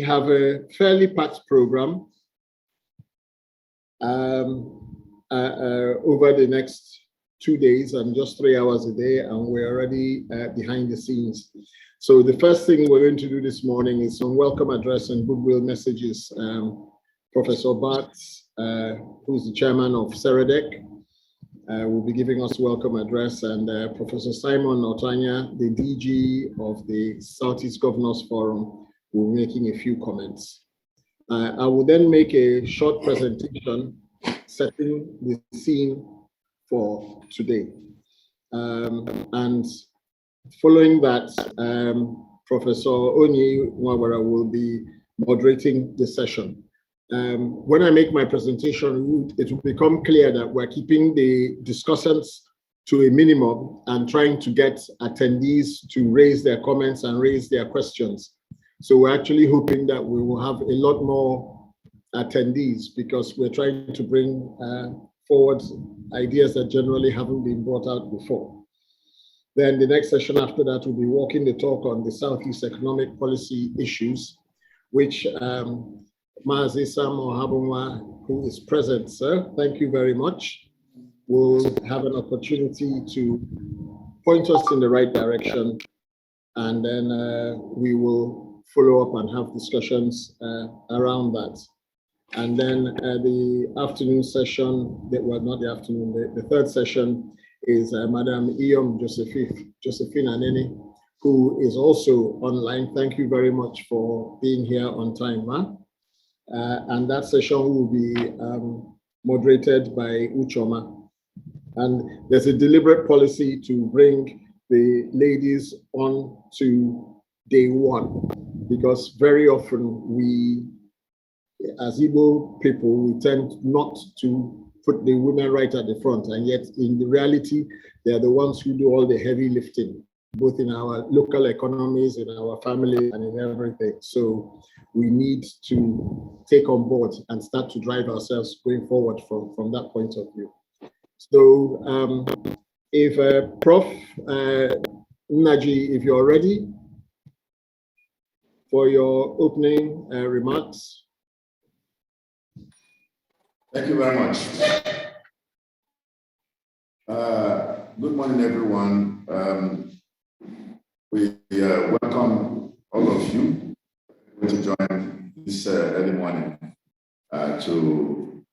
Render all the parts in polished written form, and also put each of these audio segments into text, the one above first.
have a fairly packed program over the next 2 days and just 3 hours a day, and we're already behind the scenes. So the first thing we're going to do this morning is some welcome address and goodwill messages. Professor Bart, who's the chairman of SEREDEC, will be giving us welcome address, and Professor Simon Ortuanya, the DG of the Southeast Governors Forum, will be making a few comments. I will then make a short presentation setting the scene for today. And following that, Professor Onyia will be moderating the session. When I make my presentation, it will become clear that we're keeping the discussants to a minimum and trying to get attendees to raise their comments and raise their questions. So we're actually hoping that we will have a lot more attendees, because we're trying to bring forward ideas that generally haven't been brought out before. Then the next session after that will be walking the talk on the Southeast economic policy issues, which Mazi Ohuabunwa, who is present, sir, thank you very much, will have an opportunity to point us in the right direction, and then we will follow up and have discussions around that. And then the afternoon session, well, not the afternoon, the third session is Madam Iyom Josephine Anenih, who is also online. Thank you very much for being here on time, Ma. And that session will be moderated by Ucheoma. And there's a deliberate policy to bring the ladies on to day one, because very often we, as Igbo people, we tend not to put the women right at the front, and yet in the reality, they're the ones who do all the heavy lifting, both in our local economies, in our family, and in everything. So we need to take on board and start to drive ourselves going forward from that point of view. So if Prof. Nnaji, if you're ready for your opening remarks. Thank you very much. Good morning, everyone. We welcome all of you to join this early morning to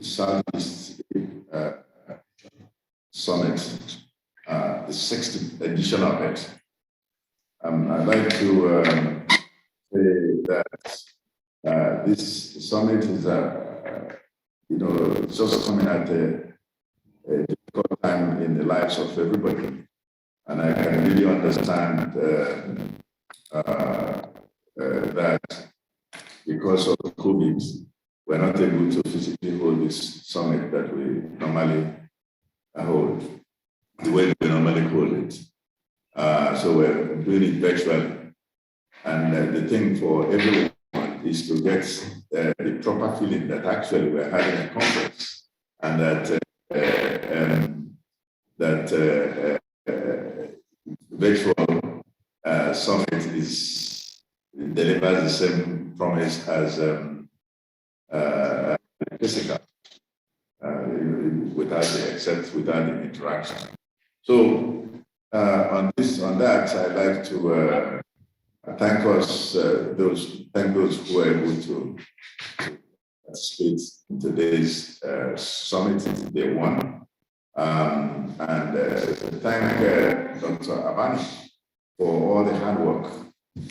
Southeast Summit, the 6th edition of it. I'd like to say that this summit is just coming at a difficult time in the lives of everybody. And I can really understand that because of COVID, we're not able to physically hold this summit that we normally hold, the way we normally hold it. So we're doing it virtually. And the thing for everyone is to get the proper feeling that actually we're having a conference, and that virtual summit delivers the same promise as physical, without the interaction. So on that, I'd like to thank those who were able to participate in today's summit, day one, and thank Dr. Abani for all the hard work,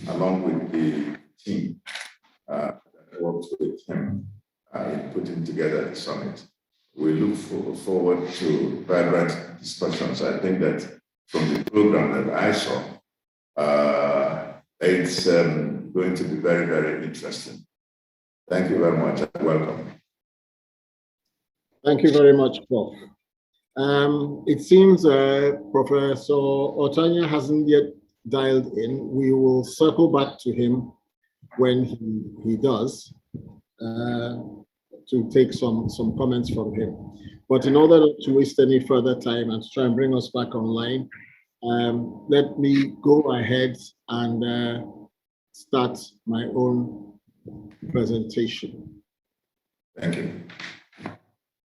along with the team that worked with him in putting together the summit. We look forward to vibrant discussions. I think that from the program that I saw, it's going to be very, very interesting. Thank you very much and welcome. Thank you very much, Prof. It seems Professor Ortuanya hasn't yet dialed in. We will circle back to him when he does to take some comments from him. But in order not to waste any further time and to try and bring us back online, let me go ahead and start my own presentation. Thank you.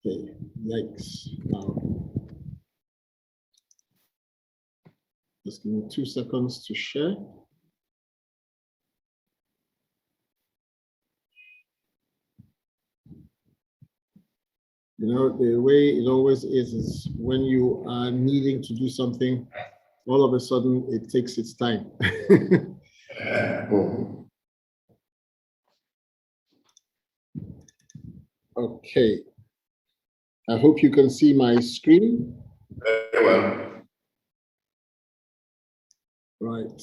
Okay, yikes. Now, just give me 2 seconds to share. You know, the way it always is when you are needing to do something, all of a sudden it takes its time. Okay. I hope you can see my screen. Very well. Right.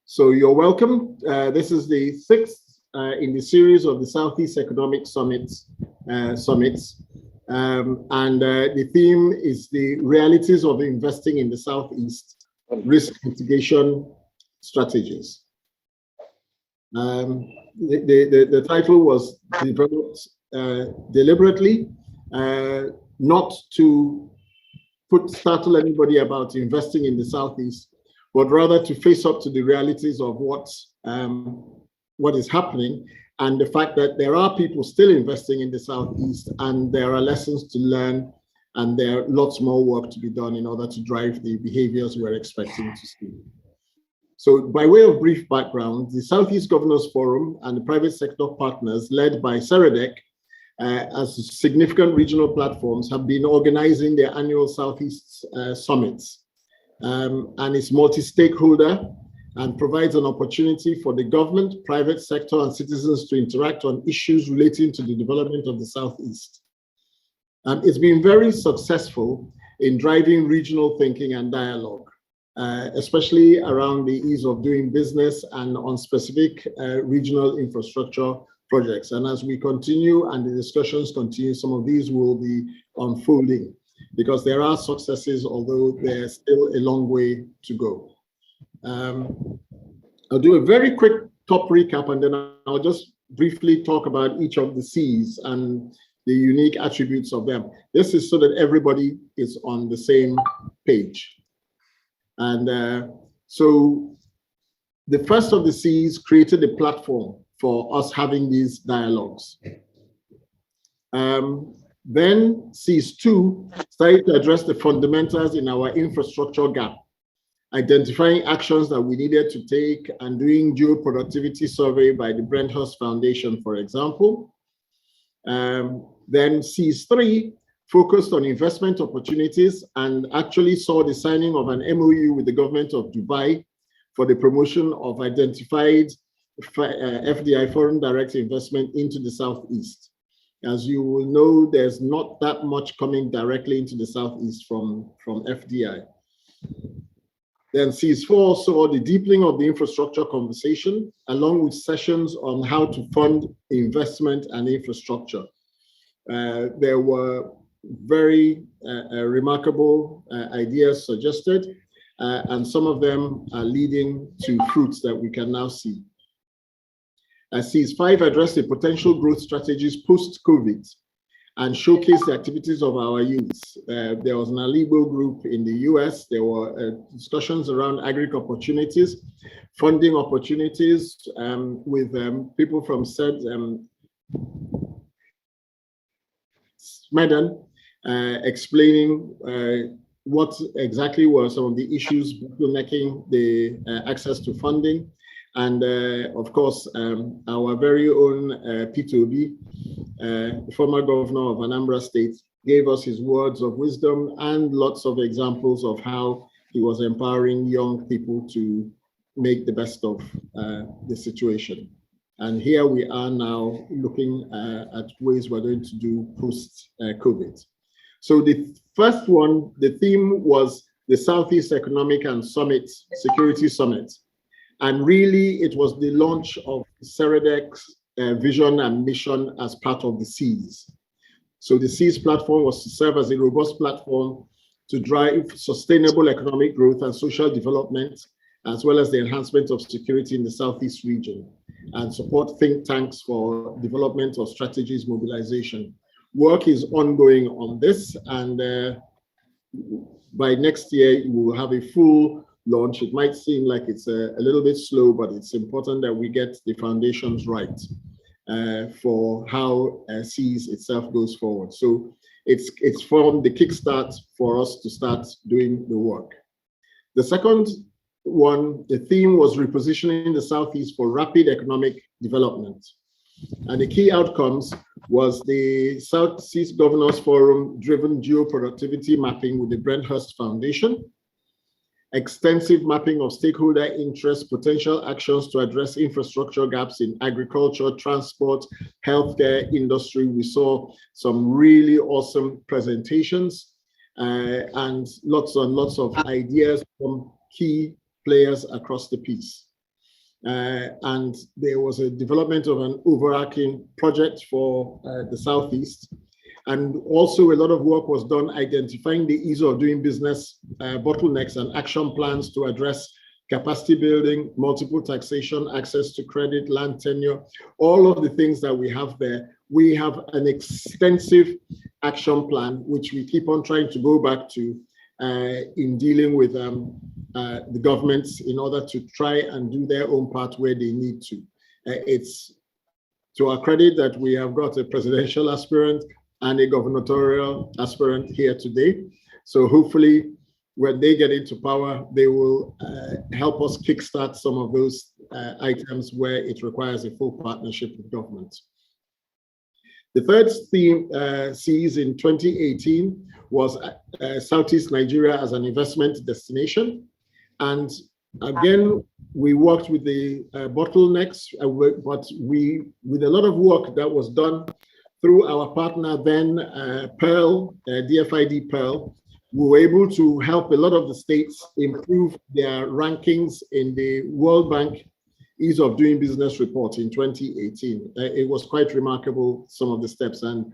So you're welcome. This is the 6th in the series of the Southeast Economic Summits. The theme is the realities of investing in the Southeast, risk mitigation strategies. The title was developed deliberately, not to startle anybody about investing in the Southeast, but rather to face up to the realities of what is happening and the fact that there are people still investing in the Southeast and there are lessons to learn and there are lots more work to be done in order to drive the behaviors we're expecting to see. So by way of brief background, the Southeast Governors Forum and the private sector partners led by SEREDEC as significant regional platforms have been organizing their annual Southeast summits. And it's multi-stakeholder and provides an opportunity for the government, private sector, and citizens to interact on issues relating to the development of the Southeast. It's been very successful in driving regional thinking and dialogue, especially around the ease of doing business and on specific regional infrastructure projects. And as we continue and the discussions continue, some of these will be unfolding because there are successes, although there's still a long way to go. I'll do a very quick top recap and then I'll just briefly talk about each of the C's and the unique attributes of them. This is so that everybody is on the same page. And so the first of the C's created a platform for us having these dialogues. Then C's 2 started to address the fundamentals in our infrastructure gap, identifying actions that we needed to take and doing geo-productivity survey by the Brenthurst Foundation, for example. Then C's 3 focused on investment opportunities and actually saw the signing of an MOU with the government of Dubai for the promotion of identified FDI, foreign direct investment into the Southeast. As you will know, there's not that much coming directly into the Southeast from FDI. Then C's 4 saw the deepening of the infrastructure conversation, along with sessions on how to fund investment and infrastructure. There were very remarkable ideas suggested, and some of them are leading to fruits that we can now see. C's 5 addressed the potential growth strategies post-COVID and showcased the activities of our youths. There was an Igbo group in the US. There were discussions around agri opportunities, funding opportunities with people from Smeden explaining what exactly were some of the issues bottlenecking the access to funding. And of course, our very own Peter Obi, former governor of Anambra State, gave us his words of wisdom and lots of examples of how he was empowering young people to make the best of the situation. And here we are now looking at ways we're going to do post-COVID. So the first one, the theme was the Southeast Economic and Security Summit. And really, it was the launch of SEREDEC's vision and mission as part of the C's. So the C's platform was to serve as a robust platform to drive sustainable economic growth and social development, as well as the enhancement of security in the Southeast region, and support think tanks for development of strategies mobilization. Work is ongoing on this, and by next year, we will have a full launch. It might seem like it's a little bit slow, but it's important that we get the foundations right for how SEES itself goes forward. So it's from the kickstart for us to start doing the work. The second one, the theme was repositioning the Southeast for rapid economic development. And the key outcomes was the Southeast Governors Forum driven geo-productivity mapping with the Brenthurst Foundation, extensive mapping of stakeholder interest, potential actions to address infrastructure gaps in agriculture, transport, healthcare, industry. We saw some really awesome presentations and lots of ideas from key players across the piece. And there was a development of an overarching project for the Southeast. And also a lot of work was done identifying the ease of doing business bottlenecks and action plans to address capacity building, multiple taxation, access to credit, land tenure, all of the things that we have there. We have an extensive action plan, which we keep on trying to go back to in dealing with the governments in order to try and do their own part where they need to. It's to our credit that we have got a presidential aspirant and a gubernatorial aspirant here today. So hopefully when they get into power, they will help us kickstart some of those items where it requires a full partnership with government. The third theme sees in 2018 was Southeast Nigeria as an investment destination. And again, we worked with the bottlenecks, but with a lot of work that was done through our partner then, Pearl, DFID Pearl, we were able to help a lot of the states improve their rankings in the World Bank Ease of Doing Business report in 2018. It was quite remarkable, some of the steps, and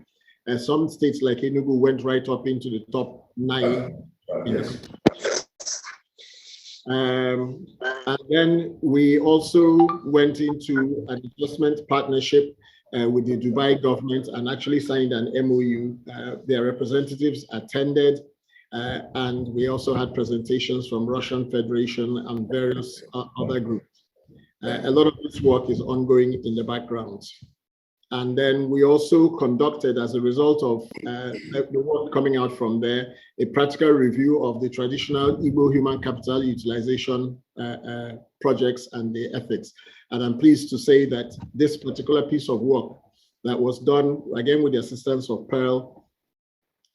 some states like Enugu went right up into the top 9. Yes. And then we also went into an investment partnership with the Dubai government and actually signed an MOU. Their representatives attended, and we also had presentations from Russian Federation and various other groups. A lot of this work is ongoing in the background. And then we also conducted, as a result of the work coming out from there, a practical review of the traditional Igbo human capital utilization projects and the ethics. And I'm pleased to say that this particular piece of work that was done, again with the assistance of Pearl,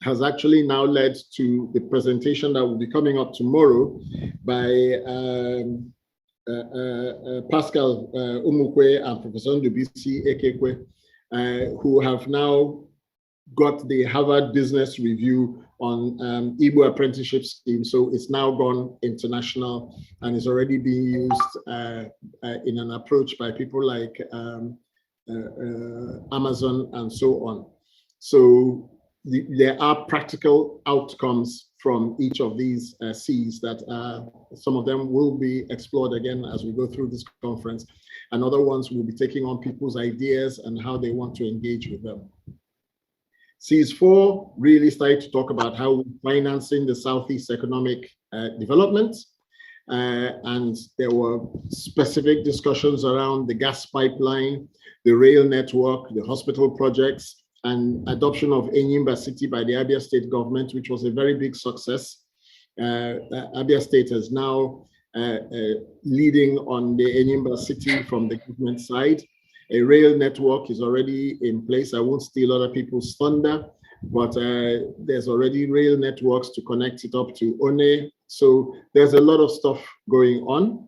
has actually now led to the presentation that will be coming up tomorrow by Pascal Umukwe and Professor Ndubisi Ekekwe, who have now got the Harvard Business Review on Igbo apprenticeship scheme. So it's now gone international and is already being used in an approach by people like Amazon and so on. So there are practical outcomes from each of these C's that some of them will be explored again as we go through this conference, and other ones will be taking on people's ideas and how they want to engage with them. C's 4 really started to talk about how we're financing the Southeast economic development, and there were specific discussions around the gas pipeline, the rail network, the hospital projects, and adoption of Enyimba City by the Abia State government, which was a very big success. Abia State is now leading on the Enyimba City from the government side. A rail network is already in place. I won't steal other people's thunder, but there's already rail networks to connect it up to One. So there's a lot of stuff going on.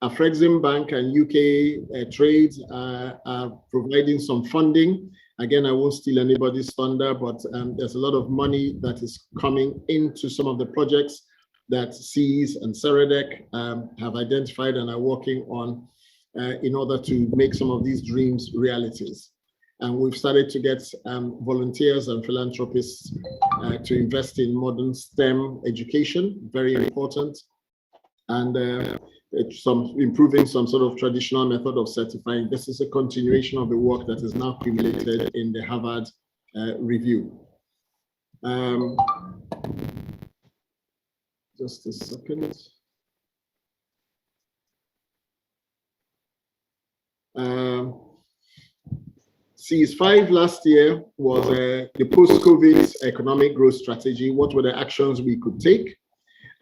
Afrexim Bank and UK Trades are providing some funding. Again, I won't steal anybody's thunder, but there's a lot of money that is coming into some of the projects that SEES and SEREDEC have identified and are working on in order to make some of these dreams realities. And we've started to get volunteers and philanthropists to invest in modern STEM education, very important, and improving some sort of traditional method of certifying. This is a continuation of the work that is now accumulated in the Harvard review. Just a second. Series 5 last year was the post-COVID economic growth strategy. What were the actions we could take?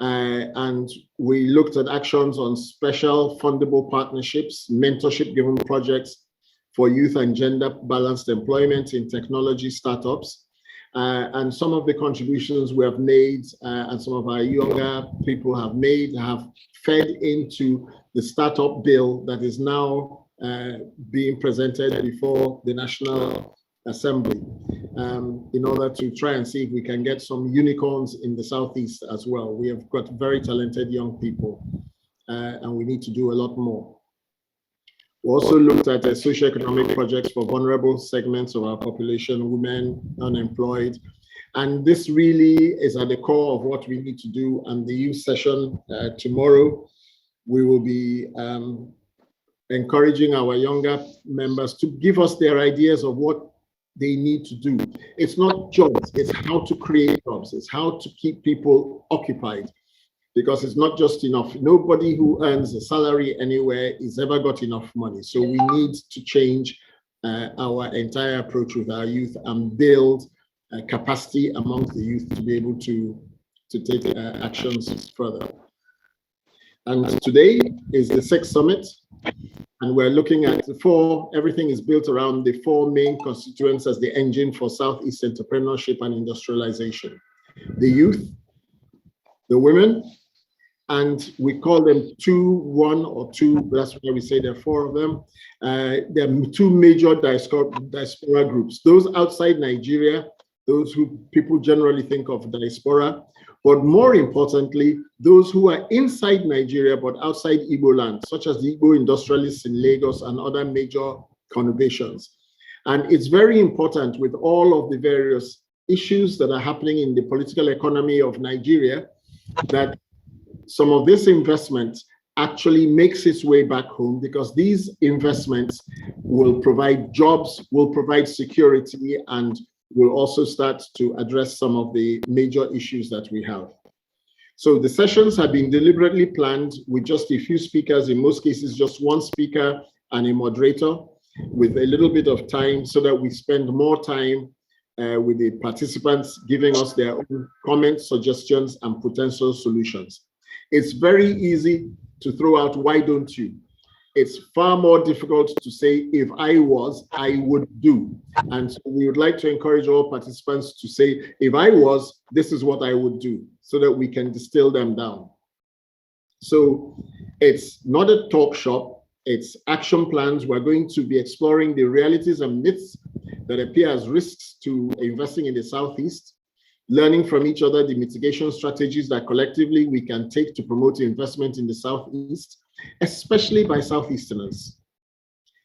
And we looked at actions on special fundable partnerships, mentorship-given projects for youth and gender-balanced employment in technology startups. And some of the contributions we have made and some of our younger people have made have fed into the startup bill that is now being presented before the National Assembly in order to try and see if we can get some unicorns in the Southeast as well. We have got very talented young people and we need to do a lot more. We also looked at socioeconomic projects for vulnerable segments of our population, women, unemployed. And this really is at the core of what we need to do. And the youth session tomorrow, we will be encouraging our younger members to give us their ideas of what they need to do. It's not jobs, it's how to create jobs, it's how to keep people occupied, because it's not just enough. Nobody who earns a salary anywhere is ever got enough money. So we need to change our entire approach with our youth and build capacity amongst the youth to be able to take actions further. And today is the 6th summit. And we're looking at everything is built around the 4 main constituents as the engine for Southeast entrepreneurship and industrialization. The youth, the women, and we call them 2, 1, or 2, that's why we say there are 4 of them. There are 2 major diaspora groups. Those outside Nigeria, those who people generally think of diaspora, but more importantly, those who are inside Nigeria but outside Igbo land, such as the Igbo industrialists in Lagos and other major conurbations. And it's very important with all of the various issues that are happening in the political economy of Nigeria that some of this investment actually makes its way back home, because these investments will provide jobs, will provide security, and will also start to address some of the major issues that we have. So the sessions have been deliberately planned with just a few speakers, in most cases just 1 speaker and a moderator, with a little bit of time so that we spend more time with the participants giving us their own comments, suggestions, and potential solutions. It's very easy to throw out, why don't you? It's far more difficult to say, if I was, I would do. And so we would like to encourage all participants to say, if I was, this is what I would do, so that we can distill them down. So it's not a talk shop, it's action plans. We're going to be exploring the realities and myths that appear as risks to investing in the Southeast, learning from each other the mitigation strategies that collectively we can take to promote investment in the Southeast, especially by Southeasterners.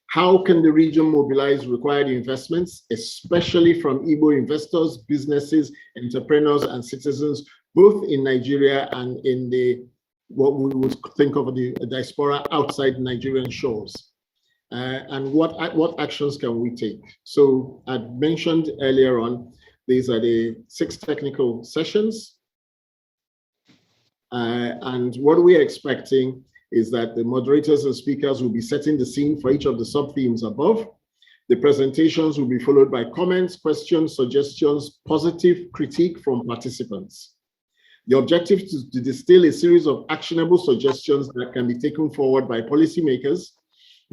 How can the region mobilize required investments, especially from Igbo investors, businesses, entrepreneurs, and citizens, both in Nigeria and in the what we would think of the diaspora outside Nigerian shores? And what actions can we take? So I mentioned earlier on, these are the 6 technical sessions. And what we are expecting is that the moderators and speakers will be setting the scene for each of the sub-themes above. The presentations will be followed by comments, questions, suggestions, positive critique from participants. The objective is to distill a series of actionable suggestions that can be taken forward by policymakers,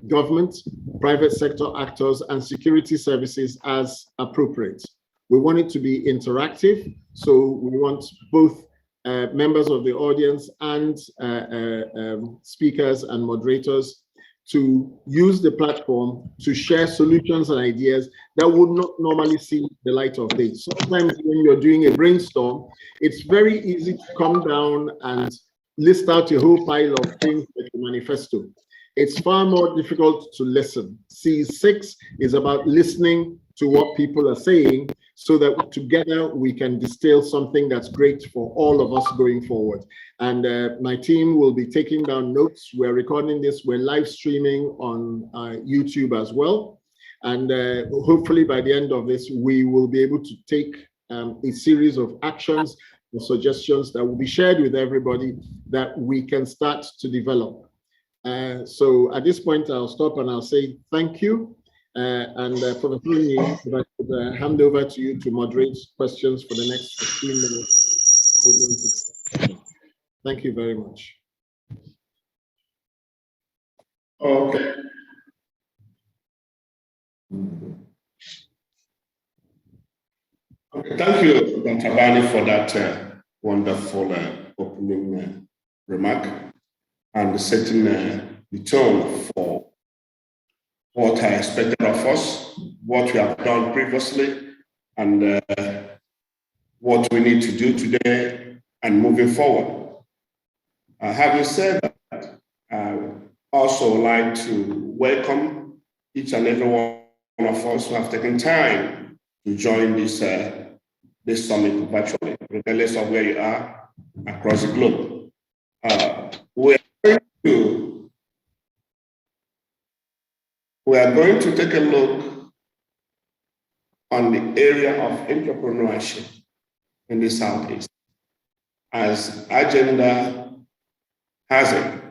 government, private sector actors, and security services as appropriate. We want it to be interactive, so we want both members of the audience and speakers and moderators to use the platform to share solutions and ideas that would not normally see the light of day. Sometimes when you're doing a brainstorm, it's very easy to come down and list out a whole pile of things like a manifesto. It's far more difficult to listen. C6 is about listening to what people are saying so that together we can distill something that's great for all of us going forward. And my team will be taking down notes. We're recording this, we're live streaming on YouTube as well. And hopefully by the end of this, we will be able to take a series of actions or suggestions that will be shared with everybody that we can start to develop. So at this point, I'll stop and I'll say thank you. Professor Onyia, if I could hand over to you to moderate questions for the next 15 minutes. Thank you very much. Okay. Thank you, Dr. Abani, for that wonderful opening remark and setting the tone for what I expected of us, what we have done previously, and what we need to do today and moving forward. Having said that, I would also like to welcome each and every one of us who have taken time to join this summit virtually, regardless of where you are across the globe. We are going to take a look on the area of entrepreneurship in the Southeast. As agenda has it,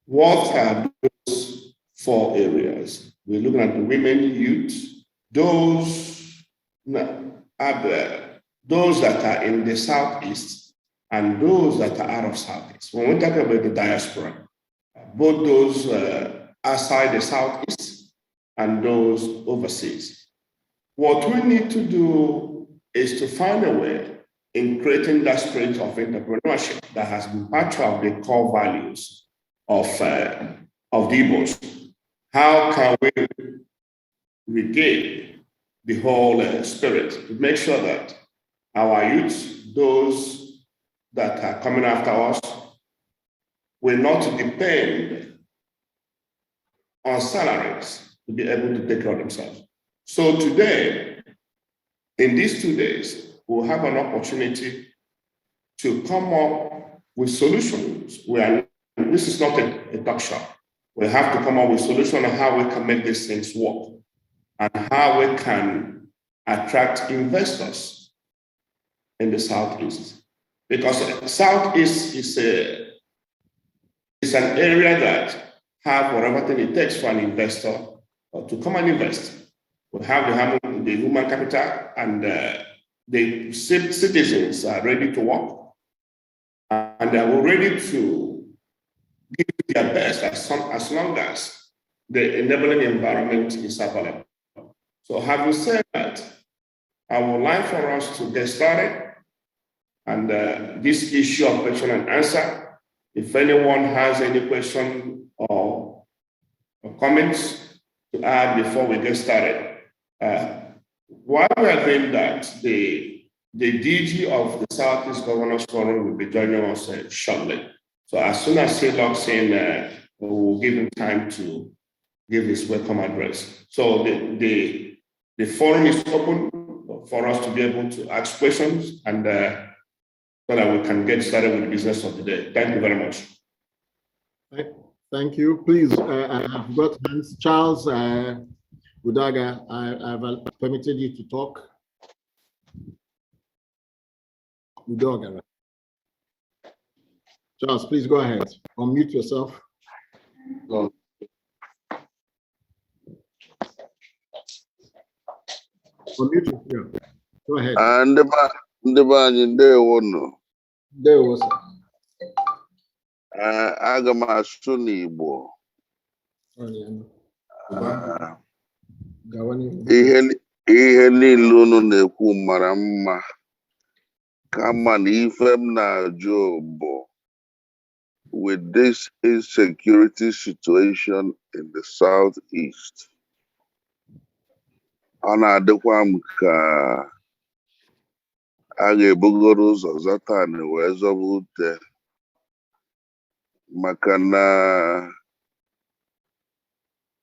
what are those 4 areas? We're looking at the women, youth, those that are in the Southeast and those that are out of Southeast. When we talk about the diaspora, both those outside the Southeast and those overseas. What we need to do is to find a way in creating that spirit of entrepreneurship that has been part of the core values of the Igbos. How can we regain the whole spirit to make sure that our youth, those that are coming after us, will not depend on salaries to be able to take care of themselves. So today, in these 2 days, we'll have an opportunity to come up with solutions. This is not a talk shop. We have to come up with solutions on how we can make these things work and how we can attract investors in the Southeast. Because the Southeast is an area that have whatever thing it takes for an investor to come and invest. We have the human capital, and the citizens are ready to work, and they are ready to give their best as long as the enabling environment is available. So having said that, I would like for us to get started, and this issue of question and answer, if anyone has any question or comments to add before we get started. While we are doing that, the DG of the Southeast Governors Forum will be joining us shortly. So as soon as he logs in, we will give him time to give his welcome address. So the forum is open for us to be able to ask questions and so that we can get started with the business of the day. Thank you very much. Thank you. Please, I've got Charles Budaga, I've permitted you to talk. Budaga. Charles, please go ahead. Unmute yourself. Unmute. Yeah. Go ahead. And the band day one. There was. Aga m asụ n'Igbo. Ihe niile unu na-ekwu mara mma, kama na ife m na-ajụ bụ, with this insecurity situation in the Southeast, ọ na-adịkwa m ka a ga-ebugoro ụzọ Zatan wee zọba ute, maka na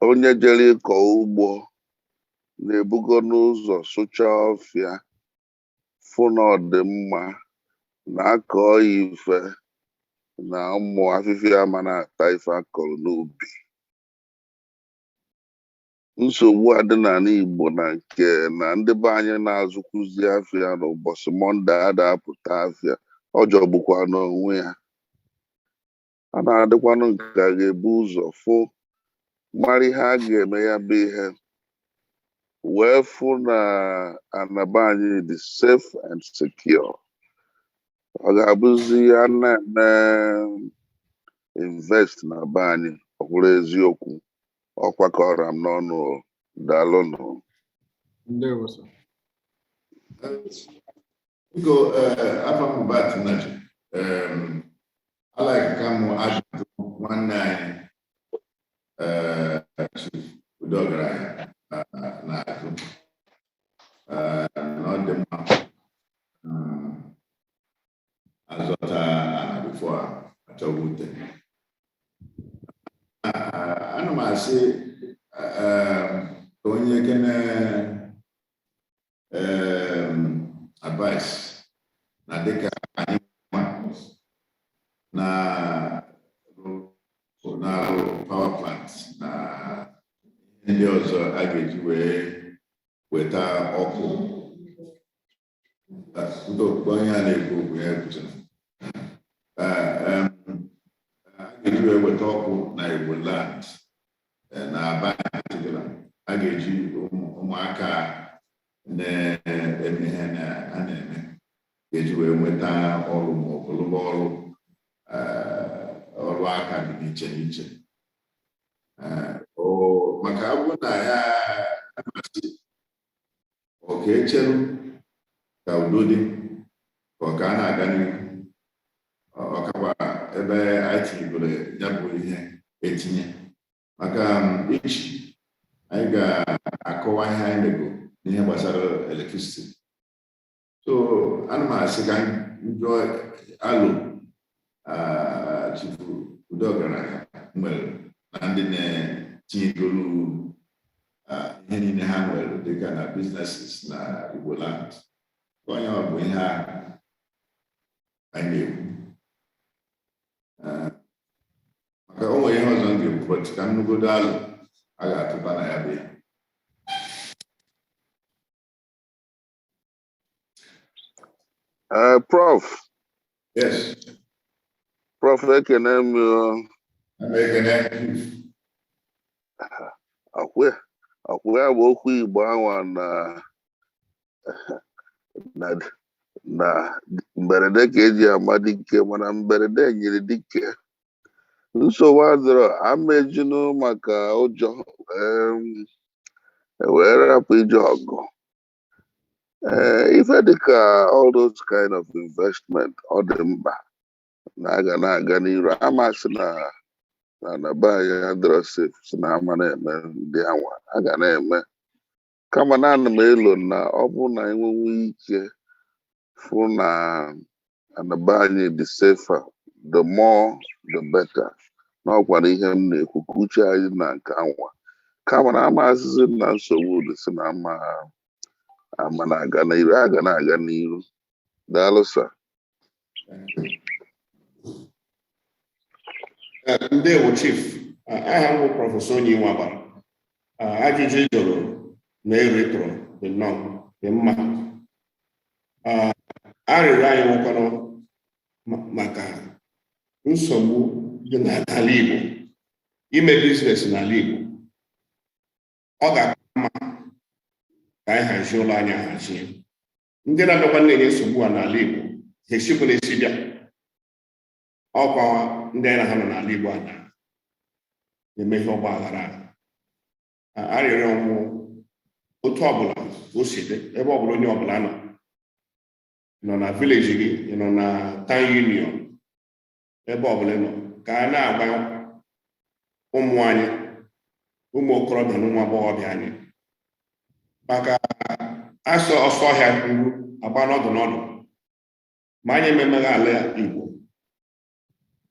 onye jere ịkọ ugbo na-ebugo n'ụzọ sụchaa ọfịa fụ na ọ dị mma na akọ ife na ụmụ afịfịa ma na-ata ife akọrọ n'ubi. Nsogbu adị n'ala Igbo na nke na ndị be anyị na-azụkwuzi afịa n'ụbọchị Mọnde ada apụta afịa, ọ jọgbukwa n'onwe ya. a na-adịkwanụ nke a ga-ebu ụzọ fụ mara ihe a ga-eme ya bụ ihe wee fụ na anaba anyị dị safe and secure. Ọ ga-abụzi ya na-eme invest na be anyị ọ bụrụ eziokwu. Ọ kwakọrọ m n'ọnụ. Daalụnụ. Ndewo sir. Go after Bart Nnaji. I like come add one night Udogara not the as what before at a wood. I know I say Onyia can advice na deka na power plant na ndị ọzọ a ga-eji wee weta ọkụ onye a na-ekwu okwu ya ekwuchara a ga-eji wee weta ọkụ na Igbo land na Abani a ga-eji ụmụaka na-eme ihe a na-eme ga-eji wee nweta ọrụ ma ogologo ọrụ aka dị n'iche n'iche maka abụ na ya amasị ọka echeru ka udo dị ka ọ ka a na-aga n'ihu ọkakwa ebe anyị tinyegoro ya bụ ihe etinye maka echi anyị ga-akọwa ihe anyị nego n'ihe gbasara electricity. So ana m asị ka njọ alụ Chifu Udogara nwere na ndị na-etinyegolu ihe niile ha nwere dịka na businesses na Igbo land. Onye ọ bụ ihe anyị na-ekwu maka o nwere ihe ọzọ m ga-ekwupụta ka nnugodo alụ a ga-atụba na ya bụ ya. Prof. Yes. Prof, ekene m. Ekene. Akwụ ya bụ okwu Igbo anwa na mberede ka eji ama dike, mana mberede nyere dike. Nsogbu adịrọ amejunu maka ụjọ wee rapụ ije ọgụ. Ife dịka all those kind of investment ọ dị mkpa na aga na-aga n'iru. Amasị na be anyị adịrọ safe si na ama na-eme ndị anwa a ga na-eme kama na ana m elo na ọ bụ na enwewe ike fụ na be anyị dị safer, the more the better. Na ọkwara ihe m na-ekwu ka uche anyị na nke anwa kama na amazizi na nsogbu dị si na ama na-aga n'iru, a ga na-aga n'iru. Daalụ sir. Ndewo Chief, aha m bụ Prọfesọ Onyia ajụjụ ị jụrụ na eretro dị nnọọ dị mma. Arịrịọ anyị nwekọrọ maka nsogbu dị n'ala Igbo ime biznes n'ala Igbo. Ọ ga-akpa mma ka anyị hazie ụlọ anyị ahazie. Ndị na-abịakwa na-enye nsogbu a n'ala Igbo ha esikwa n'esi bịa. Ọkwa ndị anyị na ha nọ n'ala Igbo a na-eme ihe ọgba aghara. Arịrịọ ọmụ otu ọbụla o si dị, ebe ọbụla onye ọbụla nọ na vileji gị, ị nọ na town union, ebe ọbụla nọ, ka a na-agba ụmụ anyị, ụmụ okorobịa na ụmụ agbọghọbịa anyị maka asọ ọsọ ọhịa uru agba n'ọdụ ma anyị ememegha ala Igbo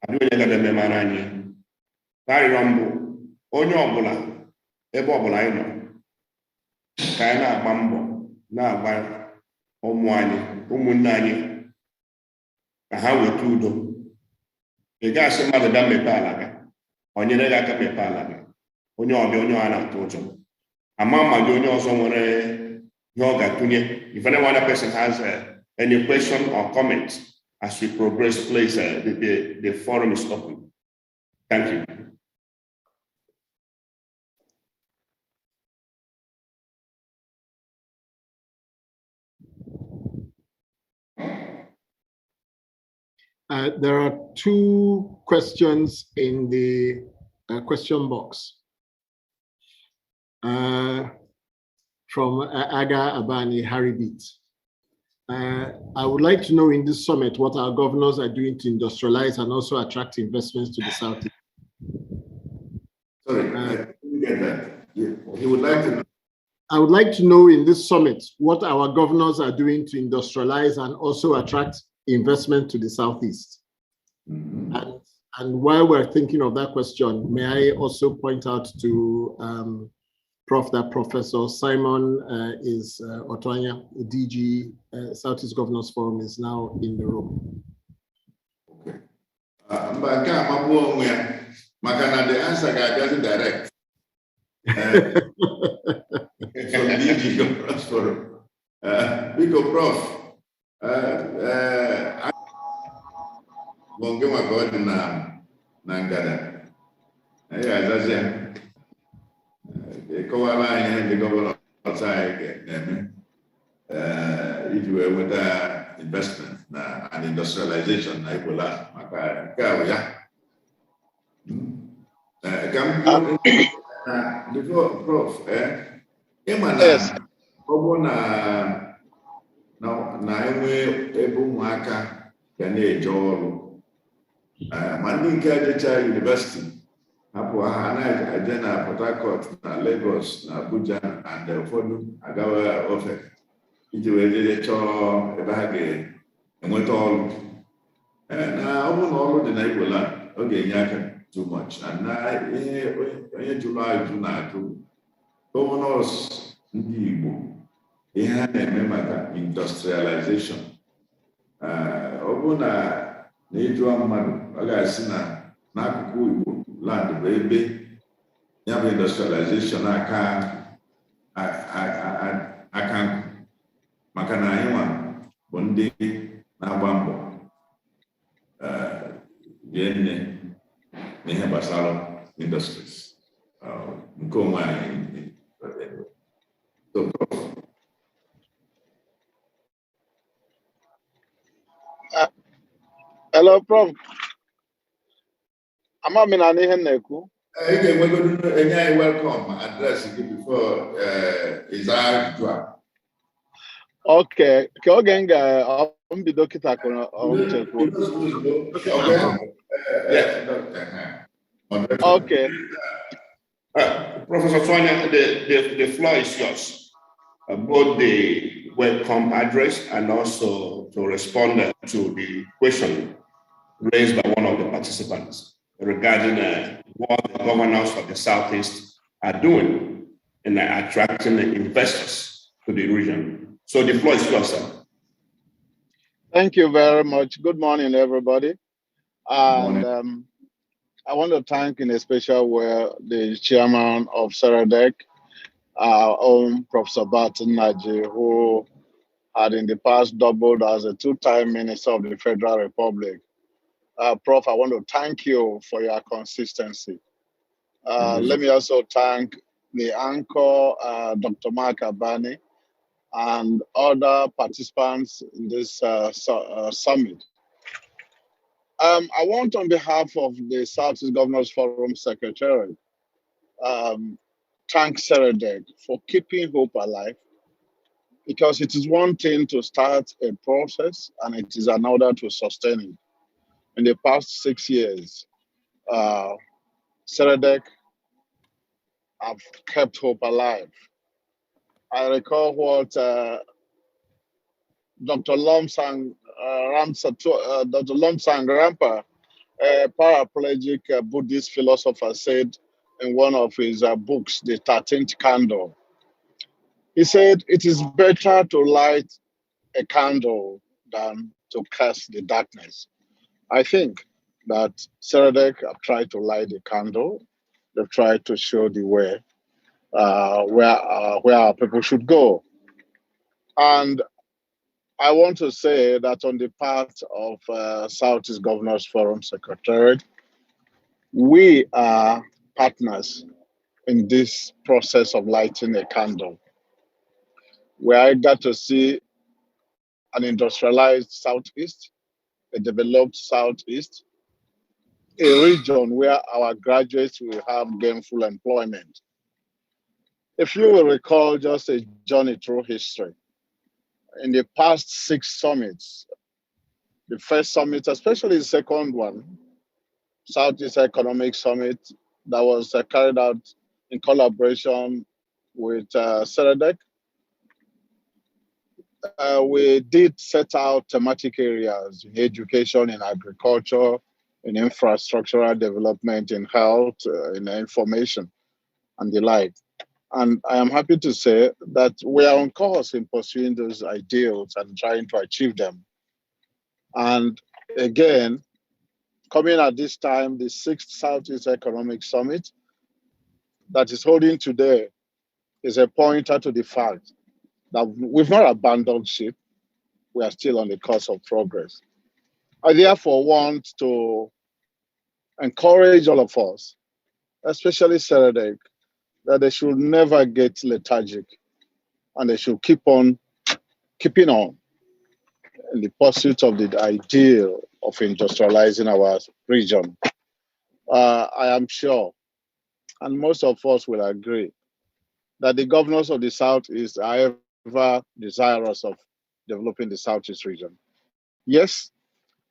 adịghị onye ga-ememara anyị. Arịrịọ mbụ onye ọbụla ebe ọbụla anyị nọ ka anyị na-agba mbọ na-agba ụmụ anyị, ụmụnne anyị ka ha weta udo. Ị ga-asị mmadụ bịa mepee ala gị, o nyere gị aka mepee ala gị, onye ọbịa onye ọ na-atụ ụjọ ama gị onye ọzọ nwere ihe ọ ga-atụnye. If any other person has any question or comment as we progress, please, the forum is open. Thank you. There are two questions in the question box from Aga Abani Harry Beat. I would like to know in this summit what our governors are doing to industrialize and also attract investments to the Southeast. Sorry, I didn't get that. He would like to know. I would like to know in this summit what our governors are doing to industrialize and also attract investment to the Southeast. Mm-hmm. And while we're thinking of that question, may I also point out to Prof that Professor Simon is Ortuanya, the DG Southeast Governors Forum, is now in the room. Okay. The answer doesn't direct. From DG Governors Forum. Because Prof. Mongema God Nangada. The governor outside if you were with investment and industrialization, I will before Prof, yes. Na ebe ụmụaka ga na-eje ọrụ ma ndị nke ajecha university hapụ ha anaghị na Port Harcourt na Lagos na Abuja and ụfọdụ agawa ofe iji wee jee chọọ ebe ha ga-enweta ọrụ na ọ bụrụ na ọrụ dị na Igbo land ọ ga-enye aka too much and na ihe onye jụrụ ajụ na-ajụ governors ndị Igbo ihe ha na-eme maka industrialization ọ bụrụ na ịjụọ mmadụ ọ ga-asị na n'akụkụ Igbo land bụ ebe ya bụ industrialization aka nkụ maka na anyị nwa bụ ndị na-agba mbọ rie nne n'ihe gbasara industries nke onwe anyị. Hello, Prof. I'm not in Anenih. You can go to any welcome address before Isaiah. Okay. Kenga, I'm the doctor. Okay. Professor Ortuanya, the floor is yours. Both the welcome address and also to respond to the question raised by one of the participants regarding what the governors of the Southeast are doing in attracting investors to the region. So the floor is yours, sir. Thank you very much. Good morning, everybody. And I want to thank in a special way the chairman of SEREDEC, our own Professor Bart Nnaji, who had in the past doubled as a two-time Minister of the Federal Republic. Prof, I want to thank you for your consistency. Let me also thank the anchor, Dr. Mark Abani, and other participants in this summit. I want, on behalf of the Southeast Governors Forum Secretariat, thank SEREDEC for keeping hope alive, because it is one thing to start a process and it is another to sustain it. In the past 6 years, SEREDEC have kept hope alive. I recall what Dr. Lomsang Rampa, a paraplegic Buddhist philosopher, said in one of his books, The 13th Candle. He said, it is better to light a candle than to cast the darkness. I think that SEREDEC have tried to light the candle. They've tried to show the way where our people should go. And I want to say that on the part of Southeast Governors Forum Secretariat, We are partners in this process of lighting a candle. We are eager to see an industrialized Southeast, a developed Southeast, a region where our graduates will have gainful employment. If you will recall just a journey through history, in the past 6 summits, the first summit, especially the second one, Southeast Economic Summit, that was carried out in collaboration with SEREDEC, we did set out thematic areas in education, in agriculture, in infrastructural development, in health, in information, and the like. And I am happy to say that we are on course in pursuing those ideals and trying to achieve them. And again, coming at this time, the 6th Southeast Economic Summit that is holding today is a pointer to the fact that we've not abandoned ship. We are still on the course of progress. I therefore want to encourage all of us, especially SEREDEC, that they should never get lethargic and they should keep on keeping on in the pursuit of the ideal of industrializing our region. I am sure, and most of us will agree, that the governors of the Southeast are ever desirous of developing the Southeast region. Yes,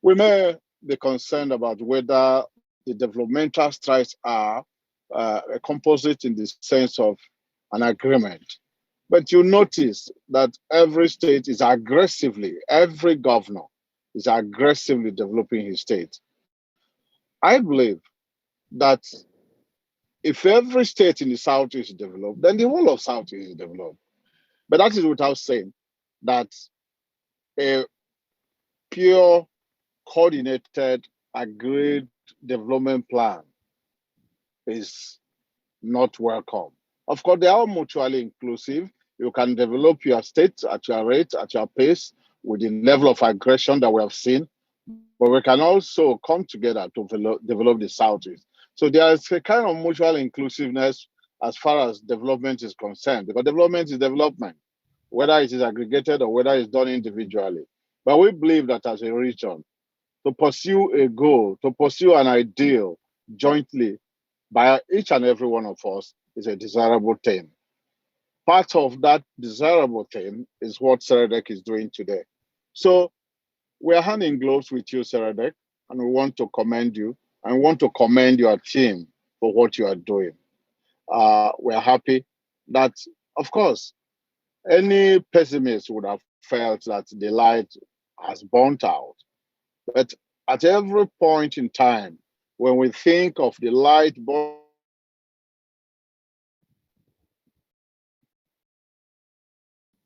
we may be concerned about whether the developmental strides are a composite in the sense of an agreement. But you notice that every state is aggressively, every governor is aggressively developing his state. I believe that if every state in the South is developed, then the whole of South is developed. But that is without saying that a pure, coordinated, agreed development plan is not welcome. Of course, they are mutually inclusive. You can develop your state at your rate, at your pace, with the level of aggression that we have seen. But we can also come together to develop the Southeast. So there is a kind of mutual inclusiveness as far as development is concerned, because development is development, whether it is aggregated or whether it's done individually. But we believe that as a region, to pursue a goal, to pursue an ideal jointly by each and every one of us is a desirable thing. Part of that desirable thing is what SEREDEC is doing today. So we're hand in gloves with you, SEREDEC, and we want to commend you and we want to commend your team for what you are doing. We're happy that, of course, any pessimist would have felt that the light has burnt out. But at every point in time, when we think of the light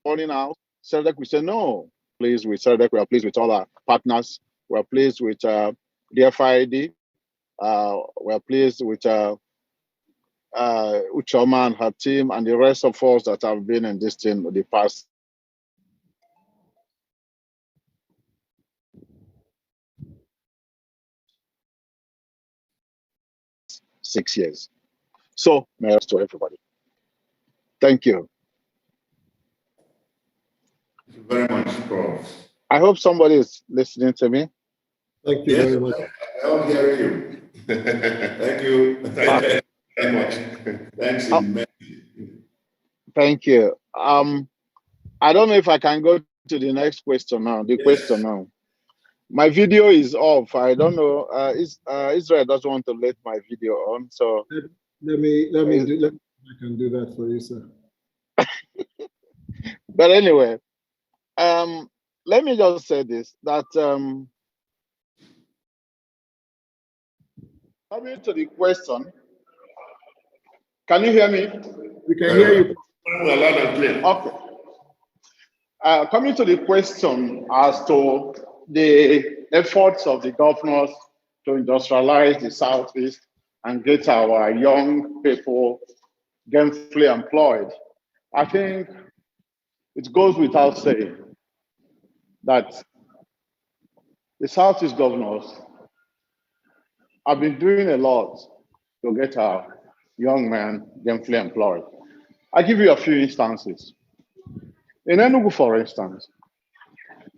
burning out, SEREDEC, we say, no, pleased with SEREDEC, we are pleased with all our partners, we are pleased with the FID, we are pleased with Ucheoma and her team and the rest of us that have been in this team the past six years. So, mayors to everybody. Thank you. Thank you very much, Prof. I hope somebody is listening to me. Thank you very much. I don't hear you. Thank you. Thank you very much. Thanks. Thank you. I don't know if I can go to the next question now. The question now. My video is off. I don't know. Israel doesn't want to let my video on, so let me I can do that for you, sir. But anyway, let me just say this: that coming to the question, can you hear me? We can hear you. Loud and clear. Okay. Coming to the question as to the efforts of the governors to industrialize the Southeast and get our young people gainfully employed, I think it goes without saying that the Southeast governors I've been doing a lot to get our young men gainfully employed. I'll give you a few instances. In Enugu, for instance,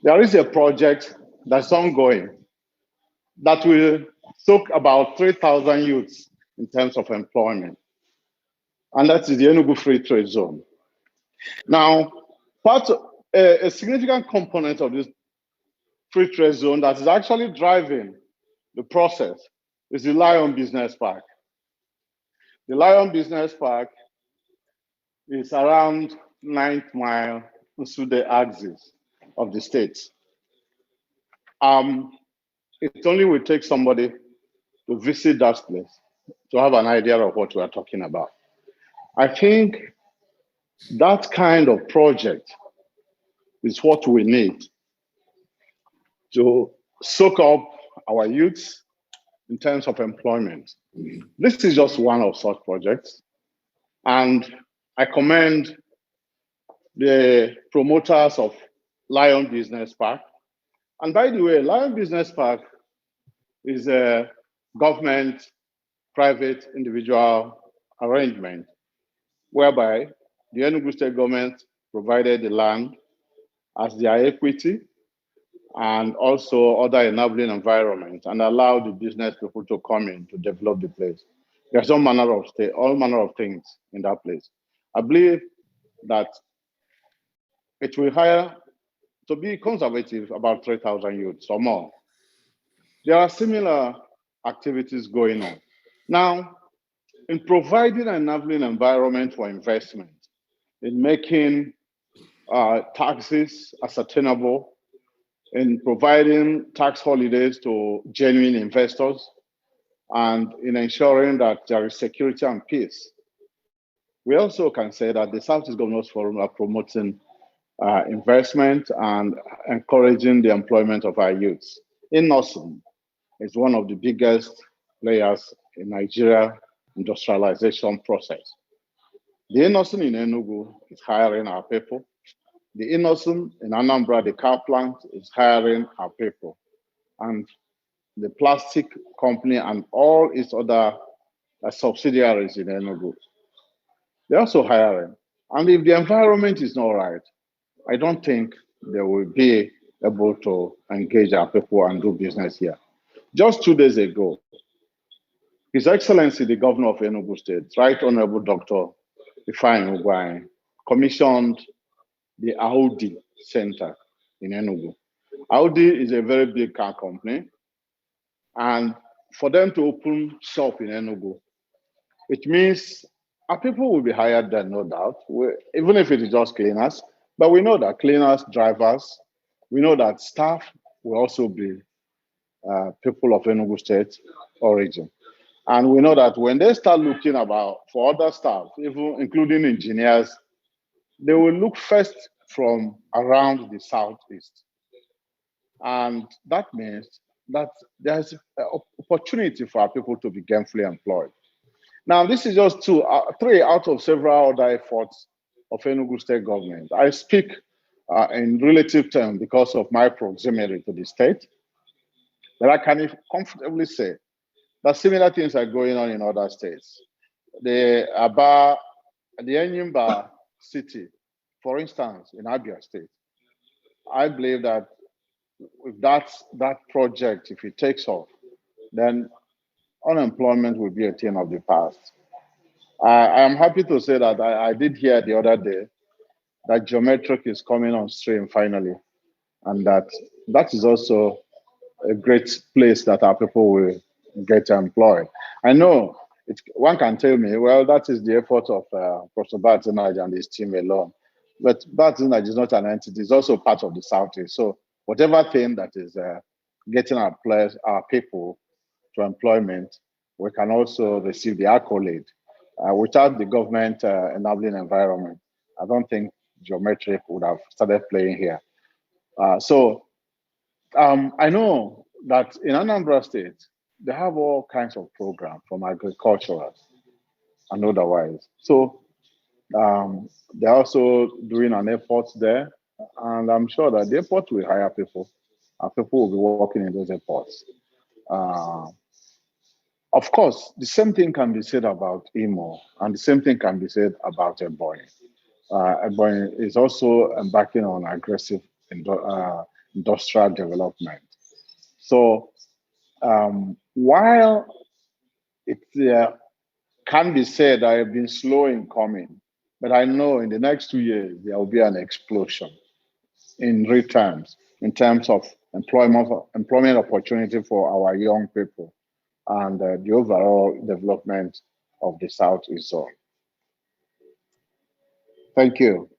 there is a project that's ongoing that will soak about 3,000 youths in terms of employment. And that is the Enugu Free Trade Zone. Now, a significant component of this free trade zone that is actually driving the process is the Lion Business Park. The Lion Business Park is around 9th mile into the axis of the state. It only will take somebody to visit that place to have an idea of what we are talking about. I think that kind of project is what we need to soak up our youths in terms of employment. This is just one of such projects. And I commend the promoters of Lion Business Park. And by the way, Lion Business Park is a government, private, individual arrangement whereby the Enugu State government provided the land as their equity and also other enabling environment and allowed the business people to come in to develop the place. There's all manner of things in that place. I believe that it will hire, to be conservative, about 3,000 youths or more. There are similar activities going on. Now, in providing an enabling environment for investment, in making taxes ascertainable, in providing tax holidays to genuine investors, and in ensuring that there is security and peace. We also can say that the Southeast Governors Forum are promoting investment and encouraging the employment of our youths. Innoson is one of the biggest players in Nigeria industrialization process. The Innoson in Enugu is hiring our people. The Innoson in Anambra, the car plant, is hiring our people. And the plastic company and all its other subsidiaries in Enugu, they're also hiring. And if the environment is not right, I don't think they will be able to engage our people and do business here. Just 2 days ago, His Excellency, the Governor of Enugu State, Right Honorable Dr. Ifeanyi Ugwuanyi, commissioned the Audi Center in Enugu. Audi is a very big car company, and for them to open shop in Enugu, it means our people will be hired there, no doubt, even if it is just cleaners. But we know that cleaners, drivers, we know that staff will also be people of Enugu State origin. And we know that when they start looking for other staff, even including engineers, they will look first from around the Southeast. And that means that there's an opportunity for our people to be gainfully employed. Now, this is just 3 out of several other efforts of Enugu State government. I speak in relative terms because of my proximity to the state, but I can comfortably say that similar things are going on in other states. The Enyimba city, for instance, in Abia State, I believe that if that project, if it takes off, then unemployment will be a thing of the past. I am happy to say that I did hear the other day that Geometric is coming on stream finally, and that is also a great place that our people will get employed. I know one can tell me, well, that is the effort of Professor Bart Nnaji and his team alone. But Bart Nnaji is not an entity, it's also part of the Southeast. So whatever thing that is getting our people to employment, we can also receive the accolade. Without the government enabling environment, I don't think Geometric would have started playing here. I know that in Anambra State, they have all kinds of programs from agriculturals and otherwise. So they're also doing an effort there, and I'm sure that the airport will hire people, and people will be working in those airports. Of course, the same thing can be said about Imo, and the same thing can be said about Ebonyi. Ebonyi is also embarking on aggressive industrial development. So while it can be said I have been slow in coming, but I know in the next 2 years, there will be an explosion in real terms, in terms of employment opportunity for our young people and the overall development of the Southeast zone. Thank you.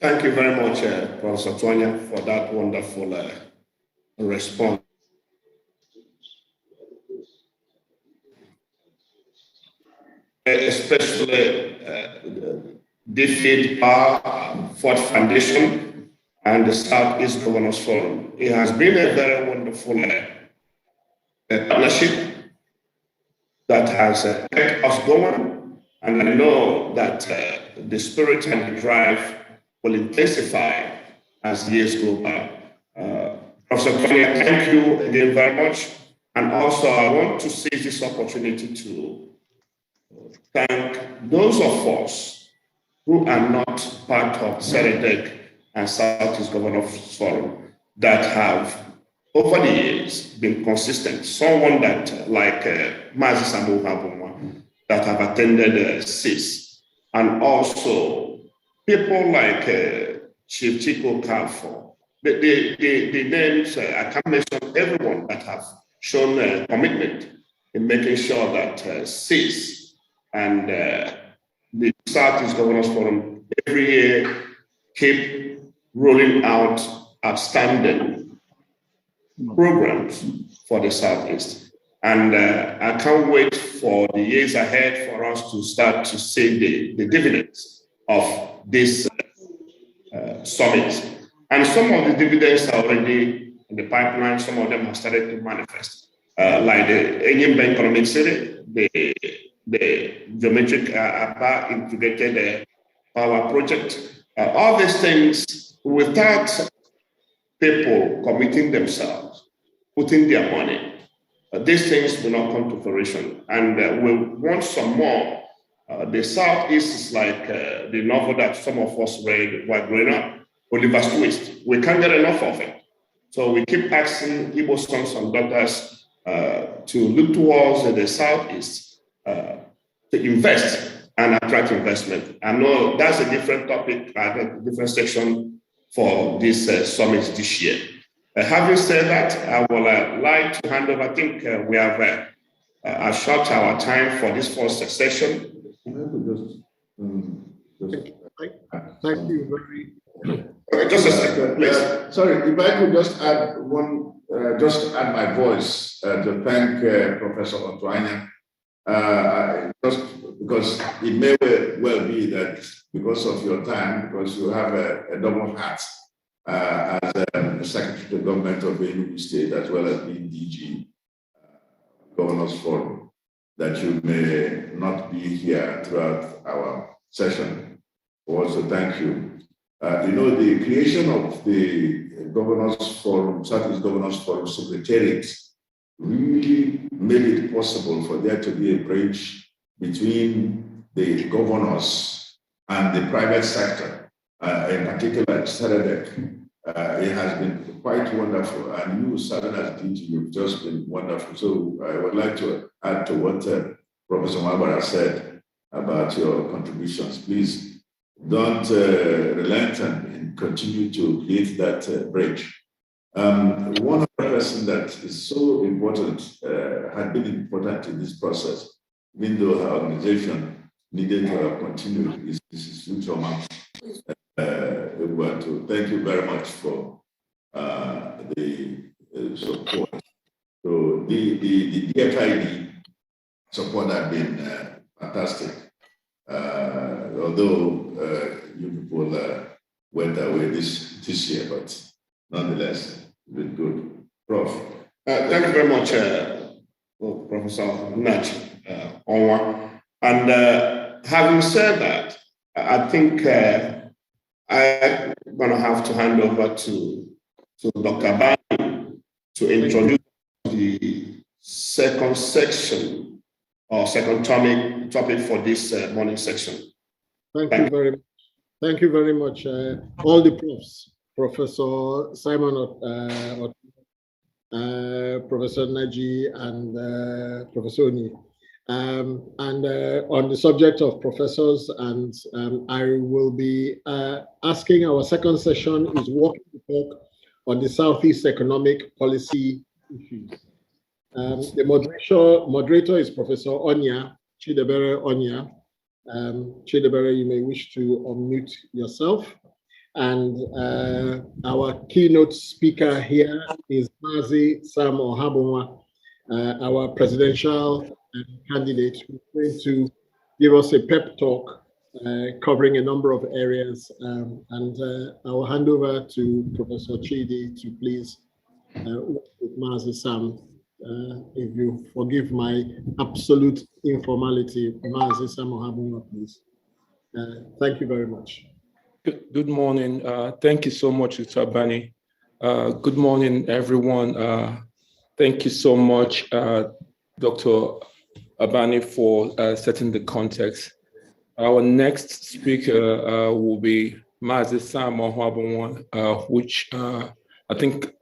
Thank you very much, Professor Ortuanya, for that wonderful response. Especially DFID, Ford Foundation, and the Southeast Governors Forum. It has been a very wonderful partnership that has kept us going, and I know that the spirit and the drive will intensify as years go by. Professor Ortuanya, thank you again very much, and also I want to seize this opportunity to thank those of us who are not part of SEREDEC and Southeast Governors Forum that have, over the years, been consistent. Someone that, like Mazi and Ohuabunwa, that have attended CIS, and also people like Chief Chico Kalfo. The names, I can't mention everyone that have shown commitment in making sure that CIS and the Southeast Governors Forum every year keep rolling out outstanding programs for the Southeast. And I can't wait for the years ahead for us to start to see the dividends of this summit. And some of the dividends are already in the pipeline. Some of them have started to manifest, like the Iyom Economic City, the geometric integrated power project. All these things, without people committing themselves, putting their money, these things will not come to fruition. And we want some more. The Southeast is like the novel that some of us read while growing up, Oliver's Twist. We can't get enough of it. So we keep asking Igbo sons and daughters to look towards the Southeast to invest and attract investment. I know that's a different topic, a different section for this summit this year. Having said that, I would like to hand over. I think we have short our time for this first session. Thank you very much. Just a second, please. Sorry, if I could just add one, just add my voice to thank Professor Ortuanya. Just because it may well be that because of your time, because you have a double hat as Secretary to the Government of Enugu State as well as being DG Governors Forum, that you may not be here throughout our session. Also, thank you. You know, the creation of the Governors Forum, Southeast Governors Forum Secretariat, really made it possible for there to be a bridge between the governors and the private sector, in particular SEREDEC. It has been quite wonderful, and you, serving as DG, you've just been wonderful. So I would like to add to what Professor Mabara said about your contributions. Please don't relent and continue to create that bridge. One other person that is so important, had been important in this process, even though her organization needed to have continued, is Ucheoma. Egwuatu. Thank you very much for the support. So the DFID support has been fantastic. Although you people went away this year, but nonetheless, it's been good. Prof. Thank you very much, Professor Nnaji, Onwa. And having said that, I think I'm going to have to hand over to Dr. Abani to introduce the second section or second topic for this morning section. Thank you very much. Thank you very much. All the profs, Professor Simon, Professor Nnaji, and Professor Onyia. On the subject of professors, and I will be asking our second session is walking the talk on the Southeast economic policy issues. The moderator is Professor Onyia, Onyia. Chidebere, you may wish to unmute yourself. And our keynote speaker here is Mazi Sam Ohuabunwa, our presidential candidate, who's going to give us a pep talk covering a number of areas. I will hand over to Professor Chidi to please work with Mazi Sam. If you forgive my absolute informality, Mazi Sam Ohuabunwa, please. Thank you very much. Good morning. Thank you so much, Abani. Good morning, everyone. Thank you so much, Dr. Abani, for setting the context. Our next speaker will be Mazi Sam Ohuabunwa, which I think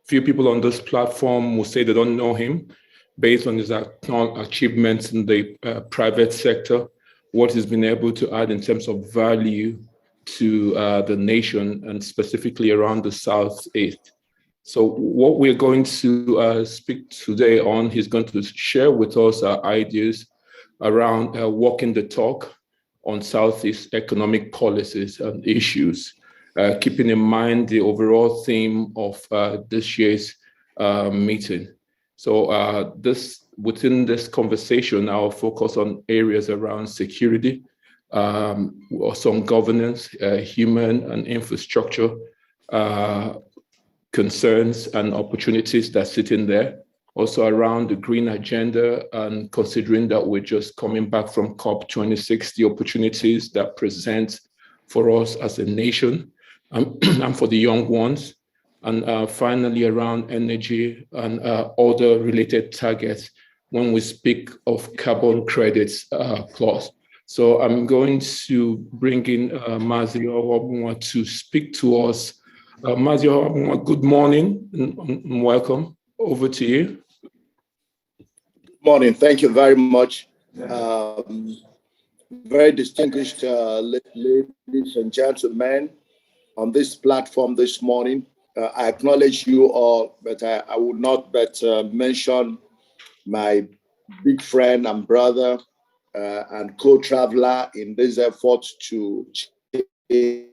few people on this platform will say they don't know him based on his achievements in the private sector, what he's been able to add in terms of value to the nation and specifically around the Southeast. So what we're going to speak today on, he's going to share with us our ideas around walking the talk on Southeast economic policies and issues, keeping in mind the overall theme of this year's meeting. So within this conversation, I'll focus on areas around security, some governance, human and infrastructure concerns and opportunities that sit in there. Also around the green agenda, and considering that we're just coming back from COP26, the opportunities that present for us as a nation and for the young ones. And finally, around energy and other related targets when we speak of carbon credits clause. So I'm going to bring in Mazi Ohuabunwa to speak to us. Mazi Ohuabunwa, good morning and welcome. Over to you. Good morning. Thank you very much. Very distinguished ladies and gentlemen on this platform this morning. I acknowledge you all, but I would not but mention my big friend and brother and co-traveler in this effort to change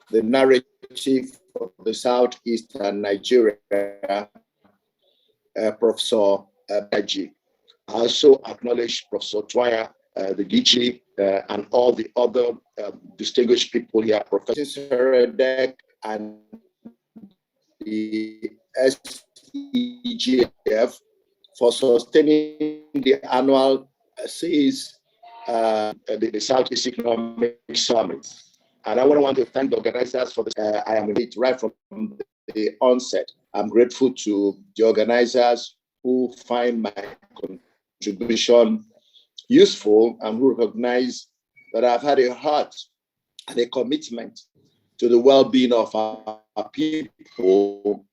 the narrative of the Southeast and Nigeria, Professor Nnaji. I also acknowledge Professor Ortuanya, the DG, and all the other distinguished people here, Professor SEREDEC and the SEGF, for sustaining the annual SEAS, the Southeast Economic Summit. And I want to thank the organizers for this. I am with right from the onset. I'm grateful to the organizers who find my contribution useful and who recognize that I've had a heart and a commitment to the well-being of our people,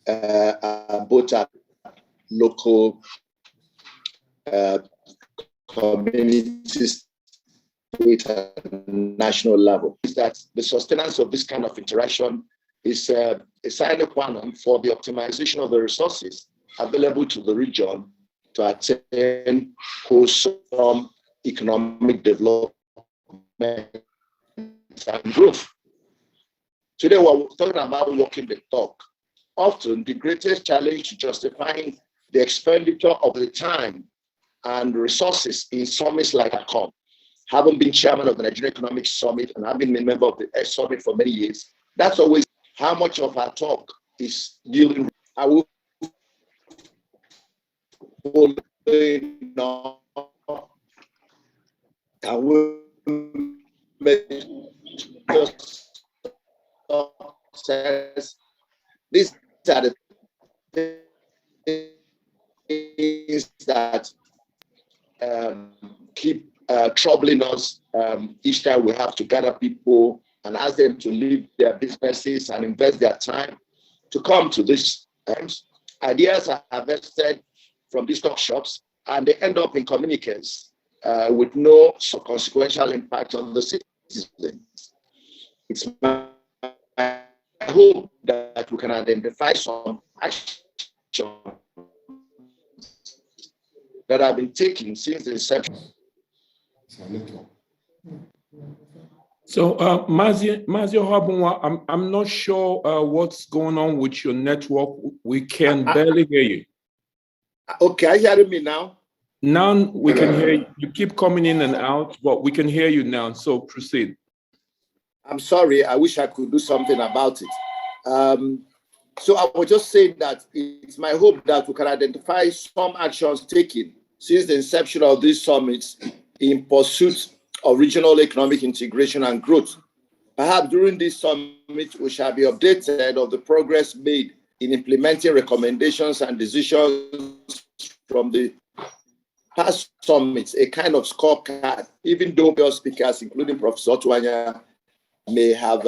both at local communities, state and national level. Is that the sustenance of this kind of interaction is a sine qua non for the optimization of the resources available to the region to attain wholesome economic development and growth. Today, we're talking about walking the talk. Often, the greatest challenge to justifying the expenditure of the time and resources in summits like COP. Having been chairman of the Nigerian Economic Summit and having been a member of the summit for many years, that's always how much of our talk is yielding. I will make success. These are the things that keep troubling us each time we have to gather people and ask them to leave their businesses and invest their time to come to these ideas are harvested from these workshops, and they end up in communiques with no consequential impact on the citizens. It's my hope that we can identify some action that have been taken since the inception. So, Mazi Ohuabunwa, I'm not sure what's going on with your network. We can barely hear you. Okay, are you hearing me now? Now we can hear you. You keep coming in and out, but we can hear you now. So proceed. I'm sorry. I wish I could do something about it. So I was just saying that it's my hope that we can identify some actions taken since the inception of these summits in pursuit of regional economic integration and growth. Perhaps during this summit, we shall be updated of the progress made in implementing recommendations and decisions from the past summits, a kind of scorecard, even though your speakers, including Prof. Ortuanya, may have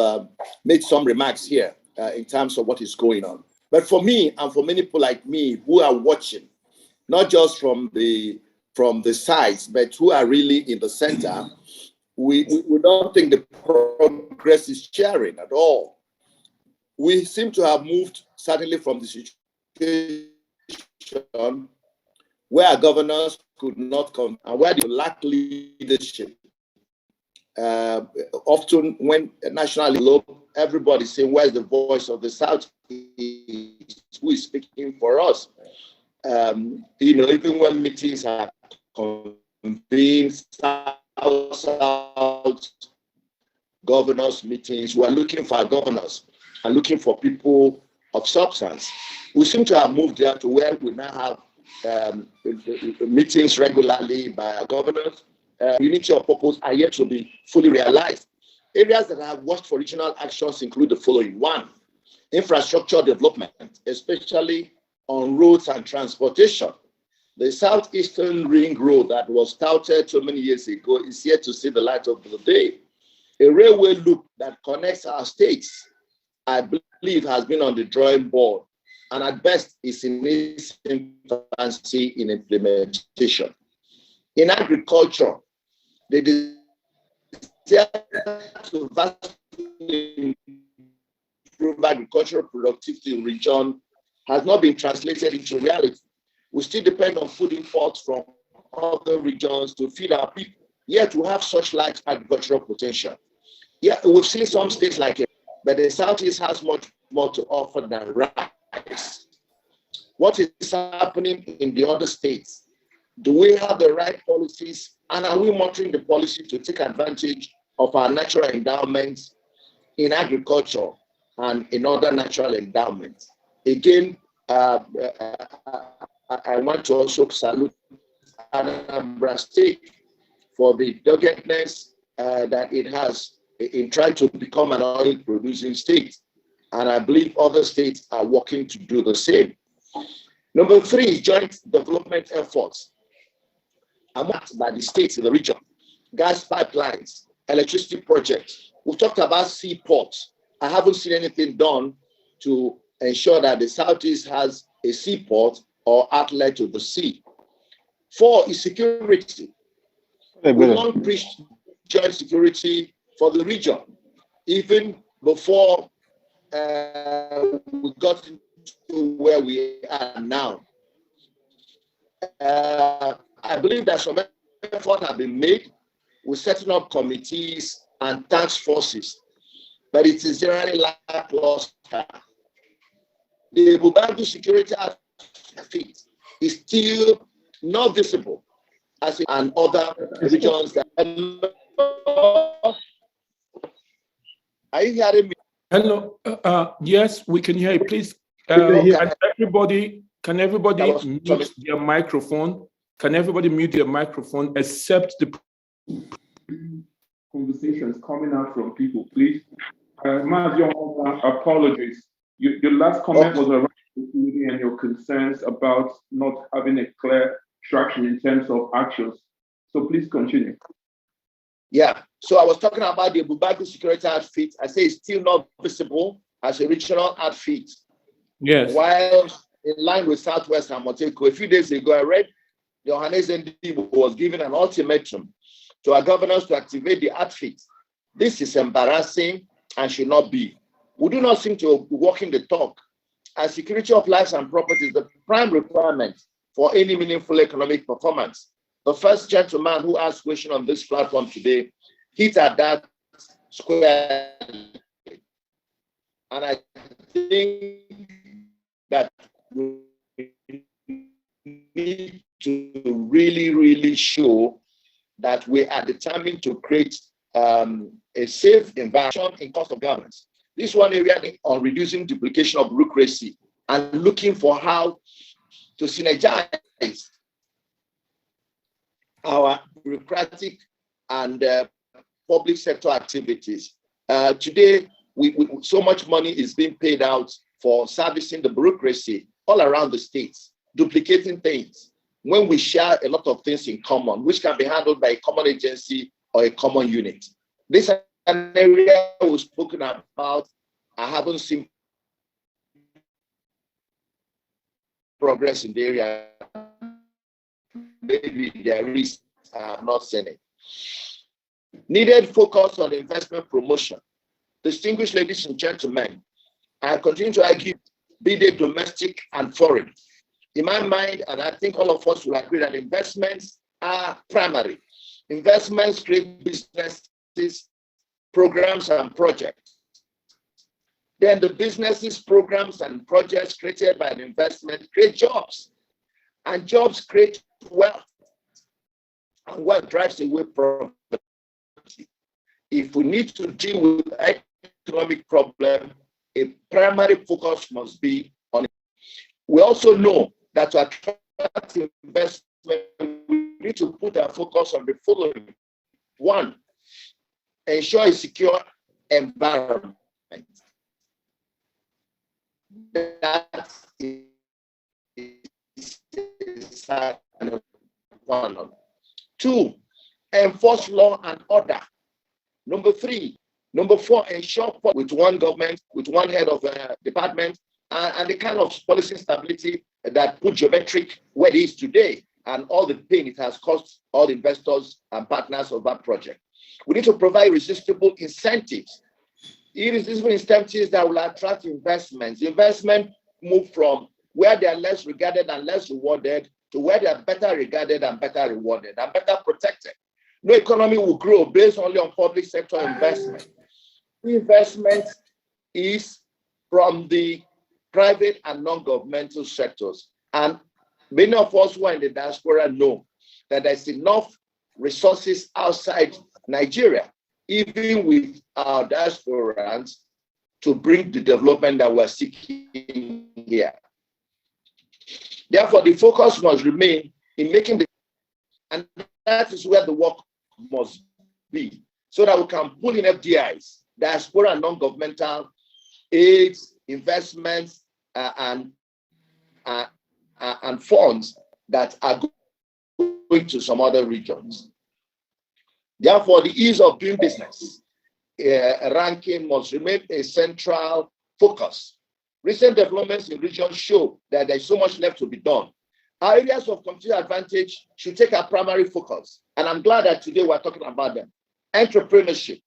made some remarks here in terms of what is going on. But for me, and for many people like me who are watching, not just from the sides, but who are really in the center, we don't think the progress is cheering at all. We seem to have moved certainly from the situation where our governors could not come and where they lack leadership. Often when nationally, everybody saying, where's the voice of the South? Who is speaking for us? Even when meetings are convened, South governors meetings, we're looking for governors and looking for people of substance. We seem to have moved there to where we now have meetings regularly by our governors. Unity of purpose are yet to be fully realized. Areas that I have watched for regional actions include the following. One, infrastructure development, especially on roads and transportation. The Southeastern Ring Road that was touted so many years ago is yet to see the light of the day. A railway loop that connects our states, I believe, has been on the drawing board, and at best is in its infancy in implementation. In agriculture, the desire to vastly improve agricultural productivity in the region has not been translated into reality. We still depend on food imports from other regions to feed our people, yet we have such large agricultural potential. Yeah, we've seen some states like it, but the Southeast has much more to offer than rice. What is happening in the other states? Do we have the right policies, and are we monitoring the policy to take advantage of our natural endowments in agriculture and in other natural endowments? Again, I want to also salute Anambra State for the doggedness that it has in trying to become an oil-producing state. And I believe other states are working to do the same. Number three is joint development efforts amongst by the states in the region. Gas pipelines, electricity projects. We've talked about seaports. I haven't seen anything done to ensure that the Southeast has a seaport or outlet to the sea. Four is security. We long preached joint security for the region, even before we got into where we are now. I believe that some effort have been made with setting up committees and task forces, but it is generally lackluster. The Bubangu security outfit is still not visible as in other regions. Are you hearing me? Hello. Yes, we can hear you. Please, can everybody mute their microphone? Can everybody mute their microphone except the conversations coming out from people, please? Mazi, apologies. Your last comment was around meeting and your concerns about not having a clear traction in terms of actions. So please continue. Yeah, so I was talking about the Bubaki security outfit. I say it's still not visible as a regional outfit. Yes. While in line with Southwest and Moteko, a few days ago, I read the Ohanes Igbo was given an ultimatum to our governors to activate the outfit. This is embarrassing and should not be. We do not seem to be walking the talk. As security of lives and property is the prime requirement for any meaningful economic performance. The first gentleman who asked question on this platform today hit at that square. And I think that we need to really show that we are determined to create a safe environment in cost of governance. This one area on reducing duplication of bureaucracy and looking for how to synergize our bureaucratic and public sector activities. Today, so much money is being paid out for servicing the bureaucracy all around the states, duplicating things when we share a lot of things in common, which can be handled by a common agency or a common unit. This is an area we've spoken about. I haven't seen progress in the area. Maybe there is, I have not seen it. Needed focus on investment promotion. Distinguished ladies and gentlemen, I continue to argue, be they domestic and foreign. In my mind, and I think all of us will agree that investments are primary. Investments create businesses, programs, and projects. Then the businesses, programs, and projects created by an investment create jobs. And jobs create wealth. And wealth drives away poverty. If we need to deal with economic problem, a primary focus must be on it. We also know that to attract investment, we need to put our focus on the following. One, ensure a secure environment. That is one. Two, enforce law and order. Number four, ensure with one government, with one head of department, and the kind of policy stability that put geometric where it is today, and all the pain it has caused all investors and partners of that project. We need to provide irresistible incentives that will attract investments. Investment move from where they are less regarded and less rewarded to where they are better regarded and better rewarded and better protected. No economy will grow based only on public sector investment. Investment is from the private and non-governmental sectors. And many of us who are in the diaspora know that there's enough resources outside Nigeria, even with our diasporans, to bring the development that we're seeking here. Therefore, the focus must remain in making and that is where the work must be, so that we can pull in FDIs, diaspora and non-governmental aids, investments, and funds that are going to some other regions. Therefore, the ease of doing business ranking must remain a central focus. Recent developments in regions show that there's so much left to be done. Our areas of competitive advantage should take our primary focus, and I'm glad that today we're talking about them. Entrepreneurship.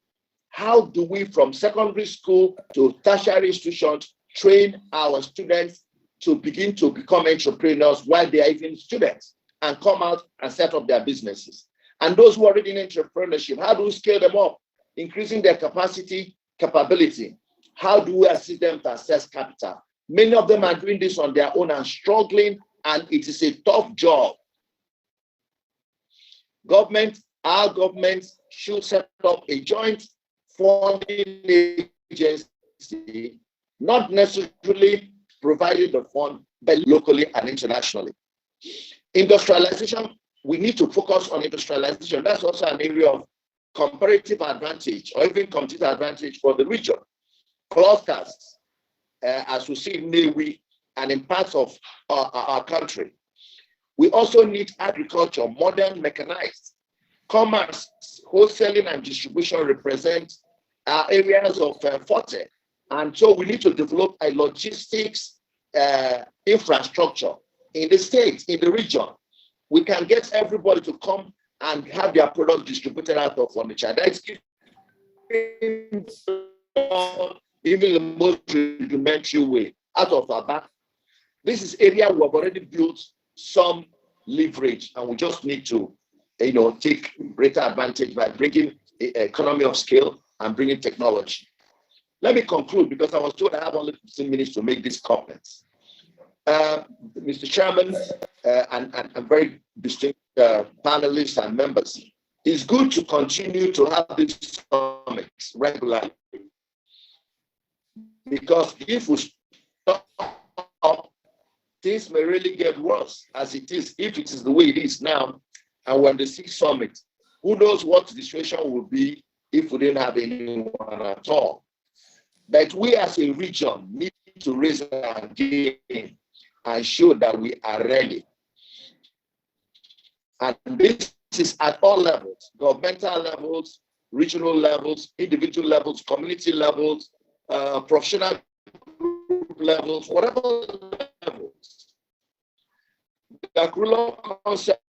How do we, from secondary school to tertiary institutions, train our students to begin to become entrepreneurs while they are even students and come out and set up their businesses? And those who are already in entrepreneurship, how do we scale them up, increasing their capability? How do we assist them to access capital? Many of them are doing this on their own and struggling, and it is a tough job. Our government should set up a joint funding agency, not necessarily providing the fund, but locally and internationally. Industrialization, we need to focus on industrialization. That's also an area of comparative advantage or even competitive advantage for the region. Clusters, as we see in Nnaji and in parts of our country. We also need agriculture, modern, mechanized. Commerce, wholesaling, and distribution represent areas of forte. And so we need to develop a logistics infrastructure in the state, in the region. We can get everybody to come and have their product distributed out of Onitsha. That's even the most rudimentary way out of our back. This is area we have already built some leverage, and we just need to, take greater advantage by bringing economy of scale and bringing technology. Let me conclude because I was told I have only 15 minutes to make these comments. Mr. Chairman and very distinct panelists and members, it's good to continue to have these summits regularly, because if we stop, things may really get worse as it is, if it is the way it is now, and when the 6th summit, who knows what the situation will be if we didn't have anyone at all. But we as a region need to raise our game and show that we are ready. And this is at all levels, governmental levels, regional levels, individual levels, community levels, professional levels, whatever levels. The curriculum concept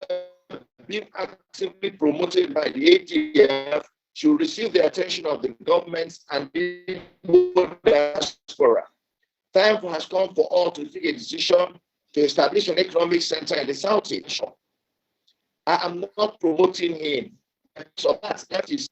being actively promoted by the ATF should receive the attention of the governments and Igbo diaspora. Time has come for all to take a decision to establish an economic center in the Southeast. I am not promoting him. So that is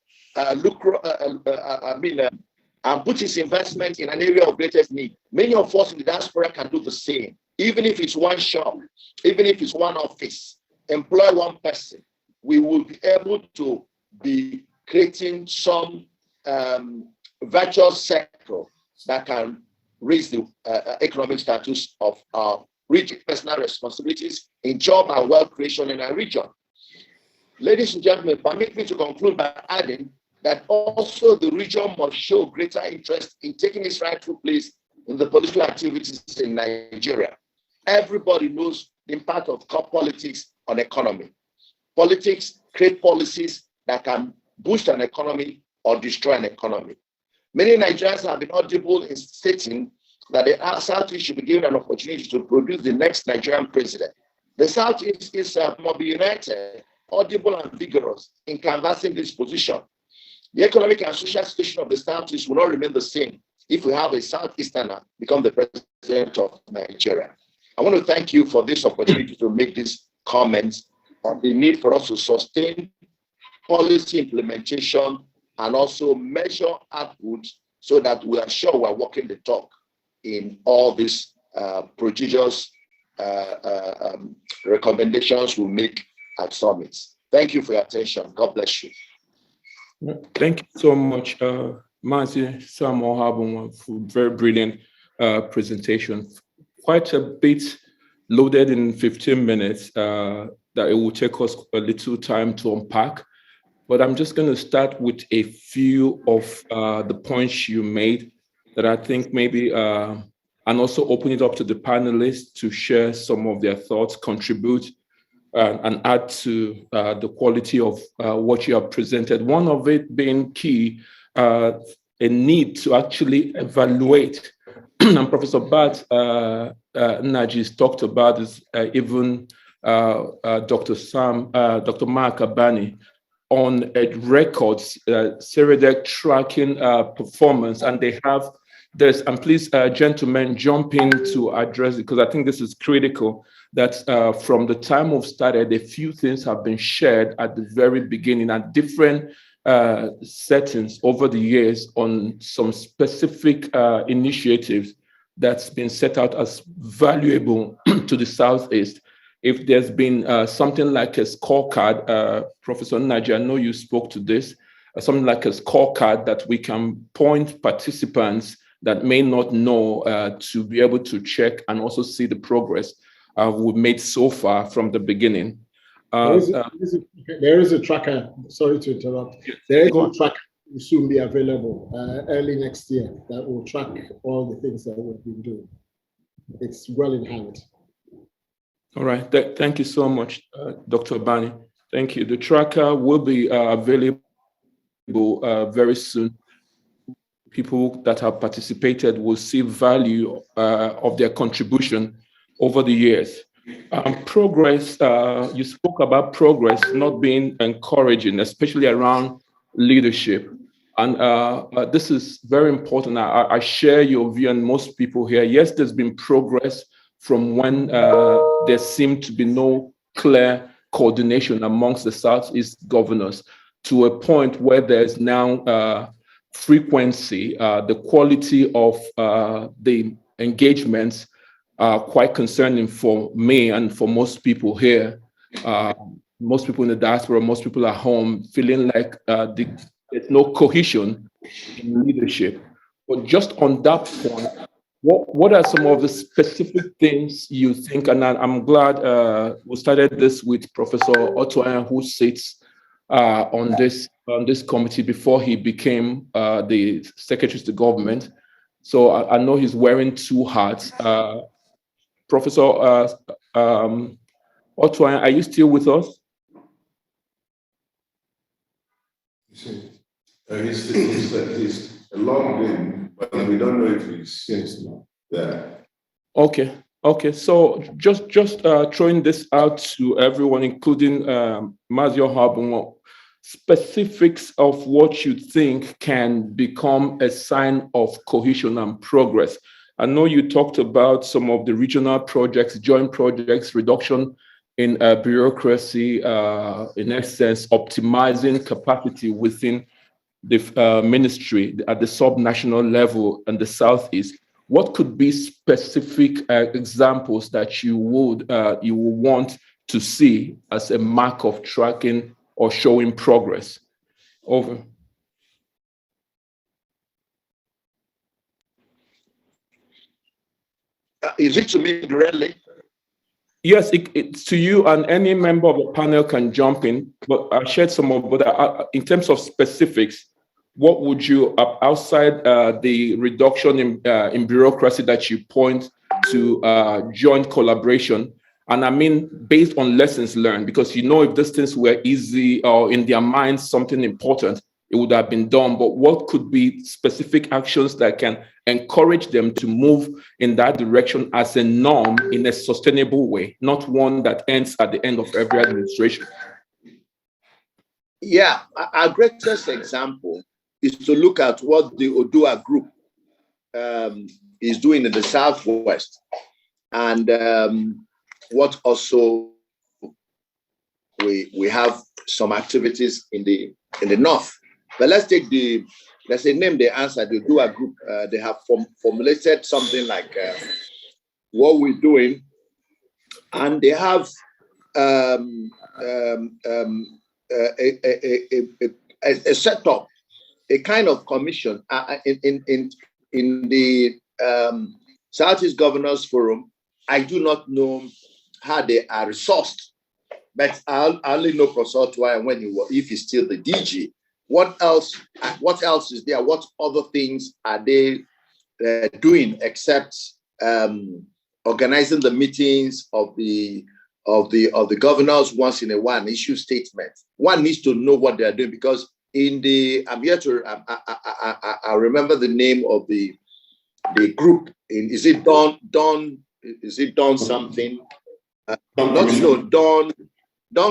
and put his investment in an area of greatest need. Many of us in the diaspora can do the same. Even if it's one shop, even if it's one office, employ one person, we will be able to be creating some virtuous cycle that can raise the economic status of our region, personal responsibilities in job and wealth creation in our region. Ladies and gentlemen, permit me to conclude by adding that also the region must show greater interest in taking its rightful place in the political activities in Nigeria. Everybody knows the impact of politics on economy. Politics create policies that can boost an economy or destroy an economy. Many Nigerians have been audible in stating that the Southeast should be given an opportunity to produce the next Nigerian president. The Southeast is must be united, audible and vigorous in canvassing this position. The economic and social situation of the Southeast will not remain the same if we have a Southeasterner become the president of Nigeria. I want to thank you for this opportunity to make these comments on the need for us to sustain policy implementation and also measure output so that we are sure we're walking the talk in all these prodigious recommendations we make at summits. Thank you for your attention. God bless you. Thank you so much, Mazi, Sam Ohuabunwa, for very brilliant presentation. Quite a bit loaded in 15 minutes that it will take us a little time to unpack. But I'm just going to start with a few of the points you made that I think maybe, and also open it up to the panelists to share some of their thoughts, contribute, and add to the quality of what you have presented. One of it being key, a need to actually evaluate, and Professor Bart Nnaji talked about this, even Dr. Mark Abani, on records, SEREDEC tracking performance, and they have this, and please, gentlemen, jump in to address it, because I think this is critical, that from the time we've started, a few things have been shared at the very beginning at different settings over the years on some specific initiatives that's been set out as valuable to the Southeast. If there's been something like a scorecard, Professor Nnaji, I know you spoke to this, something like a scorecard that we can point participants that may not know to be able to check and also see the progress we've made so far from the beginning. There is a tracker, sorry to interrupt. There is a tracker that will soon be available early next year that will track all the things that we've been doing. it's well in hand. All right. Thank you so much, Dr. Abani. Thank you. The tracker will be available very soon. People that have participated will see value of their contribution over the years. Progress, you spoke about progress not being encouraging, especially around leadership. And this is very important. I share your view and most people here. Yes, there's been progress from when there seemed to be no clear coordination amongst the Southeast governors to a point where there's now frequency, the quality of the engagements are quite concerning for me and for most people here. Most people in the diaspora, most people at home, feeling like there's no cohesion in leadership. But just on that point, what are some of the specific things you think? And I'm glad we started this with Professor Ortuanya, who sits on this committee before he became the Secretary to Government. So I know he's wearing two hats. Professor Ortuanya, are you still with us? He's logged in, but we don't know if he's there. Okay. So just throwing this out to everyone, including Mazi Ohuabunwa, specifics of what you think can become a sign of cohesion and progress. I know you talked about some of the regional projects, joint projects, reduction in bureaucracy, in essence, optimizing capacity within the ministry at the sub-national level and the Southeast. What could be specific examples that you would want to see as a mark of tracking or showing progress? Over. Is it to me directly? Yes, it's to you, and any member of the panel can jump in. But I shared some of, but in terms of specifics, what would you, outside the reduction in bureaucracy that you point to, joint collaboration, and I mean based on lessons learned, because if these things were easy or in their minds something important, it would have been done. But what could be specific actions that can encourage them to move in that direction as a norm in a sustainable way, not one that ends at the end of every administration? Yeah, our greatest example is to look at what the Odua group is doing in the Southwest, and what also we have some activities in the North. But let's name the answer. The Odua group, they have formulated something like what we're doing, and they have a setup, a kind of commission in the Southeast Governors Forum. I do not know how they are resourced, but I only know Professor Ortuanya if he's still the DG. What else is there? What other things are they doing except organizing the meetings of the governors once in a while and issue statements? One needs to know what they are doing, because I remember the name of the group. Is it Dawn? Is it Dawn something? Dawn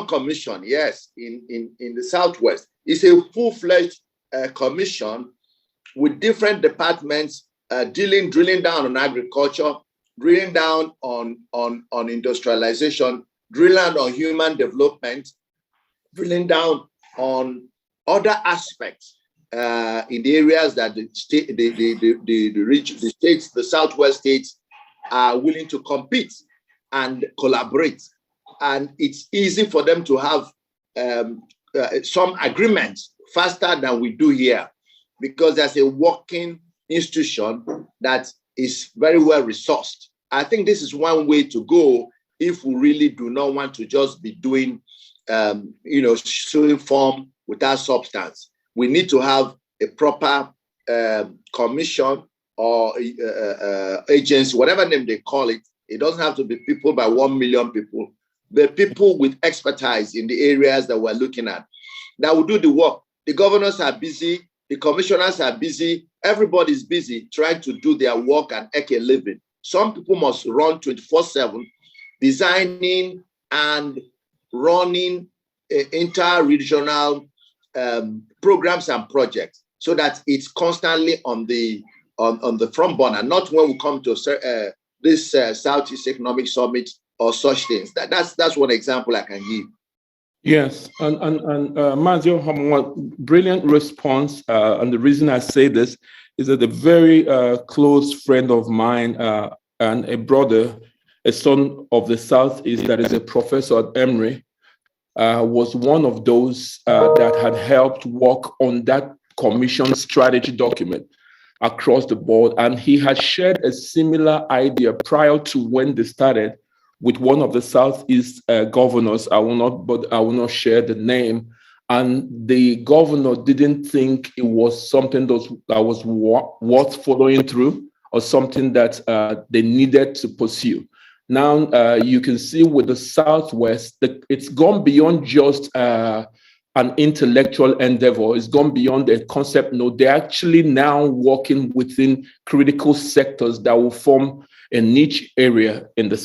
Commission. Yes, in the Southwest. It's a full-fledged commission with different departments drilling down on agriculture, drilling down on industrialization, drilling down on human development, drilling down on other aspects in the areas that the states, the Southwest states, are willing to compete and collaborate. And it's easy for them to have some agreements faster than we do here, because there's a working institution that is very well resourced. I think this is one way to go if we really do not want to just be doing, showing form without substance. We need to have a proper commission or agency, whatever name they call it. It doesn't have to be people by 1 million people. The people with expertise in the areas that we're looking at that will do the work. The governors are busy, the commissioners are busy, everybody's busy trying to do their work and make a living. Some people must run 24/7, designing and running inter-regional programs and projects, so that it's constantly on the front burner, not when we come to this Southeast Economic Summit or such things. That's one example I can give. Yes, and Mazi Ohuabunwa, brilliant response. And the reason I say this is that a very close friend of mine and a brother, a son of the Southeast that is a professor at Emory, was one of those that had helped work on that commission strategy document across the board. And he had shared a similar idea prior to when they started with one of the Southeast governors. I will not share the name. And the governor didn't think it was something that was worth following through, or something that they needed to pursue. Now you can see with the Southwest that it's gone beyond just an intellectual endeavor. It's gone beyond a concept node. They're actually now working within critical sectors that will form a niche area in the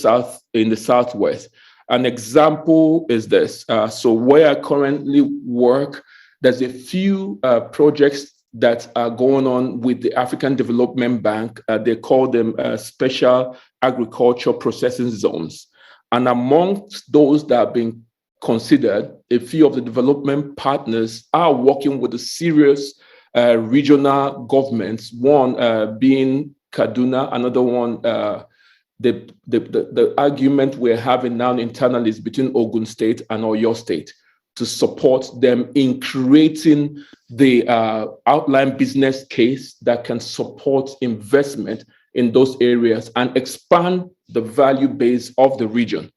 Southwest. An example is this. So where I currently work, there's a few projects that are going on with the African Development Bank. They call them special agriculture processing zones. And amongst those that have been considered, a few of the development partners are working with the serious regional governments, one being Kaduna, another one, the argument we're having now internally is between Ogun State and Oyo State, to support them in creating the outline business case that can support investment in those areas and expand the value base of the region.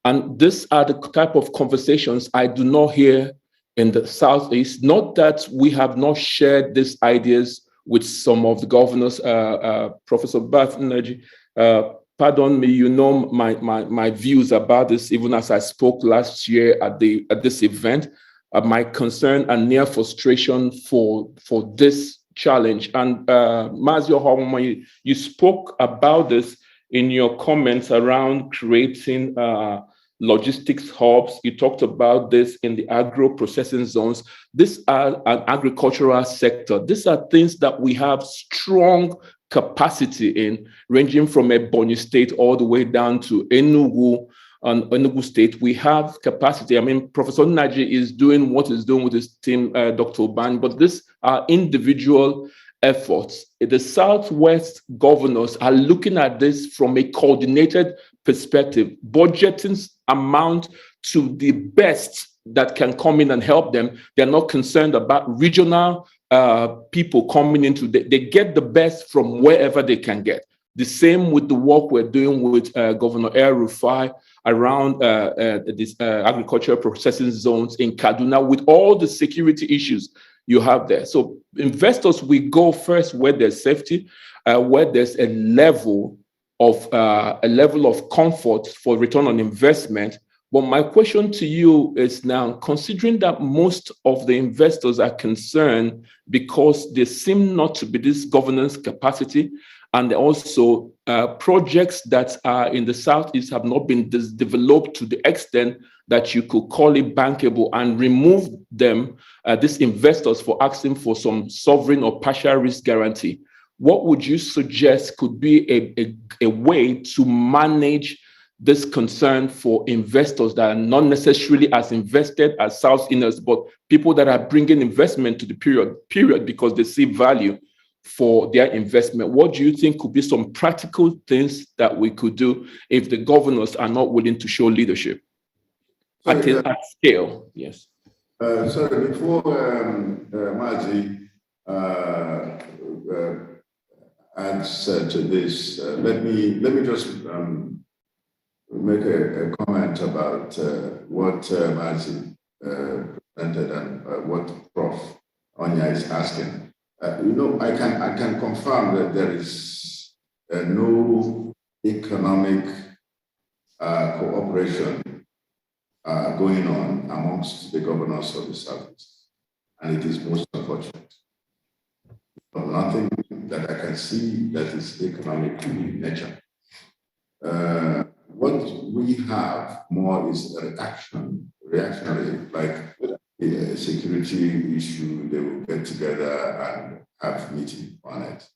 And these are the type of conversations I do not hear in the Southeast. Not that we have not shared these ideas with some of the governors. Professor Bart, Nnaji, pardon me, you know my views about this, even as I spoke last year at this event, my concern and near frustration for this challenge. And Mazi Ohuabunwa, you spoke about this in your comments around creating logistics hubs. You talked about this in the agro-processing zones. These are an agricultural sector. These are things that we have strong capacity in, ranging from Ebonyi State all the way down to Enugu and Enugu State. We have capacity. I mean, Professor Nnaji is doing what he's doing with his team, Dr. Abani, but these are individual efforts. The Southwest governors are looking at this from a coordinated perspective, budgeting amount to the best that can come in and help them. They're not concerned about regional people coming into, they get the best from wherever they can get. The same with the work we're doing with Governor El-Rufai around these agricultural processing zones in Kaduna, with all the security issues you have there. So investors, we go first where there's safety, where there's a level of comfort for return on investment. But my question to you is now, considering that most of the investors are concerned because there seem not to be this governance capacity, and also projects that are in the Southeast have not been developed to the extent that you could call it bankable, and remove them, these investors, for asking for some sovereign or partial risk guarantee. What would you suggest could be a way to manage this concern for investors that are not necessarily as invested as Southerners, but people that are bringing investment to the period because they see value for their investment? What do you think could be some practical things that we could do if the governors are not willing to show leadership at scale? Yes. Sorry, before Mazi adds to this, let me just make a comment about what Mazi presented and what Prof. Onyia is asking. I can confirm that there is no economic cooperation going on amongst the governors of the Southeast, and it is most unfortunate. But nothing that I can see that is economic in nature. What we have more is a reactionary, like a security issue. They will get together and have meeting on it.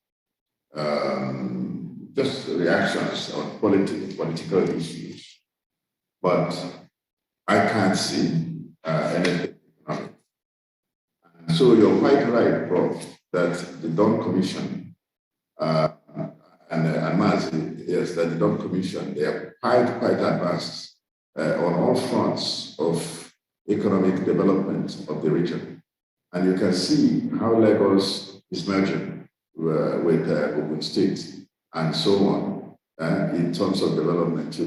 Just reactions on political issues, but I can't see anything economic. So you're quite right, Prof, that the Dawn Commission and Mazi, yes, that the Dawn Commission, they are quite advanced on all fronts of economic development of the region. And you can see how Lagos is merging with Ogun State and so on in terms of development.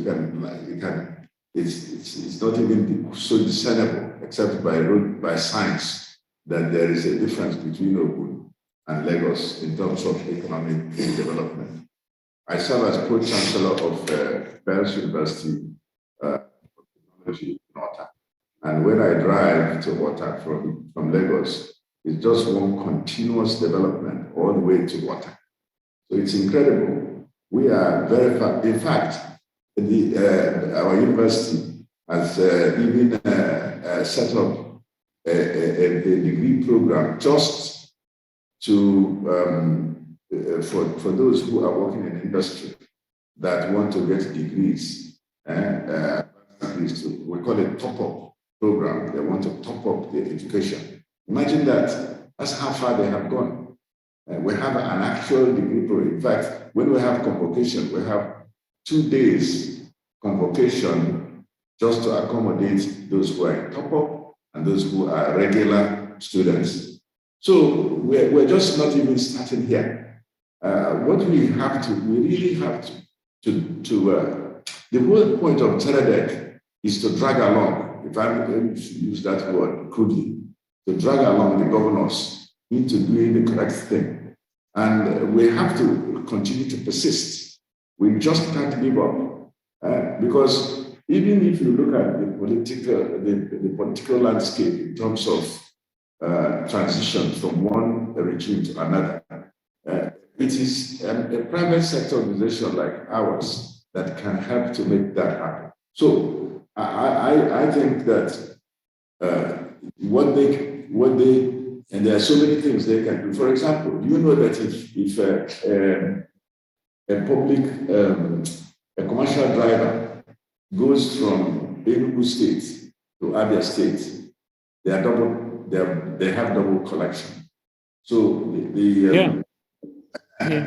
It's not even so discernible except by science that there is a difference between Ogun and Lagos in terms of economic development. I serve as co-chancellor of Bells University Technology in Ota. And when I drive to Ota from Lagos, it's just one continuous development all the way to Ota. So it's incredible. We are very far. In fact, our university has even set up a degree program just to for those who are working in industry that want to get degrees. We call it top-up program. They want to top up their education. Imagine that. That's how far they have gone. We have an actual degree program. In fact, when we have convocation, we have 2 days convocation just to accommodate those who are in top-up and those who are regular students. So we're just not even starting here. What we really have to the whole point of SEREDEC is to drag along, if I'm going to use that word crudely, to drag along the governors into doing the correct thing. And we have to continue to persist. We just can't give up. Because even if you look at the political landscape in terms of transition from one regime to another, it is a private sector organization like ours that can help to make that happen. So I think that what they and there are so many things they can do. For example, do you know that if a public a commercial driver goes from Enugu State to Abia State, they have double collection. So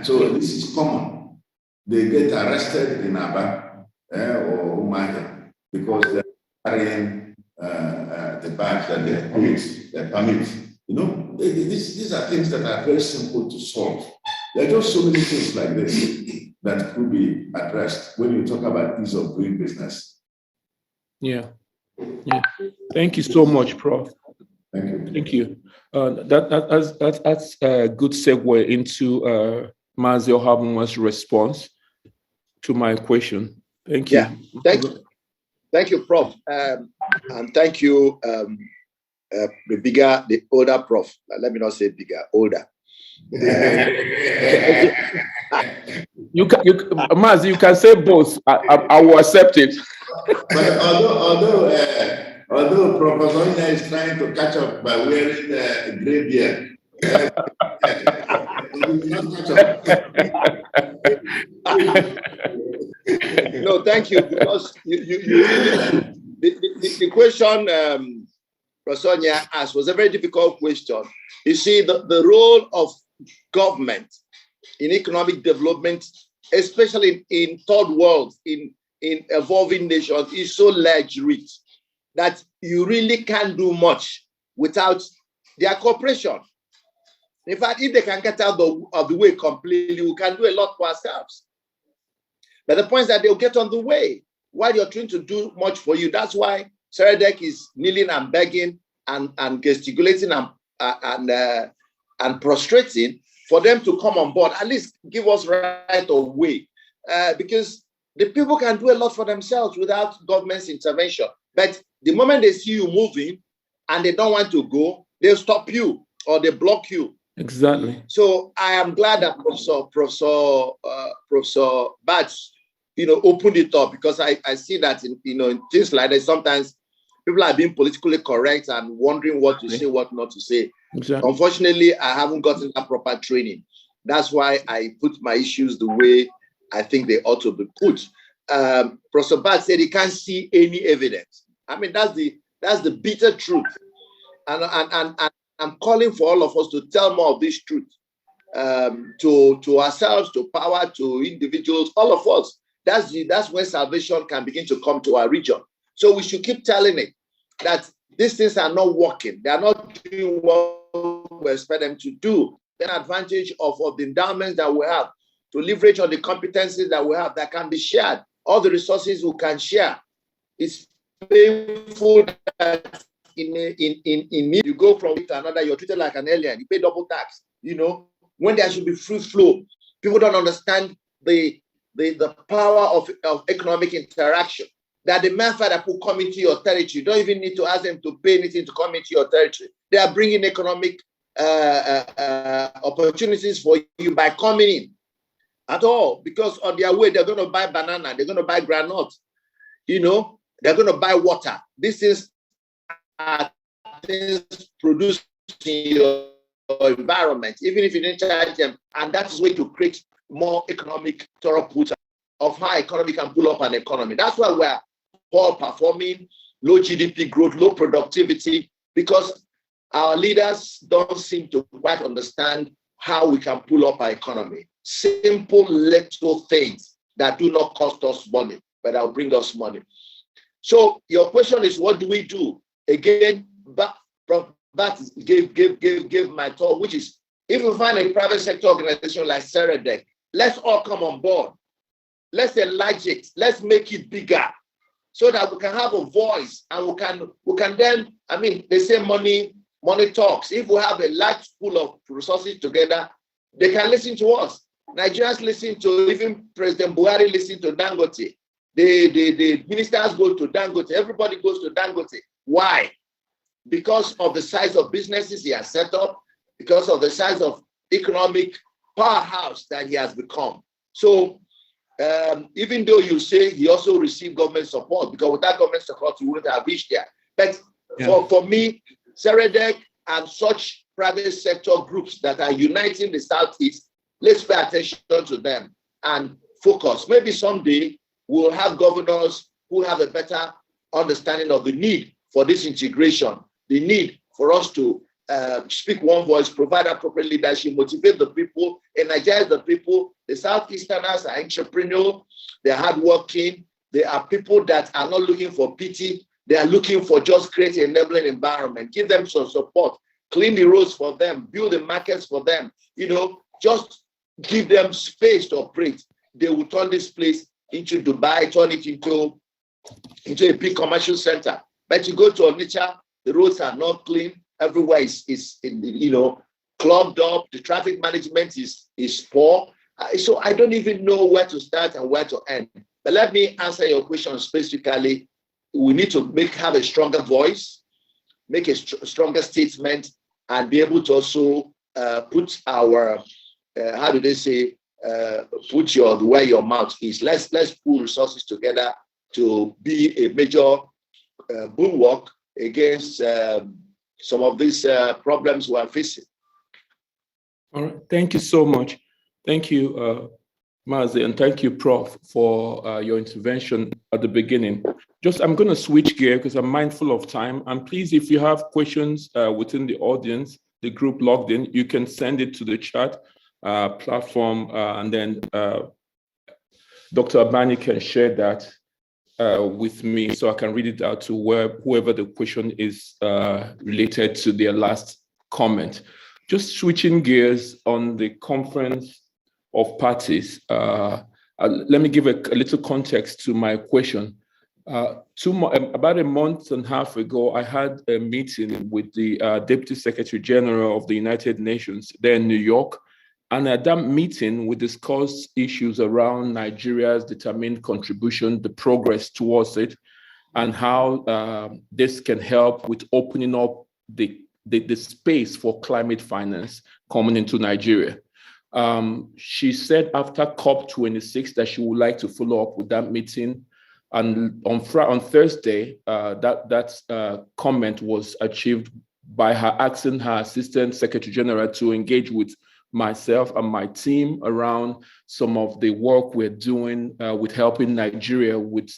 so this is common. They get arrested in Aba or Umuahia because they're carrying the badge that they paid, their permit. You know, these are things that are very simple to solve. There are just so many things like this that could be addressed when you talk about ease of doing business. Yeah. Thank you so much, Prof. Thank you. Thank you. That's a good segue into Mazi Ohuabunwa's response to my question. Thank you. Yeah, thank you, Prof. And thank you, the older Prof. Let me not say bigger, older. Mazi, you can say both. I will accept it. But although Professor Onyia is trying to catch up by wearing a gray beard, he will not catch up. No, thank you, because you really, the question Professor Onyia asked was a very difficult question. You see, the role of government in economic development, especially in third world, in evolving nations, is so large-reach that you really can't do much without their cooperation. In fact, if they can get out of the way completely, we can do a lot for ourselves. But the point is that they'll get on the way while you're trying to do much for you. That's why SEREDEC is kneeling and begging and gesticulating and frustrating for them to come on board, at least give us right of way, because the people can do a lot for themselves without government's intervention. But the moment they see you moving and they don't want to go, they'll stop you or they block you. Exactly. So I am glad that Professor Bart, opened it up, because I see that in things like that, sometimes people are being politically correct and wondering what to say, what not to say. Exactly. Unfortunately, I haven't gotten that proper training. That's why I put my issues the way I think they ought to be put. Professor Bart said he can't see any evidence. I mean, that's the bitter truth. And I'm calling for all of us to tell more of this truth to ourselves, to power, to individuals, all of us. That's where salvation can begin to come to our region. So we should keep telling it that these things are not working. They are not doing what we expect them to do. The advantage of the endowments that we have, to leverage on the competencies that we have that can be shared, all the resources we can share. It's painful that in need, you go from one to another, you're treated like an alien, you pay double tax, when there should be free flow. People don't understand the power of economic interaction, that the mere fact that people come into your territory, you don't even need to ask them to pay anything to come into your territory. They are bringing economic opportunities for you by coming in at all, because on their way, they're going to buy banana, they're going to buy granite, they're going to buy water. This is things produced in your environment, even if you didn't charge them. And that is way to create more economic throughput of how economy can pull up an economy. That's why we're poor performing, low GDP growth, low productivity, because our leaders don't seem to quite understand how we can pull up our economy. Simple little things that do not cost us money, but that will bring us money. So your question is, what do we do? Again, Prof. Bart gave my talk, which is, if we find a private sector organization like SEREDEC, let's all come on board. Let's enlarge it. Let's make it bigger, so that we can have a voice, and we can then, they say money talks. If we have a large pool of resources together, they can listen to us. Nigerians listen to, even President Buhari listen to Dangote. The ministers go to Dangote. Everybody goes to Dangote. Why? Because of the size of businesses he has set up, because of the size of economic powerhouse that he has become. So even though you say he also received government support, because without government support, he wouldn't have reached there. But for me, SEREDEC and such private sector groups that are uniting the Southeast, let's pay attention to them and focus. Maybe someday we'll have governors who have a better understanding of the need for this integration, the need for us to speak one voice, provide appropriate leadership, motivate the people, energize the people. The Southeasterners are entrepreneurial, they're hardworking, they are people that are not looking for pity, they are looking for just create an enabling environment, give them some support, clean the roads for them, build the markets for them, just give them space to operate. They will turn this place into Dubai, turn it into a big commercial center. But you go to Onyia, the roads are not clean. Everywhere is clogged up. The traffic management is poor. So I don't even know where to start and where to end. But let me answer your question specifically. We need to have a stronger voice, make a stronger statement, and be able to also put our, put where your mouth is. Let's pull resources together to be a major bulwark against some of these problems we are facing. All right, thank you so much. Thank you, Mazi, and thank you, Prof, for your intervention at the beginning. I'm going to switch gear because I'm mindful of time. And please, if you have questions within the audience, the group logged in, you can send it to the chat platform, and then Dr. Abani can share that with me so I can read it out to whoever the question is related to their last comment. Just switching gears on the conference of parties, let me give a little context to my question. About a month and a half ago, I had a meeting with the Deputy Secretary General of the United Nations there in New York. And at that meeting, we discussed issues around Nigeria's determined contribution, the progress towards it, and how this can help with opening up the space for climate finance coming into Nigeria. She said after COP26 that she would like to follow up with that meeting. And on Thursday, that comment was achieved by her asking her Assistant Secretary General to engage with myself and my team around some of the work we're doing with helping Nigeria with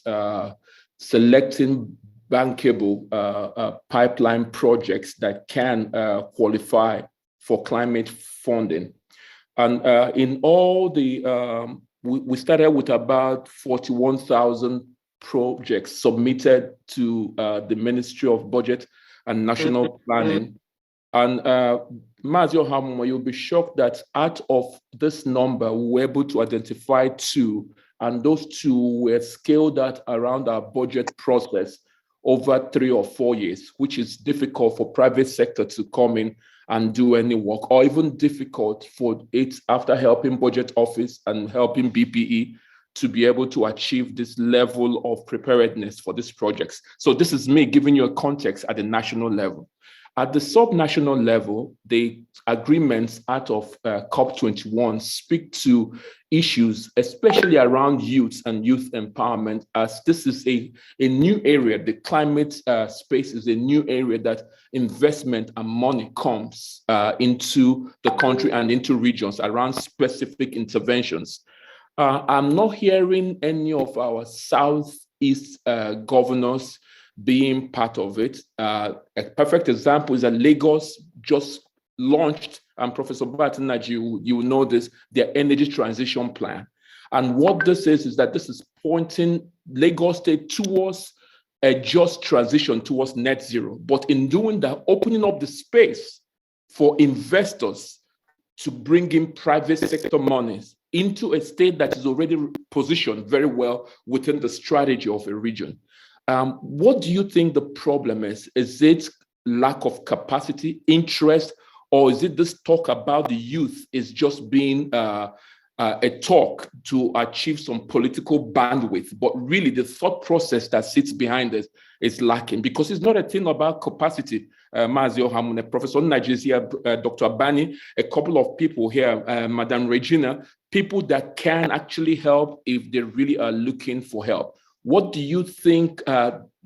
selecting bankable pipeline projects that can qualify for climate funding. And in all the, we started with about 41,000 projects submitted to the Ministry of Budget and National Planning. And Mazi Ohuabunwa, you'll be shocked that out of this number, we were able to identify 2, and those 2 were scaled out around our budget process over 3 or 4 years, which is difficult for private sector to come in and do any work, or even difficult for it after helping Budget Office and helping BPE to be able to achieve this level of preparedness for these projects. So this is me giving you a context at the national level. At the sub-national level, the agreements out of COP21 speak to issues, especially around youth and youth empowerment, as this is a new area. The climate space is a new area that investment and money comes into the country and into regions around specific interventions. I'm not hearing any of our Southeast governors being part of it. A perfect example is that Lagos just launched, and Professor Bart and Nnaji, you will know this, their energy transition plan. And what this is that this is pointing Lagos State towards a just transition towards net zero. But in doing that, opening up the space for investors to bring in private sector monies into a state that is already positioned very well within the strategy of a region. What do you think the problem is? Is it lack of capacity, interest, or is it this talk about the youth is just being a talk to achieve some political bandwidth, but really the thought process that sits behind this is lacking? Because it's not a thing about capacity. Mazi Ohuabunwa, Professor Nnaji is here, Dr. Abani, a couple of people here, Madam Regina, people that can actually help if they really are looking for help. What do you think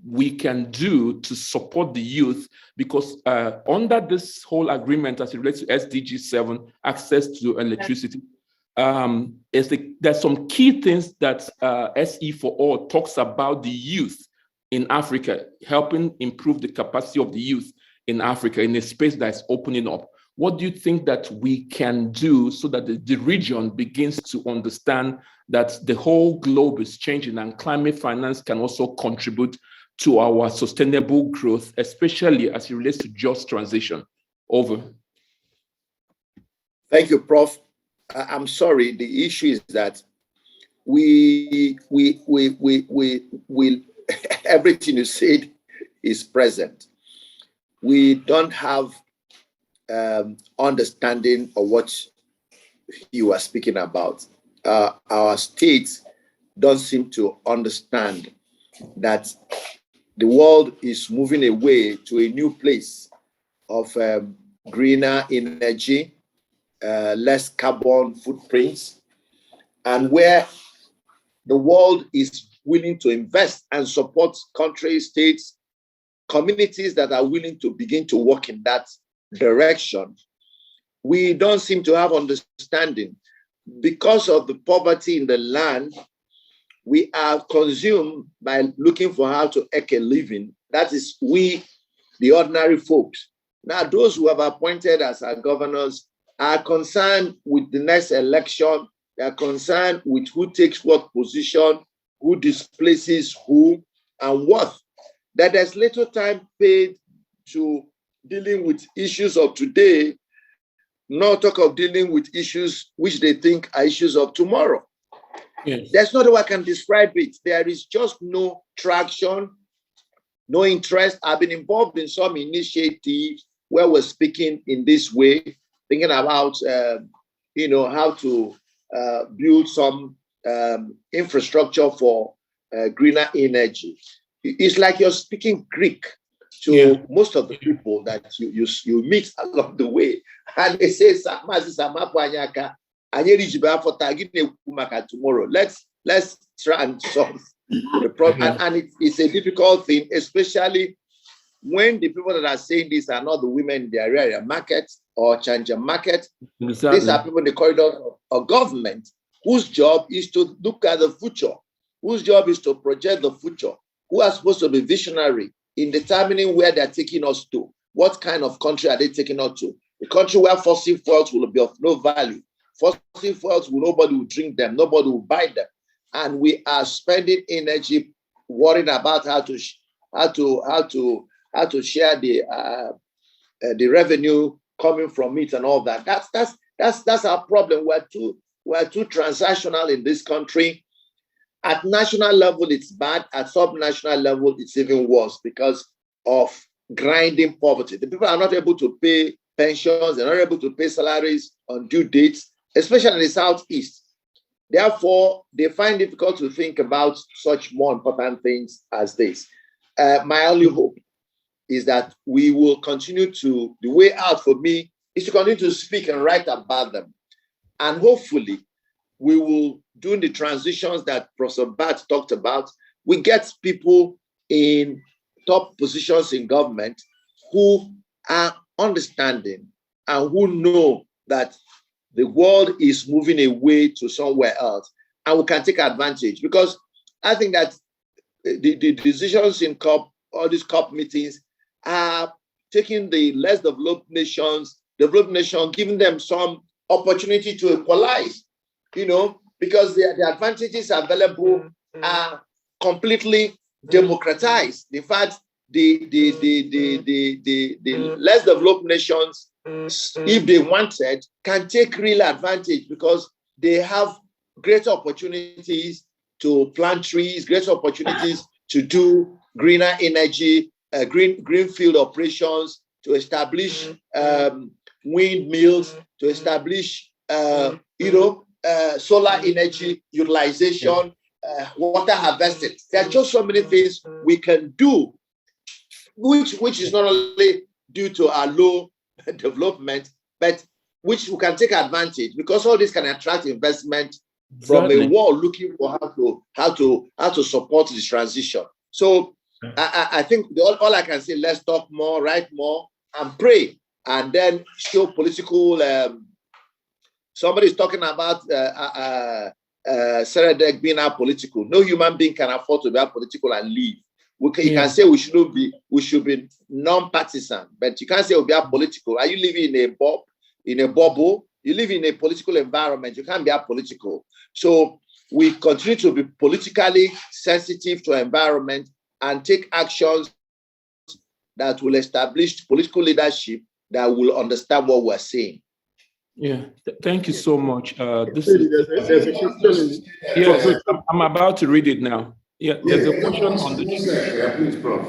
we can do to support the youth? Because under this whole agreement as it relates to SDG 7, access to electricity, there's some key things that SE for All talks about the youth in Africa, helping improve the capacity of the youth in Africa in a space that's opening up. What do you think that we can do so that the region begins to understand that the whole globe is changing and climate finance can also contribute to our sustainable growth, especially as it relates to just transition? Over. Thank you, Prof. I'm sorry. The issue is that we everything you said is present. We don't have understanding of what you are speaking about. Our states don't seem to understand that the world is moving away to a new place of greener energy, less carbon footprints, and where the world is willing to invest and support countries, states, communities that are willing to begin to work in that direction. We don't seem to have understanding. Because of the poverty in the land, we are consumed by looking for how to make a living. That is we, the ordinary folks. Now, those who have appointed as our governors are concerned with the next election. They are concerned with who takes what position, who displaces who, and what. That there's little time paid to dealing with issues of today, not talk of dealing with issues which they think are issues of tomorrow. Yes. There's no way I can describe it. There is just no traction, no interest. I've been involved in some initiatives where we're speaking in this way, thinking about, how to build some infrastructure for greener energy. It's like you're speaking Greek to most of the people that you meet along the way, and they say, tomorrow. Let's try and solve the problem. And it's a difficult thing, especially when the people that are saying this are not the women in the area market or Chanja market. Exactly. These are people in the corridor of government whose job is to look at the future, whose job is to project the future, who are supposed to be visionary in determining where they're taking us to. What kind of country are they taking us to? A country where fossil fuels will be of no value. Fossil fuels, nobody will drink them, nobody will buy them. And we are spending energy worrying about how to share the revenue coming from it and all that. That's our problem. We're too transactional in this country. At national level, it's bad. At sub-national level, it's even worse because of grinding poverty. The people are not able to pay pensions. They're not able to pay salaries on due dates, especially in the Southeast. Therefore, they find it difficult to think about such more important things as this. My only hope is that we will continue to, the way out for me is to continue to speak and write about them. And hopefully, we will, during the transitions that Professor Bart talked about, we get people in top positions in government who are understanding and who know that the world is moving away to somewhere else, and we can take advantage. Because I think that the decisions in COP, all these COP meetings, are taking the less developed nations, giving them some opportunity to equalize, because the advantages available are completely democratized. In fact, the less developed nations, if they wanted, can take real advantage because they have greater opportunities to plant trees, greater opportunities to do greener energy, greenfield operations, to establish windmills, to establish solar energy utilization, water harvesting. There are just so many things we can do, which is not only due to our low development, but which we can take advantage, because all this can attract investment from a world looking for how to support this transition. So I think all I can say, let's talk more, write more, and pray, and then show political. Somebody is talking about SEREDEC being apolitical. No human being can afford to be apolitical and leave. You can say we should be non-partisan, but you can't say we'll be apolitical. Are you living in a bubble? You live in a political environment. You can't be apolitical. So we continue to be politically sensitive to environment and take actions that will establish political leadership that will understand what we're saying. Yeah, thank you so much. There's a question. Yes, I'm about to read it now. Yeah, there's a question on the chat. Please, Prof.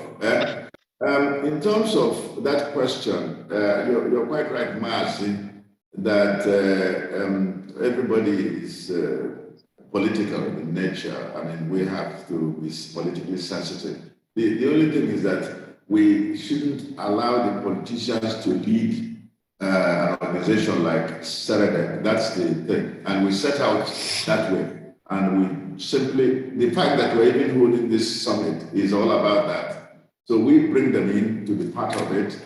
In terms of that question, you're quite right, Mazi, that everybody is political in nature. I mean, we have to be politically sensitive. The only thing is that we shouldn't allow the politicians to lead an organization like SEREDEC. That's the thing. And we set out that way. And we simply, the fact that we're even holding this summit is all about that. So we bring them in to be part of it.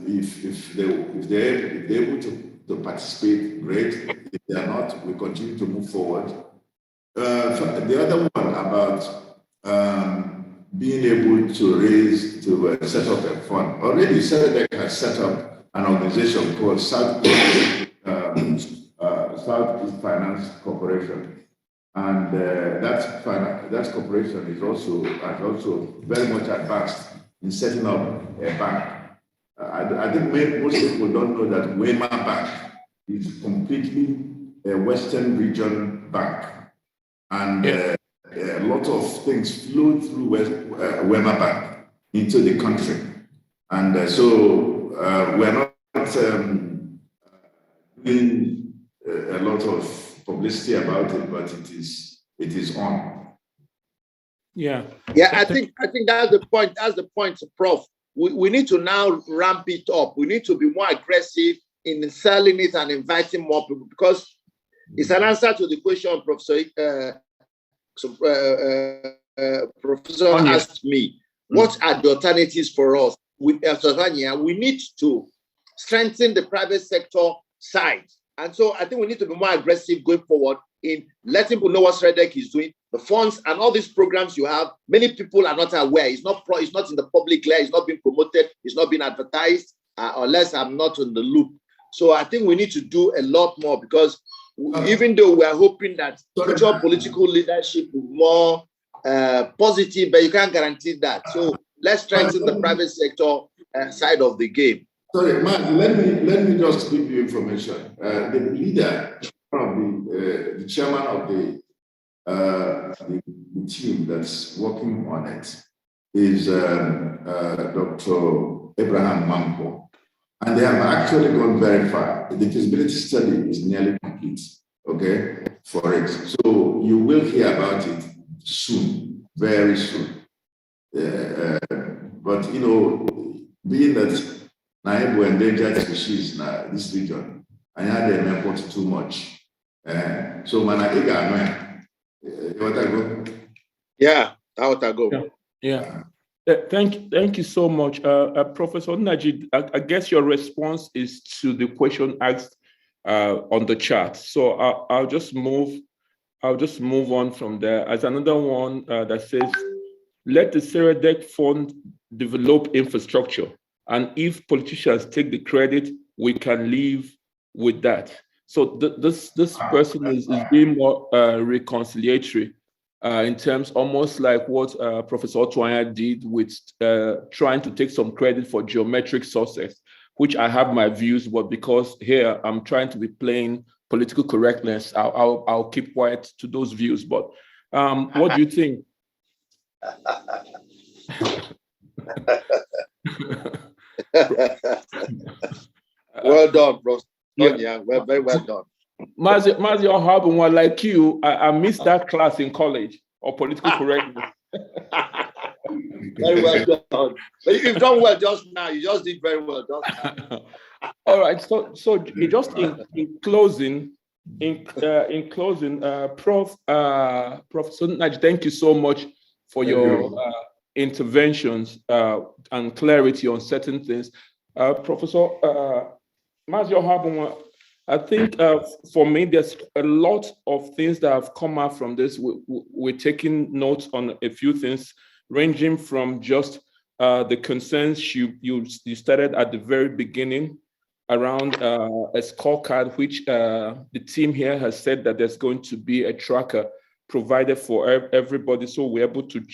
If they're able to participate, great. If they are not, we continue to move forward. The other one about being able to raise, to set up a fund. Already SEREDEC has set up an organization called Southeast Finance Corporation. And that corporation is also very much advanced in setting up a bank. I think most people don't know that Wema Bank is completely a Western region Bank. And a lot of things flow through Wema Bank into the country. And so we're not doing a lot of publicity about it, but it is on. Yeah, I think that's the point. That's the point, Prof. We need to now ramp it up. We need to be more aggressive in selling it and inviting more people, because it's an answer to the question Professor asked me. What are the alternatives for us? With Ortuanya, we need to strengthen the private sector side. And so I think we need to be more aggressive going forward in letting people know what SEREDEC is doing, the funds and all these programs you have. Many people are not aware. It's not in the public layer. It's not being promoted. It's not being advertised, unless I'm not in the loop. So I think we need to do a lot more, because even though we are hoping that future political leadership will be more positive, but you can't guarantee that. So let's strengthen the private sector side of the game. Sorry, man, let me just give you information. The leader, the chairman of the team that's working on it is Dr. Abraham Mampo. And they have actually gone very far. The feasibility study is nearly complete, okay, for it. So you will hear about it soon, very soon. But, you know, being that Igbo endangered species in this region, I had them import too much. So, man, I go. Yeah, out I go. Yeah. Thank you so much, Professor Nnaji. I guess your response is to the question asked on the chat. So I'll just move on from there. As another one that says, let the SEREDEC fund develop infrastructure, and if politicians take the credit, we can live with that. So this person is being more reconciliatory. In terms almost like what Professor Ortuanya did with trying to take some credit for geometric sources, which I have my views, but because here I'm trying to be playing political correctness, I'll keep quiet to those views. But what do you think? Well done, Prof. Yeah, very well done. Mazi Ohuabunwa, like you, I missed that class in college or political correctness. Very well done. But you've done well just now. You just did very well just now. All right. So just in closing, Prof. Professor Nnaji, thank you so much for your interventions and clarity on certain things. Professor Mazi Ohuabunwa, I think for me, there's a lot of things that have come out from this. We're taking notes on a few things, ranging from just the concerns you started at the very beginning around a scorecard, which the team here has said that there's going to be a tracker provided for everybody, so we're able to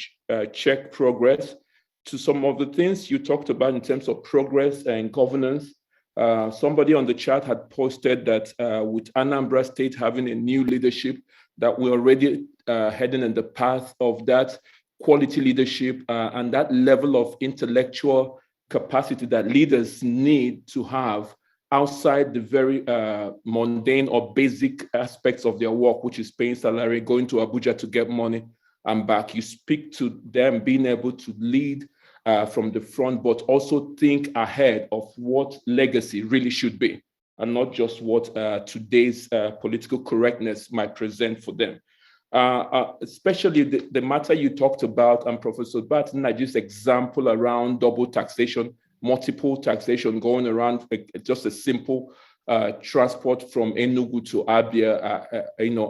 check progress, to some of the things you talked about in terms of progress and governance. Somebody on the chat had posted that with Anambra State having a new leadership, that we're already heading in the path of that quality leadership and that level of intellectual capacity that leaders need to have outside the very mundane or basic aspects of their work, which is paying salary, going to Abuja to get money and back. You speak to them being able to lead from the front, but also think ahead of what legacy really should be, and not just what today's political correctness might present for them. Especially the matter you talked about, and Professor Bart Nnaji's example around double taxation, multiple taxation going around, just a simple transport from Enugu to Abia,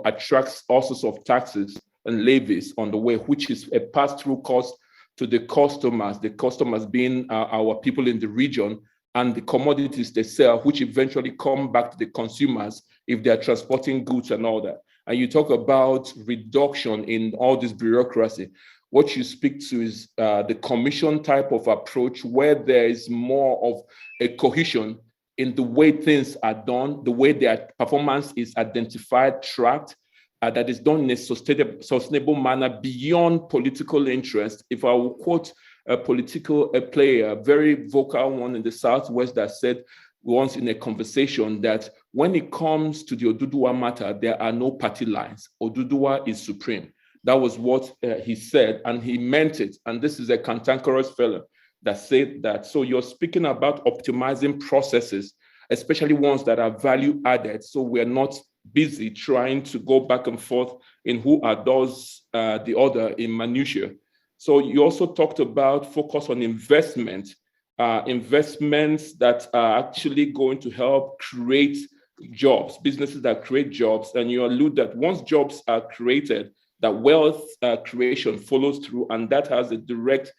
attracts all sorts of taxes and levies on the way, which is a pass-through cost to the customers being our people in the region, and the commodities they sell, which eventually come back to the consumers if they're transporting goods and all that. And you talk about reduction in all this bureaucracy. What you speak to is the commission type of approach, where there is more of a cohesion in the way things are done, the way their performance is identified, tracked, that is done in a sustainable manner beyond political interest. If I will quote a political player, a very vocal one in the Southwest, that said once in a conversation that when it comes to the Oduduwa matter, there are no party lines. Oduduwa is supreme. That was what he said, and he meant it. And this is a cantankerous fellow that said that. So you're speaking about optimizing processes, especially ones that are value added. So we're not busy trying to go back and forth in who adores the other in minutiae. So you also talked about focus on investment, investments that are actually going to help create jobs, businesses that create jobs. And you allude that once jobs are created, that wealth creation follows through, and that has a direct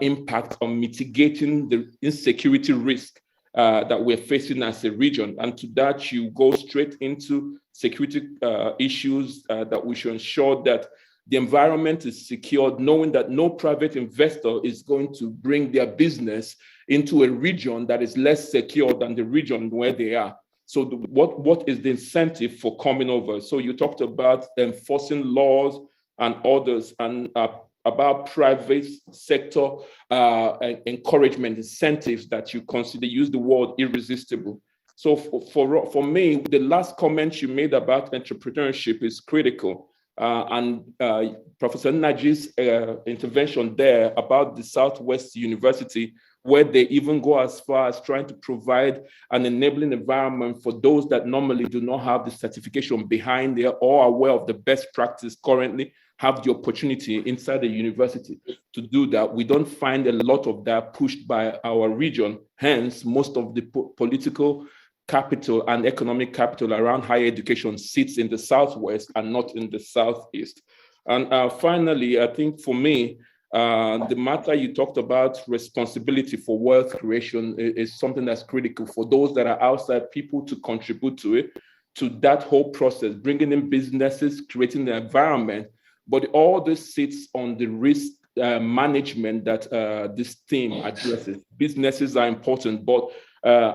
impact on mitigating the insecurity risk that we're facing as a region. And to that, you go straight into security issues that we should ensure that the environment is secured, knowing that no private investor is going to bring their business into a region that is less secure than the region where they are. So what is the incentive for coming over? So you talked about enforcing laws and orders, and about private sector encouragement, incentives that you consider, use the word irresistible. So for me, the last comment you made about entrepreneurship is critical. And Professor Nnaji's intervention there about the Southwest University, where they even go as far as trying to provide an enabling environment for those that normally do not have the certification behind there or are aware of the best practice currently, have the opportunity inside the university to do that. We don't find a lot of that pushed by our region. Hence, most of the political capital and economic capital around higher education sits in the Southwest and not in the Southeast. And finally, I think for me, the matter you talked about, responsibility for wealth creation, is something that's critical for those that are outside people to contribute to it, to that whole process, bringing in businesses, creating the environment. But all this sits on the risk management that this team addresses. Businesses are important, but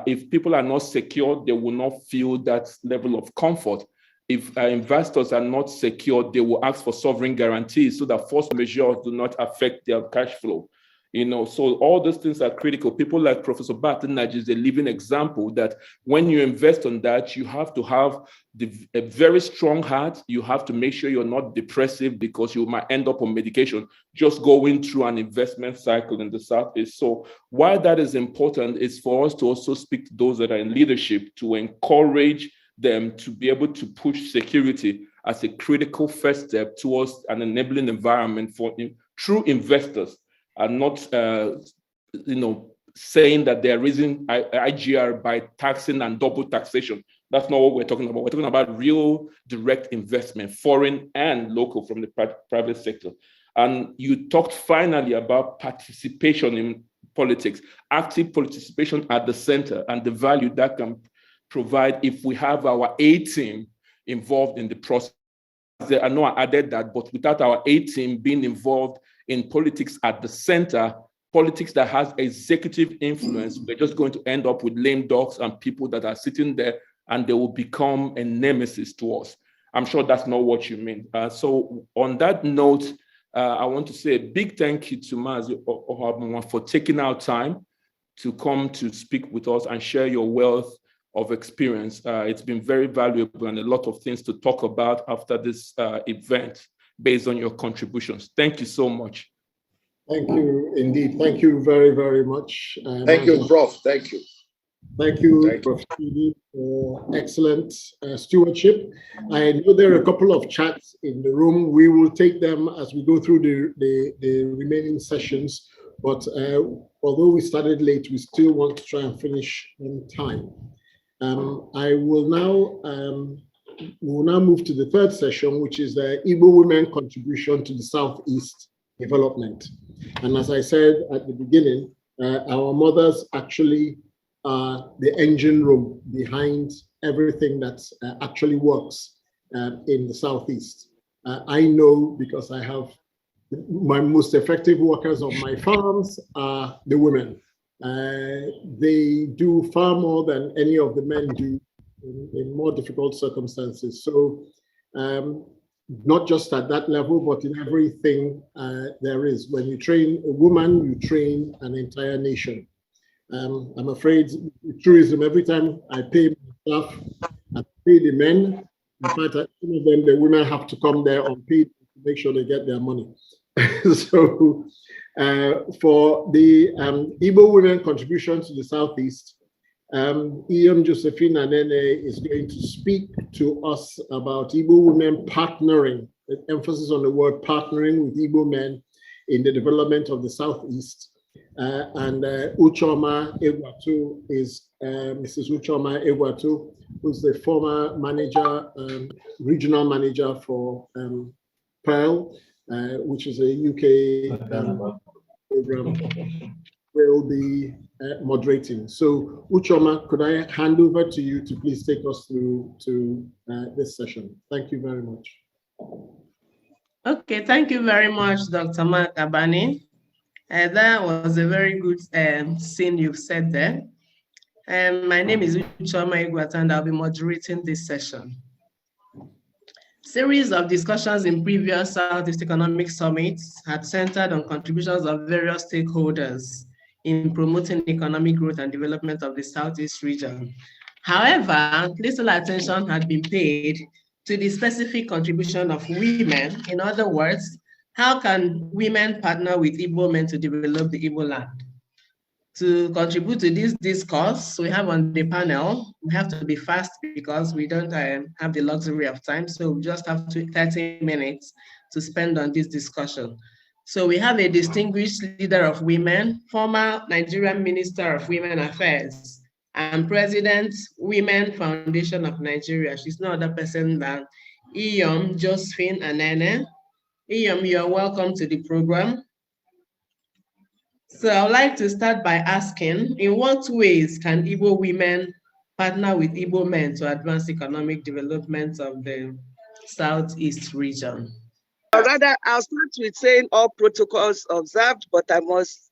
if people are not secure, they will not feel that level of comfort. If investors are not secure, they will ask for sovereign guarantees so that force majeure do not affect their cash flow. You know, so all those things are critical. People like Professor Bart is a living example that when you invest on that, you have to have a very strong heart. You have to make sure you're not depressive because you might end up on medication just going through an investment cycle in the Southeast. So why that is important is for us to also speak to those that are in leadership to encourage them to be able to push security as a critical first step towards an enabling environment for true investors. And not, saying that they're raising IGR by taxing and double taxation. That's not what we're talking about. We're talking about real direct investment, foreign and local, from the private sector. And you talked finally about participation in politics, active participation at the center, and the value that can provide if we have our A team involved in the process. I know I added that, but without our A team being involved in politics at the center, politics that has executive influence, we're just going to end up with lame ducks and people that are sitting there, and they will become a nemesis to us. I'm sure that's not what you mean. So on that note, I want to say a big thank you to Mazi Ohuabunwa for taking our time to come to speak with us and share your wealth of experience. It's been very valuable and a lot of things to talk about after this event based on your contributions. Thank you so much. Thank you indeed. Thank you very, very much. Thank you, Prof. Thank you. Thank you, Prof. Chidi, for excellent stewardship. I know there are a couple of chats in the room. We will take them as we go through the remaining sessions. But although we started late, we still want to try and finish on time. I will now we will now move to the third session, which is the Igbo women contribution to the Southeast development. And as I said at the beginning, our mothers actually are the engine room behind everything that actually works in the Southeast. I know because I have my most effective workers on my farms are the women. They do far more than any of the men do in more difficult circumstances. So not just at that level, but in everything there is. When you train a woman, you train an entire nation. I'm afraid tourism, every time I pay my staff, I pay the men. In fact, some of them, the women have to come there unpaid to make sure they get their money. So for the Igbo women contribution to the Southeast, Iyom, Josephine, and Anenih is going to speak to us about Igbo women partnering, with emphasis on the word partnering with Igbo men in the development of the Southeast. And Ucheoma Egwuatu is Mrs. Ucheoma Egwuatu, who's the former manager, regional manager for Pearl, which is a UK program, will be moderating. So Ucheoma, could I hand over to you to please take us through to this session? Thank you very much. Okay, thank you very much, Dr. Mark Abani. That was a very good scene you've said there. My name is Ucheoma Egwuatu, and I'll be moderating this session. Series of discussions in previous Southeast Economic Summits had centered on contributions of various stakeholders in promoting economic growth and development of the Southeast region. However, little attention had been paid to the specific contribution of women. In other words, how can women partner with Igbo men to develop the Igbo land? To contribute to this discourse, we have on the panel, we have to be fast because we don't have the luxury of time, so we just have 30 minutes to spend on this discussion. So we have a distinguished leader of women, former Nigerian Minister of Women Affairs, and President, Women Foundation of Nigeria. She's no other person than Iyom, Josephine, and Anenih. Iyom, you're welcome to the program. So I would like to start by asking, in what ways can Igbo women partner with Igbo men to advance economic development of the Southeast region? Or rather, I'll start with saying all protocols observed, but I must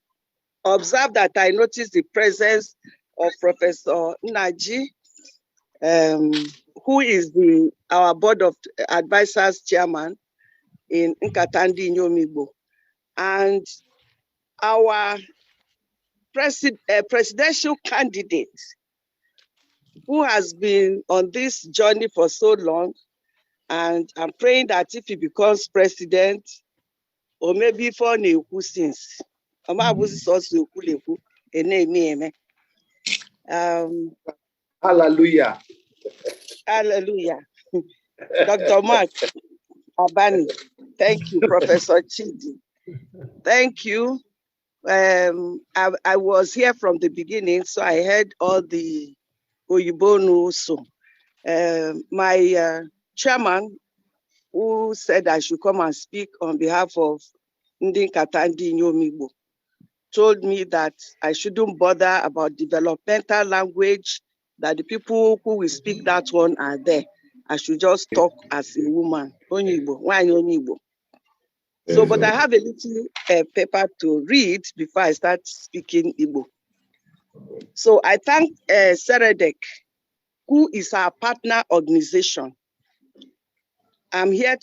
observe that I noticed the presence of Professor Nnaji, who is our Board of Advisors Chairman in Nkatandi Iyom Igbo, and our presidential candidate, who has been on this journey for so long, and I'm praying that if he becomes president, or maybe for Neku since, Hallelujah. Hallelujah. Dr. Mark Abani, thank you, Professor Chidi. Thank you. I was here from the beginning, so I heard all the Oyibo so. My chairman, who said I should come and speak on behalf of Ndi Nkatandi Iyom Igbo, told me that I shouldn't bother about developmental language, that the people who will speak that one are there. I should just talk as a woman. Onyigbo, why Onyigbo? So, but I have a little paper to read before I start speaking Igbo. So I thank SEREDEC, who is our partner organization. I'm here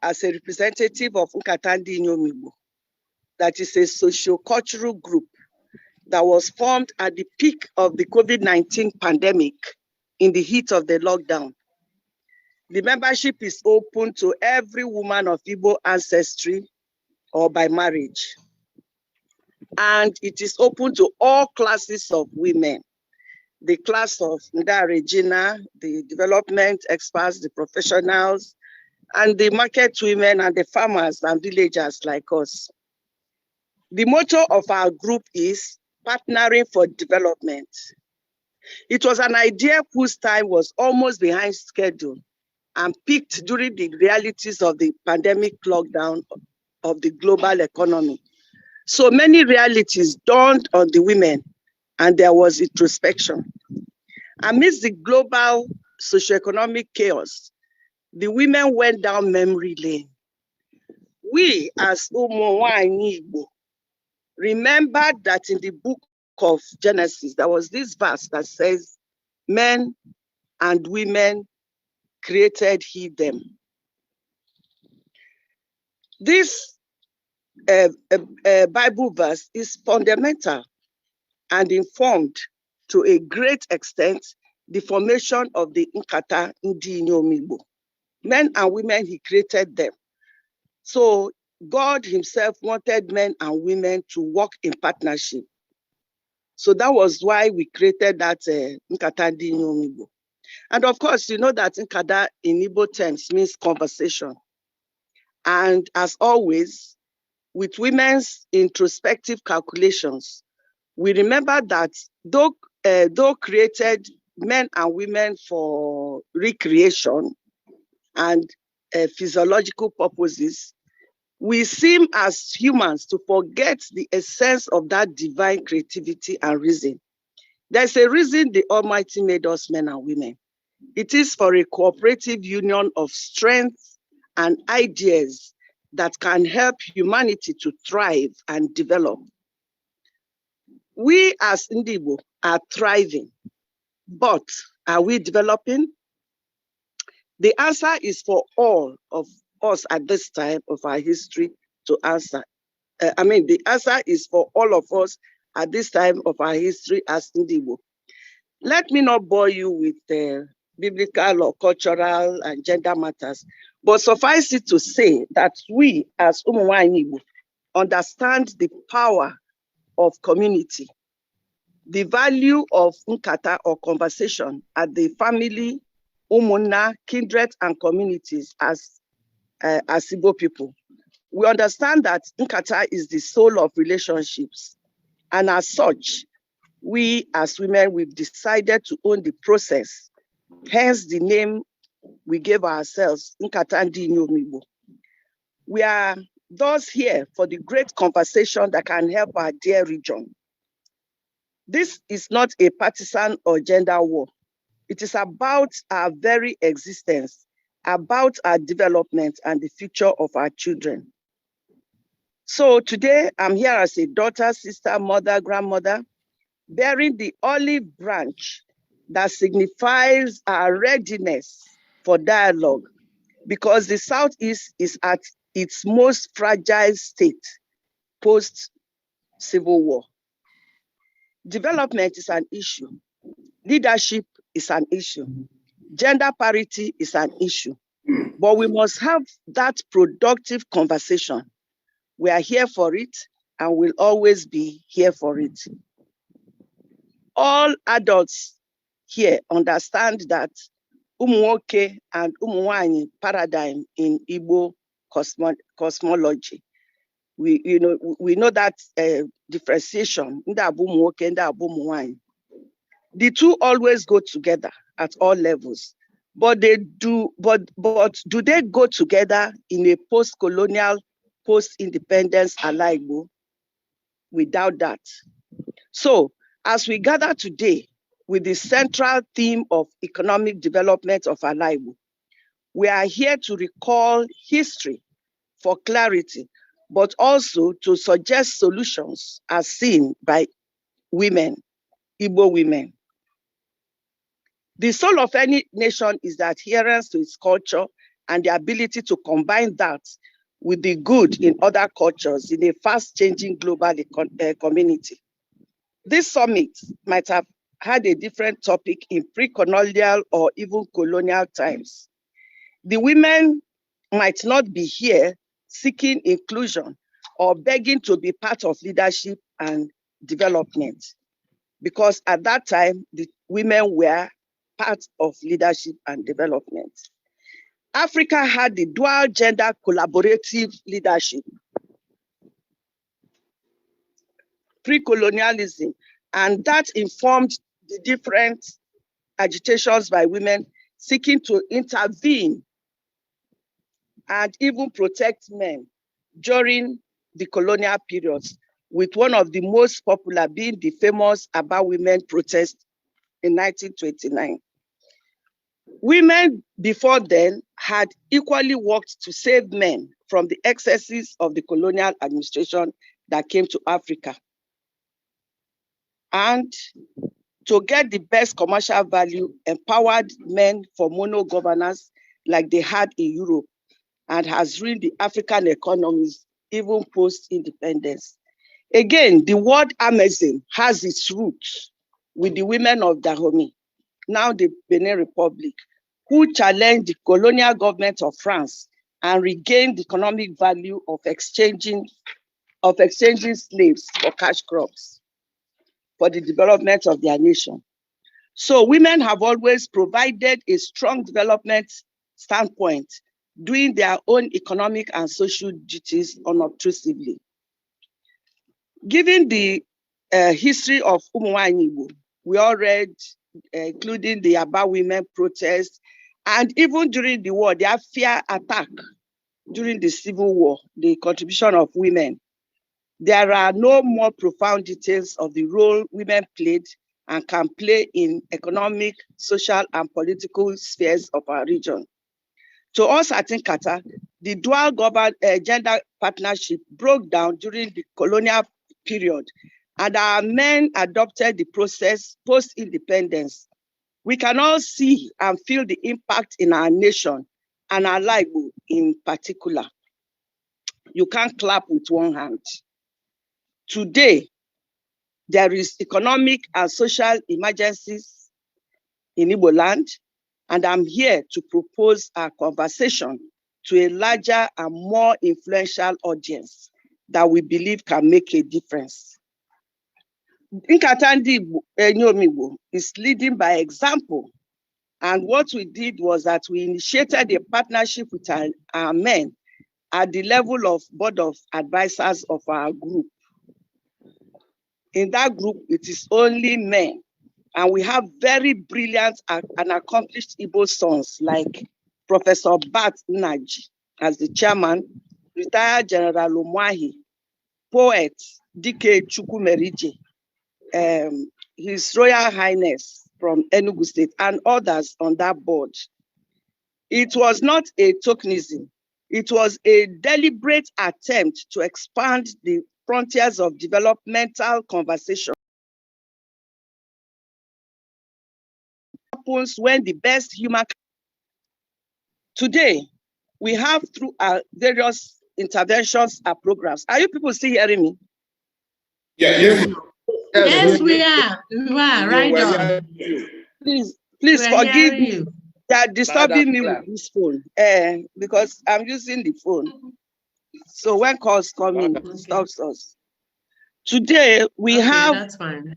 as a representative of Nkatandi Iyom Igbo. That is a socio-cultural group that was formed at the peak of the COVID-19 pandemic in the heat of the lockdown. The membership is open to every woman of Igbo ancestry or by marriage. And it is open to all classes of women. The class of Nda Regina, the development experts, the professionals, and the market women and the farmers and villagers like us. The motto of our group is partnering for development. It was an idea whose time was almost behind schedule and peaked during the realities of the pandemic lockdown of the global economy. So many realities dawned on the women, and there was introspection. Amidst the global socioeconomic chaos, the women went down memory lane. We, as Nwanyi Igbo, remembered that in the book of Genesis, there was this verse that says, men and women created he them. This Bible verse is fundamental and informed to a great extent the formation of the Nkata Ndi Iyom Igbo. Men and women, he created them. So God himself wanted men and women to work in partnership. So that was why we created that Nkata Ndi Iyom Igbo. And of course, you know that Nkata in Igbo terms means conversation. And as always, with women's introspective calculations, we remember that though created men and women for recreation and physiological purposes, we seem as humans to forget the essence of that divine creativity and reason. There's a reason the Almighty made us men and women. It is for a cooperative union of strength and ideas that can help humanity to thrive and develop. We as Igbo are thriving, but are we developing? The answer is for all of us at this time of our history to answer. The answer is for all of us at this time of our history as Igbo. Let me not bore you with biblical or cultural and gender matters, but suffice it to say that we as Igbo understand the power of community, the value of Nkata or conversation at the family, umunna, kindred, and communities as Igbo people. We understand that Nkata is the soul of relationships, and as such, we as women, we've decided to own the process, hence the name we gave ourselves, Nkata Ndi Iyom Igbo. We are thus here for the great conversation that can help our dear region. This is not a partisan or gender war. It is about our very existence, about our development and the future of our children. So today I'm here as a daughter, sister, mother, grandmother, bearing the olive branch that signifies our readiness for dialogue, because the Southeast is at its most fragile state post-Civil War. Development is an issue. Leadership is an issue. Gender parity is an issue. But we must have that productive conversation. We are here for it and will always be here for it. All adults here understand that Umuwoke and Umuwanyi paradigm in Igbo cosmology. We know that differentiation. The two always go together at all levels, but do they go together in a post-colonial, post-independence Igbo? We doubt that. So, as we gather today with the central theme of economic development of Igbo, we are here to recall history for clarity, but also to suggest solutions as seen by women, Igbo women. The soul of any nation is the adherence to its culture and the ability to combine that with the good in other cultures in a fast-changing global community. This summit might have had a different topic in pre-colonial or even colonial times. The women might not be here seeking inclusion or begging to be part of leadership and development, because at that time, the women were part of leadership and development. Africa had the dual gender collaborative leadership, pre-colonialism, and that informed the different agitations by women seeking to intervene and even protect men during the colonial periods, with one of the most popular being the famous Aba women protest in 1929. Women before then had equally worked to save men from the excesses of the colonial administration that came to Africa, and to get the best commercial value, empowered men for mono governance like they had in Europe, and has ruined the African economies even post-independence. Again, the word Amazon has its roots with the women of Dahomey, now the Benin Republic, who challenged the colonial government of France and regained the economic value of exchanging slaves for cash crops for the development of their nation. So women have always provided a strong development standpoint, doing their own economic and social duties unobtrusively. Given the history of Igbo, we all read, including the Aba women protest, and even during the war, their fear attack during the Civil War, the contribution of women. There are no more profound details of the role women played and can play in economic, social, and political spheres of our region. To us at Nkata, the dual gender partnership broke down during the colonial period, and our men adopted the process post-independence. We can all see and feel the impact in our nation and our life in particular. You can't clap with one hand. Today, there is economic and social emergencies in Igbo land, and I'm here to propose a conversation to a larger and more influential audience that we believe can make a difference. Nkata Ndị Igbo is leading by example, and what we did was that we initiated a partnership with our men at the level of board of advisors of our group. In that group, it is only men, and we have very brilliant and accomplished Igbo sons like Professor Bart Nnaji as the chairman, retired General Omwahi, poet Dike Chukwumerije, His Royal Highness from Enugu State, and others on that board. It was not a tokenism. It was a deliberate attempt to expand the frontiers of developmental conversation. Happens when the best human. Today, we have through our various interventions and programs. Are you people still hearing me? Yeah, yes, we are. We are, right on. Please forgive me. They are disturbing me with this phone because I'm using the phone. So when calls come in, it stops us. Today, we have, that's fine.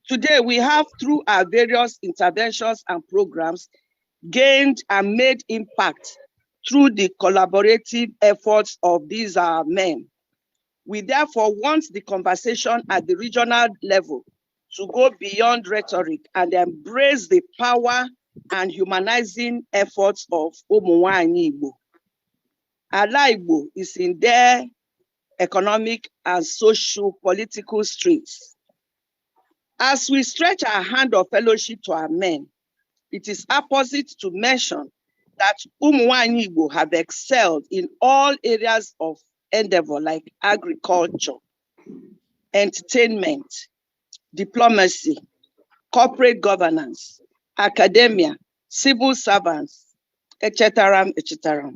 Today, we have, through our various interventions and programs, gained and made impact through the collaborative efforts of these men. We therefore want the conversation at the regional level to go beyond rhetoric and embrace the power and humanizing efforts of Ụmụnwaanyị Igbo. Ala Igbo is in their economic and social political streets. As we stretch our hand of fellowship to our men, it is apposite to mention that Ụmụnwaanyị Igbo have excelled in all areas of endeavor like agriculture, entertainment, diplomacy, corporate governance, academia, civil servants, etc., etc.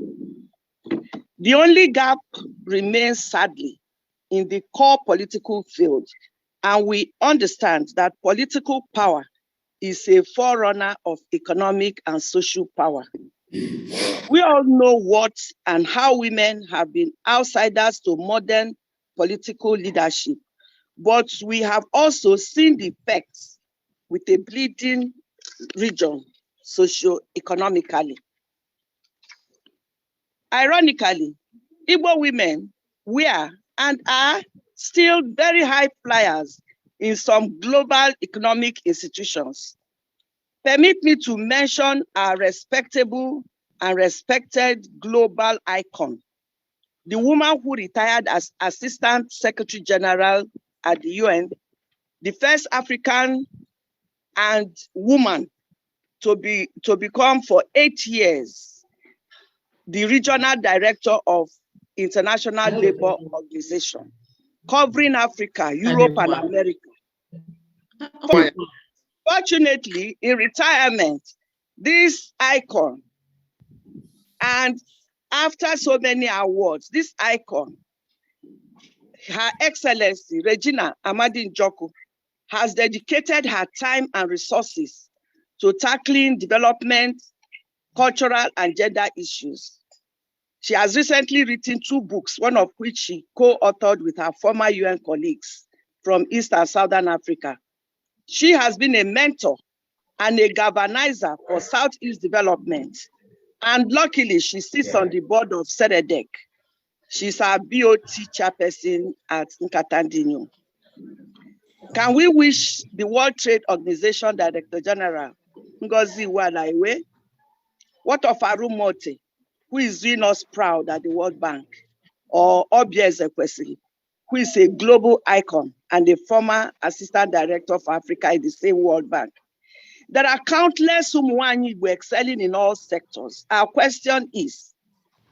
The only gap remains, sadly, in the core political field, and we understand that political power is a forerunner of economic and social power. We all know what and how women have been outsiders to modern political leadership, but we have also seen the effects with a bleeding region socio-economically. Ironically, Igbo women were and are still very high flyers in some global economic institutions. Permit me to mention our respectable and respected global icon, the woman who retired as Assistant Secretary General at the UN, the first African and woman to become for 8 years the Regional Director of International Labour Organization, covering Africa, Europe, and America. Fortunately, in retirement, this icon and After so many awards, this icon, Her Excellency Regina Amadi Njoku, has dedicated her time and resources to tackling development, cultural, and gender issues. She has recently written 2 books, one of which she co-authored with her former UN colleagues from East and Southern Africa. She has been a mentor and a galvanizer for Southeast development. And luckily, she sits on the board of SEREDEC. She's our BOT chairperson at Nkatandinyo. Can we wish the World Trade Organization Director General, Ngozi Iweala-Iwe, what of Arumote, who is doing us proud at the World Bank, or Obia Ezekwesili, who is a global icon and a former Assistant Director for Africa in the same World Bank? There are countless Umuanyi who are excelling in all sectors. Our question is,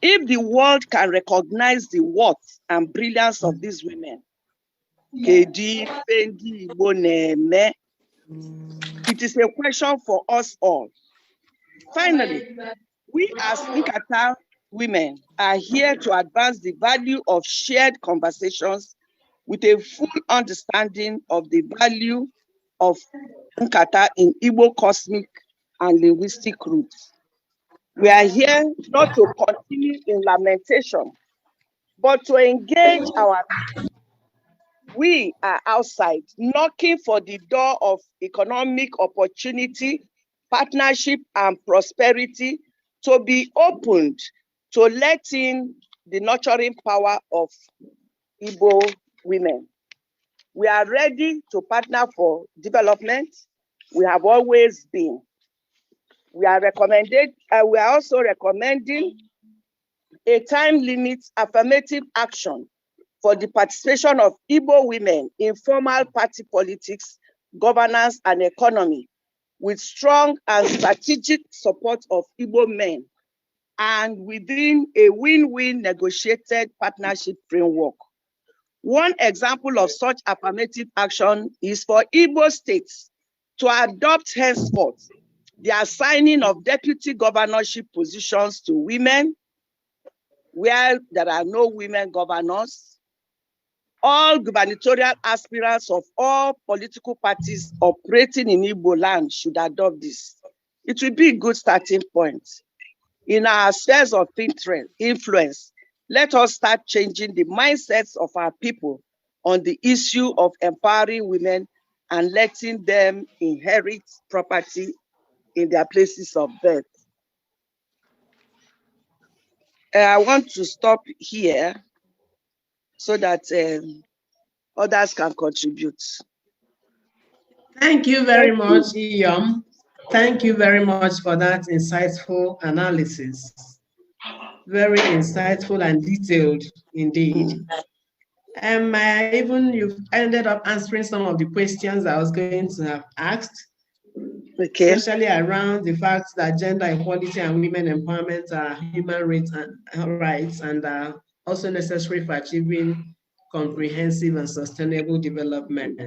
if the world can recognize the worth and brilliance of these women, Kedi, Fendi, Boneme, it is a question for us all. Finally, we as Nkata women are here to advance the value of shared conversations with a full understanding of the value of Nkata in Igbo cosmic and linguistic roots. We are here not to continue in lamentation, but to engage our people. We are outside knocking for the door of economic opportunity, partnership, and prosperity to be opened to let in the nurturing power of Igbo women. We are ready to partner for development. We have always been. We are also recommending a time limit affirmative action for the participation of Igbo women in formal party politics, governance, and economy, with strong and strategic support of Igbo men, and within a win-win negotiated partnership framework. One example of such affirmative action is for Igbo states to adopt henceforth the assigning of deputy governorship positions to women, where there are no women governors. All gubernatorial aspirants of all political parties operating in Igbo land should adopt this. It will be a good starting point. In our spheres of influence, let us start changing the mindsets of our people on the issue of empowering women and letting them inherit property in their places of birth. I want to stop here so that others can contribute. Thank you very much, Iyom. Thank you very much for that insightful analysis. Very insightful and detailed indeed. You've ended up answering some of the questions I was going to have asked, especially around the fact that gender equality and women empowerment are human rights and are also necessary for achieving comprehensive and sustainable development.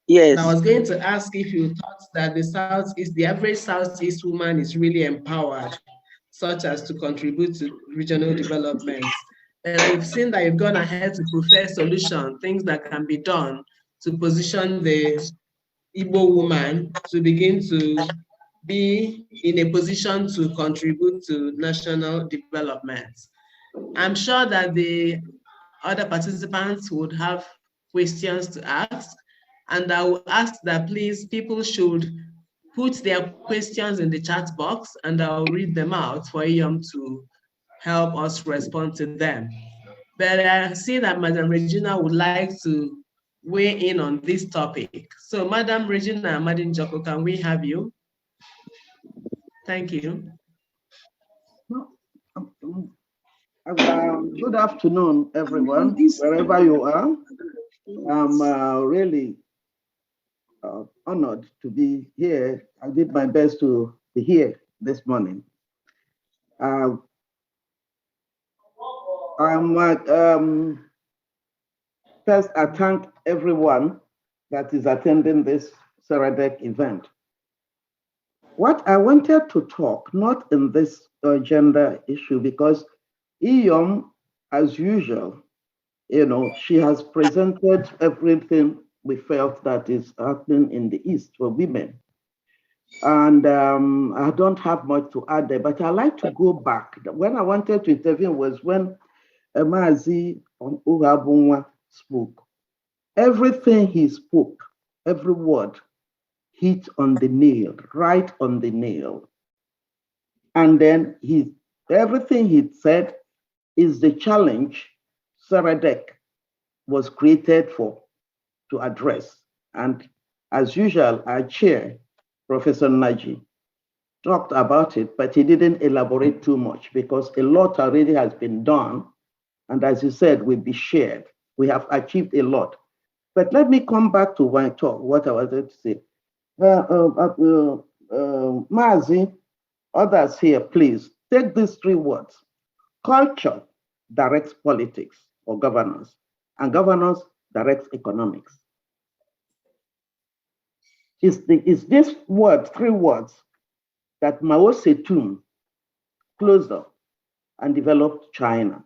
Yes. And I was going to ask if you thought that the average Southeast woman is really empowered, such as to contribute to regional development. And we've seen that you've gone ahead to prefer solutions, things that can be done to position the Igbo woman to begin to be in a position to contribute to national development. I'm sure that the other participants would have questions to ask, and I will ask that please people should put their questions in the chat box and I'll read them out for Iyom to help us respond to them. But I see that Madam Regina would like to weigh in on this topic. So Madam Regina Amadi Njoku, can we have you? Thank you. Good afternoon, everyone, wherever you are. I'm really honored to be here. I did my best to be here this morning. First, I thank everyone that is attending this SEREDEC event. What I wanted to talk, not in this gender issue, because Iyom, as usual, she has presented everything we felt that is happening in the East for women. And I don't have much to add there, but I like to go back. When I wanted to intervene was when Mazi on Ohuabunwa spoke. Everything he spoke, every word, hit on the nail, right on the nail. And then everything he said is the challenge SEREDEC was created to address. And as usual, our chair, Professor Nnaji, talked about it, but he didn't elaborate too much because a lot already has been done. And as you said, will be shared. We have achieved a lot. But let me come back to my talk, what I was going to say. Mazi, others here, please, take these three words. Culture directs politics or governance, and governance directs economics. It's this word, three words, that Mao Zedong closed up and developed China.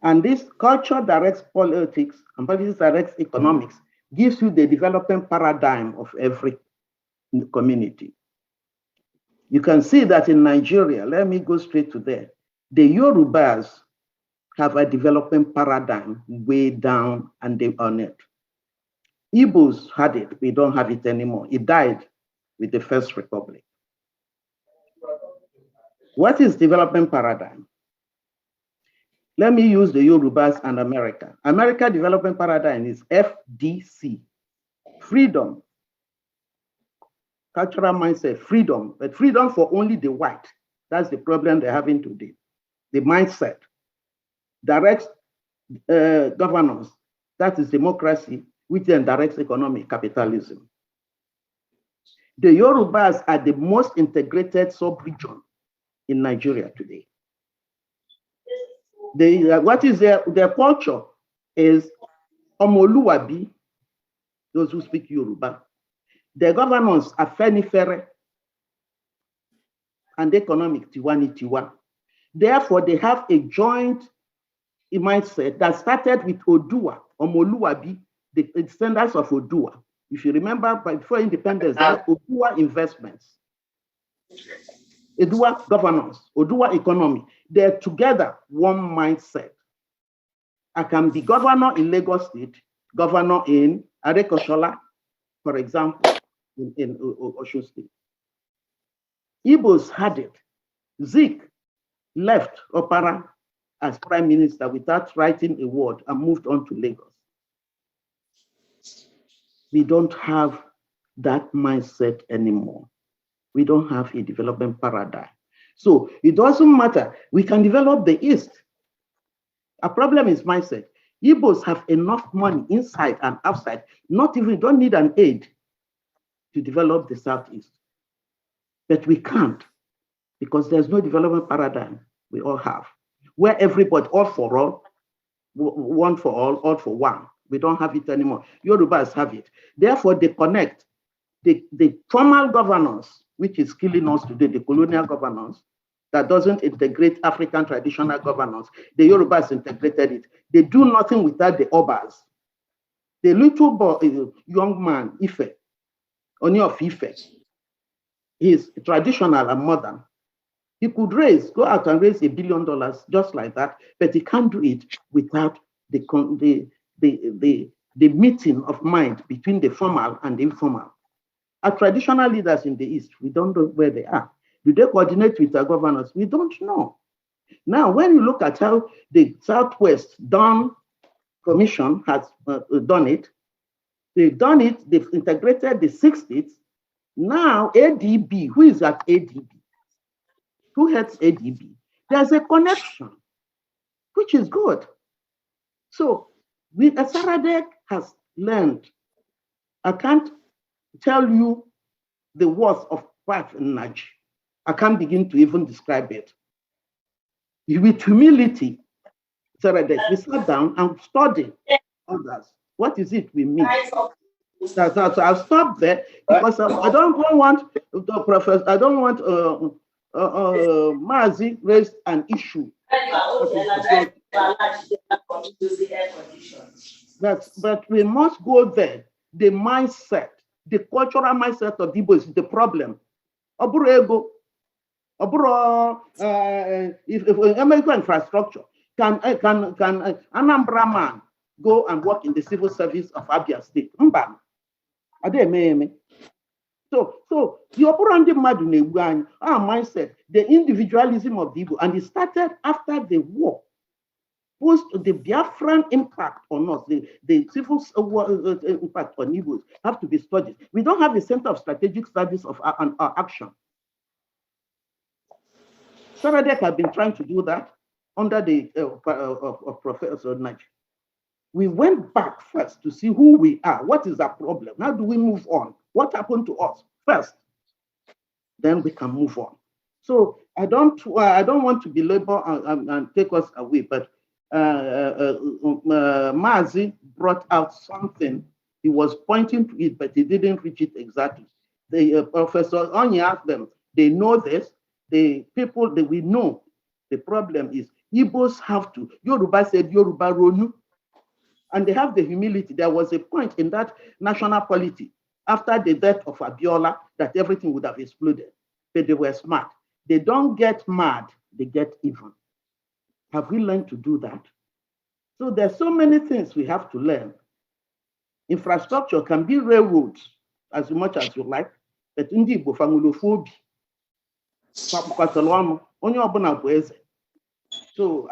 And this culture directs politics and politics directs economics, gives you the development paradigm of every community. You can see that in Nigeria, let me go straight to there. The Yorubas have a development paradigm way down and they own it. Igbos had it, we don't have it anymore. It died with the First Republic. What is development paradigm? Let me use the Yorubas and America. America development paradigm is FDC, freedom, cultural mindset, freedom, but freedom for only the white. That's the problem they're having today. The mindset directs governance, that is democracy, which then directs economic capitalism. The Yorubas are the most integrated sub-region in Nigeria today. What is their culture is Omoluabi, those who speak Yoruba. Their governance are Afenifere and economic Tiwani Tiwa. Therefore, they have a joint mindset that started with Odua, Omoluabi, the descendants of Odua. If you remember, before independence, Odua investments, Odua governance, Odua economy. They're together one mindset. I can be governor in Lagos State, governor in Arekoshola, for example, in Osun State. Igbos had it. Zik left Opara as prime minister without writing a word and moved on to Lagos. We don't have that mindset anymore. We don't have a development paradigm. So it doesn't matter. We can develop the East. Our problem is mindset. Igbos have enough money inside and outside, don't need an aid to develop the Southeast. But we can't because there's no development paradigm we all have, where everybody, all for all, one for all for one. We don't have it anymore. Yorubas have it. Therefore, they connect the formal governance, which is killing us today, the colonial governance, that doesn't integrate African traditional governance. The Yorubas integrated it. They do nothing without the Obas. The little boy, young man, Ife, Onyia of Ife, he's traditional and modern. He could go out and raise $1 billion just like that, but he can't do it without the meeting of mind between the formal and the informal. Our traditional leaders in the East, we don't know where they are. Do they coordinate with our governors? We don't know. Now, when you look at how the Southwest Dawn Commission has done it, they've integrated the 6 states. Now, ADB, who is at ADB? Who heads ADB? There's a connection, which is good. So, SEREDEC has learned. I can't tell you the worth of Prof Nnaji. I can't begin to even describe it. With humility, SEREDEC, we sat down and studied others. What is it we mean? So I'll stop there because I don't want the professor. I don't want Mazi raised an issue. But we must go there. The mindset, the cultural mindset of Igbo is the problem. If American infrastructure, can Anambra man go and work in the civil service of Abia State? So the our mindset, the individualism of the Igbo, and it started after the war. Post the Biafran impact on us, the civil impact on Igbos have to be studied. We don't have a center of strategic studies of our action. SEREDEC have been trying to do that under the of Professor Nnaji. We went back first to see who we are. What is our problem? How do we move on? What happened to us first? Then we can move on. So I don't want to belabor and take us away, but Mazi brought out something. He was pointing to it, but he didn't reach it exactly. Professor Onyia asked them, they know this, the people that we know, the problem is Igbos have to, Yoruba said Yoruba Ronu, and they have the humility. There was a point in that national polity after the death of Abiola that everything would have exploded, but they were smart. They don't get mad, they get even. Have we learned to do that? So there's so many things we have to learn. Infrastructure can be railroads as much as you like, but in the Igbo family, so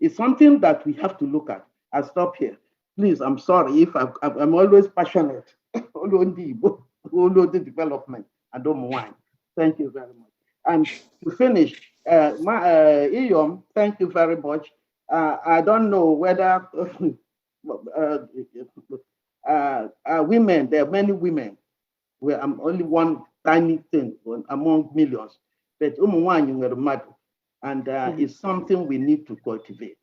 it's something that we have to look at. I'll stop here. Please, I'm sorry if I'm always passionate on the development. I don't mind. Thank you very much. And to finish, Iyom, thank you very much. I don't know whether women, there are many women, where I'm only one tiny thing among millions, but and it's something we need to cultivate.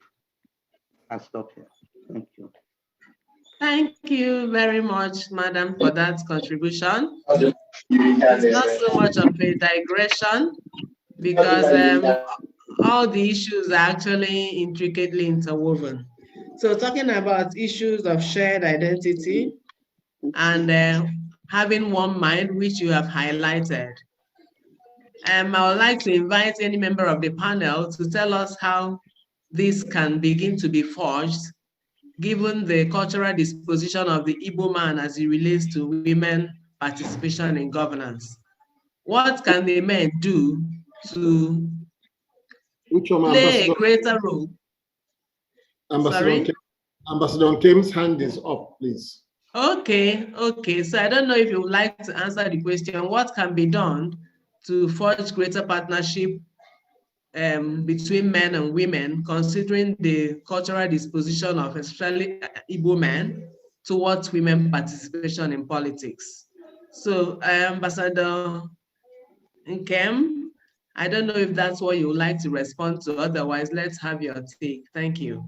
I'll stop here. Thank you. Thank you very much, Madam, for that contribution. It's not so much of a digression because all the issues are actually intricately interwoven. So talking about issues of shared identity and having one mind, which you have highlighted. I would like to invite any member of the panel to tell us how this can begin to be forged, given the cultural disposition of the Igbo man as it relates to women participation in governance. What can the men do to Ucheoma, play a greater role? Ambassador Kim's hand is up, please. Okay. So I don't know if you would like to answer the question, what can be done to forge greater partnership between men and women, considering the cultural disposition of especially Igbo men towards women participation in politics? So Ambassador Nkem, I don't know if that's what you would like to respond to, otherwise let's have your take. Thank you.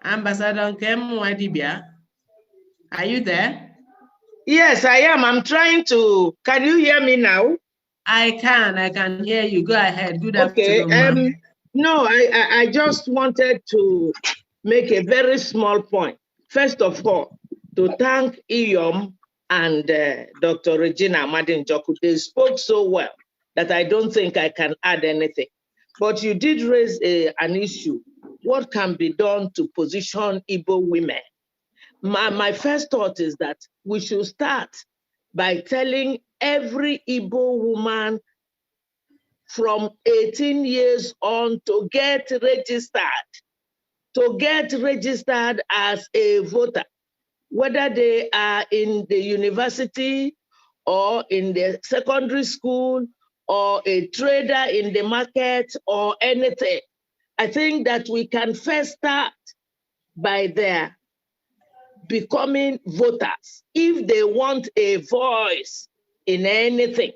Ambassador Nkem Wadibia, are you there? Yes, I am. I'm trying to. Can you hear me now? I can hear you. Go ahead. Good afternoon. Okay. No, I just wanted to make a very small point. First of all, to thank Iyom and Dr. Regina Amadinjoku. They spoke so well that I don't think I can add anything. But you did raise an issue. What can be done to position Igbo women? My first thought is that we should start by telling every Igbo woman from 18 years on to get registered as a voter, whether they are in the university or in the secondary school or a trader in the market or anything. I think that we can first start by their becoming voters. If they want a voice in anything,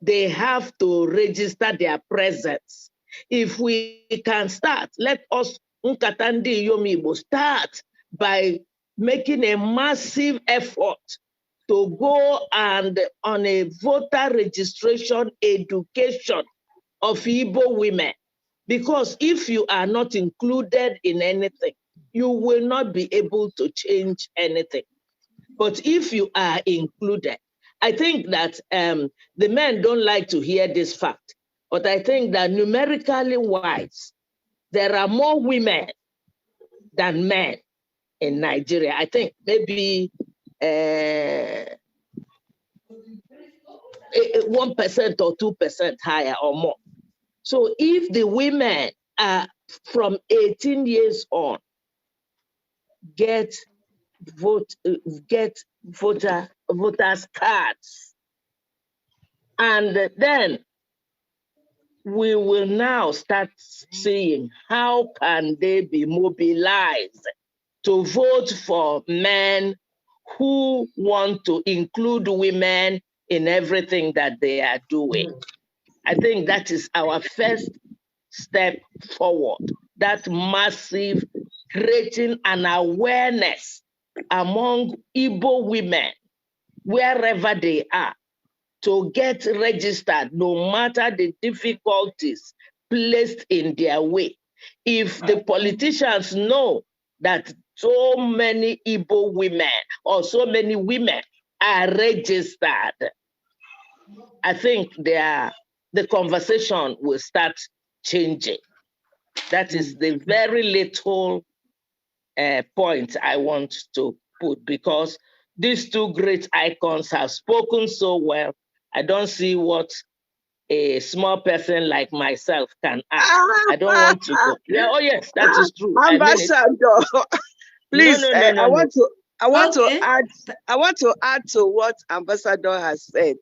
they have to register their presence. If we can start, let us nkata ndị Iyom Igbo start by making a massive effort to go and on a voter registration education of Igbo women. Because if you are not included in anything, you will not be able to change anything. But if you are included, I think that the men don't like to hear this fact, but I think that numerically wise, there are more women than men in Nigeria. I think maybe 1% or 2% higher or more. So if the women are from 18 years on get voters cards, and then we will now start seeing how can they be mobilized to vote for men who want to include women in everything that they are doing. I think that is our first step forward, that massive creating an awareness among Igbo women, wherever they are, to get registered, no matter the difficulties placed in their way. If the politicians know that so many Igbo women or so many women are registered, I think the conversation will start changing. That is the very little point I want to put, because these two great icons have spoken so well. I don't see what a small person like myself can add. I don't want to go. Yeah, oh yes, that is true. Ambassador, please, no. I want to add to what Ambassador has said.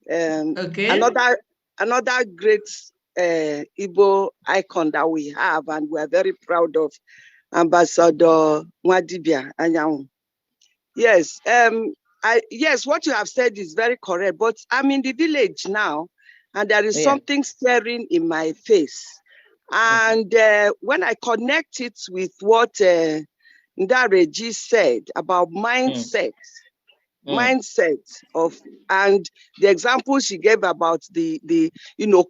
Okay. Another great Igbo icon that we have, and we are very proud of, Ambassador Nwadibia Anyanwụ. Yes, yes, what you have said is very correct, but I'm in the village now, and there is something staring in my face. And when I connect it with what Ndareji said about mindset, and the example she gave about the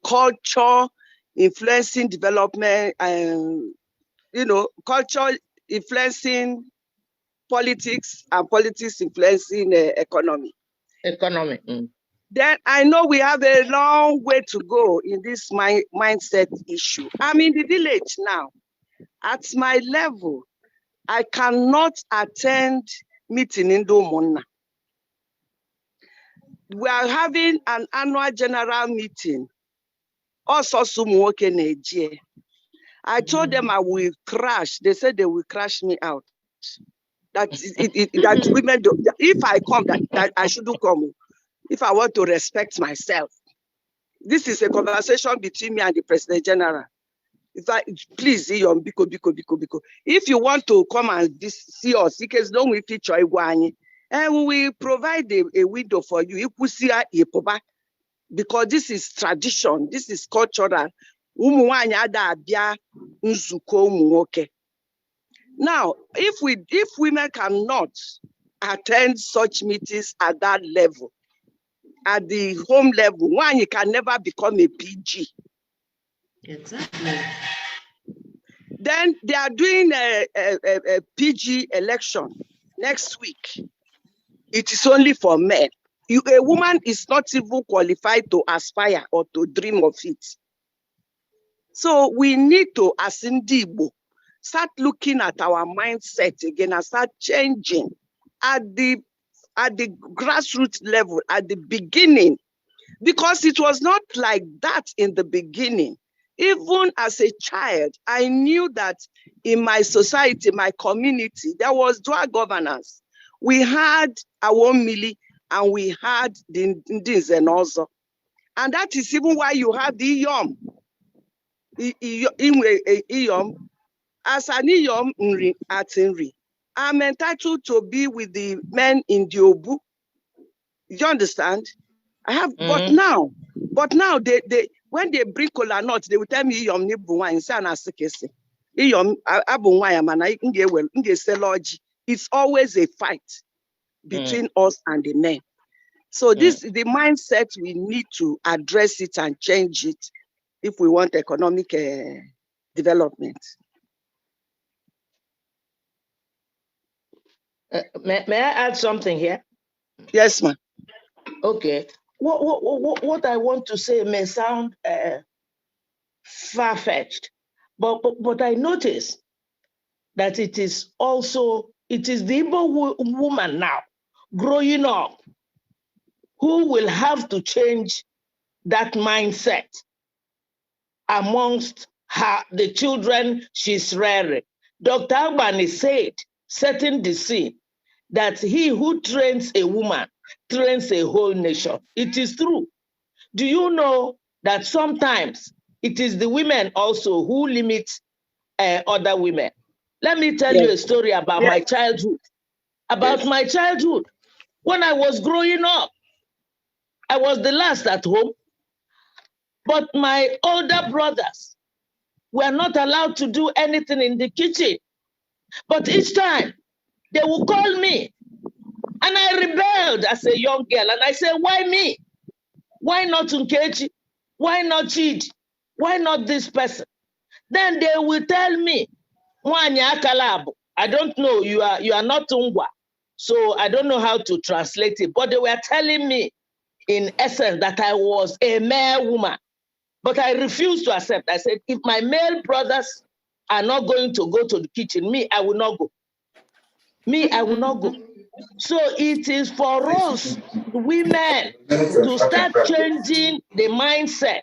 culture influencing development, and culture influencing politics, and politics influencing economy. Then I know we have a long way to go in this mindset issue. I'm in the village now. At my level, I cannot attend meeting in Domona. We are having an annual general meeting. Also, I told them I will crash. They said they will crash me out. That women do. If I come, that I shouldn't come. If I want to respect myself, this is a conversation between me and the President General. Please, Iyom, biko. If you want to come and see us, because don't we feature Egwuatu, and we provide a window for you. Because this is tradition, this is cultural. Now, if women cannot attend such meetings at that level, at the home level, one, you can never become a PG. Exactly. Then they are doing a PG election next week. It is only for men. A woman is not even qualified to aspire or to dream of it. So we need to, as Igbo, start looking at our mindset again and start changing at the grassroots level, at the beginning, because it was not like that in the beginning. Even as a child, I knew that in my society, my community, there was dual governance. We had our own milli and we had the Indians and also. And that is even why you have the Iyom. Iyom, as an Iyom at Nri, I'm entitled to be with the men in the Obu. You understand? I have, but now they when they bring kola nut, they will tell me Iyom Nibuwa in San Asikese. Iyom, Abunwa, mana it's always a fight between us and the men. So this is the mindset. We need to address it and change it if we want economic development. May I add something here? Yes, ma'am. Okay. What I want to say may sound far-fetched, but I notice that it is the Igbo woman now growing up who will have to change that mindset amongst the children she's rearing. Dr. Abani said, setting the scene, that he who trains a woman trains a whole nation. It is true. Do you know that sometimes it is the women also who limit other women? Let me tell you a story about my childhood. My childhood. When I was growing up, I was the last at home, but my older brothers were not allowed to do anything in the kitchen. But each time they would call me, and I rebelled as a young girl, and I said, why me? Why not Nkechi? Why not Chidi? Why not this person? Then they will tell me, Onyia Kalabo. I don't know, you are not Ungwa, so I don't know how to translate it, but they were telling me in essence that I was a male woman. But I refused to accept. I said, if my male brothers are not going to go to the kitchen, me, I will not go. Me, I will not go. So it is for us, women, to start changing the mindset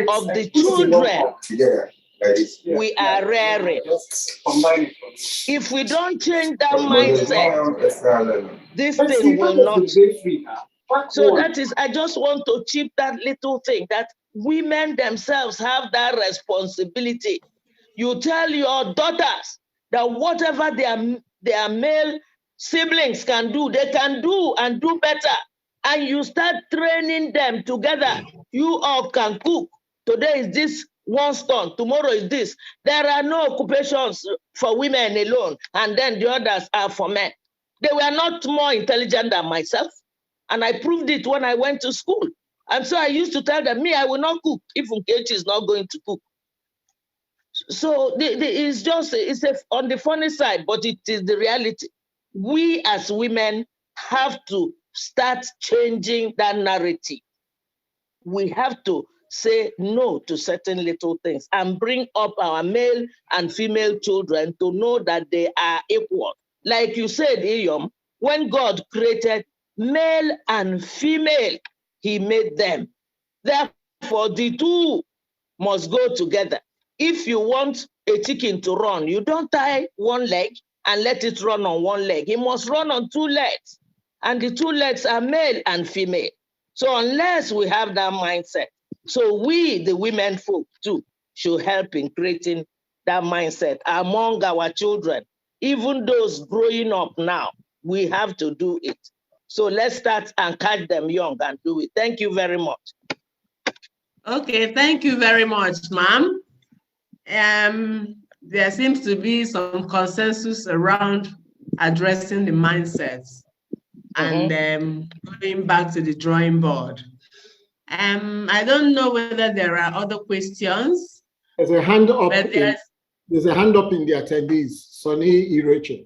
of the children we are rearing. If we don't change that mindset, this thing will not. So that is, I just want to chip that little thing, that women themselves have that responsibility. You tell your daughters that whatever their male siblings can do, they can do and do better. And you start training them together. You all can cook. Today is this one stone, tomorrow is this. There are no occupations for women alone, and then the others are for men. They were not more intelligent than myself. And I proved it when I went to school. And so I used to tell them, me, I will not cook if Nkechi is not going to cook. So it's on the funny side, but it is the reality. We as women have to start changing that narrative. We have to say no to certain little things and bring up our male and female children to know that they are equal. Like you said, Iyom, when God created male and female, he made them. Therefore, the two must go together. If you want a chicken to run, you don't tie one leg and let it run on one leg. It must run on two legs. And the two legs are male and female. So unless we have that mindset, so we, the women folk too, should help in creating that mindset among our children. Even those growing up now, we have to do it. So let's start and catch them young and do it. Thank you very much. Okay, thank you very much, ma'am. There seems to be some consensus around addressing the mindsets and going back to the drawing board. I don't know whether there are other questions. There's a hand up. There's a hand up in the attendees, Sonny Ireche.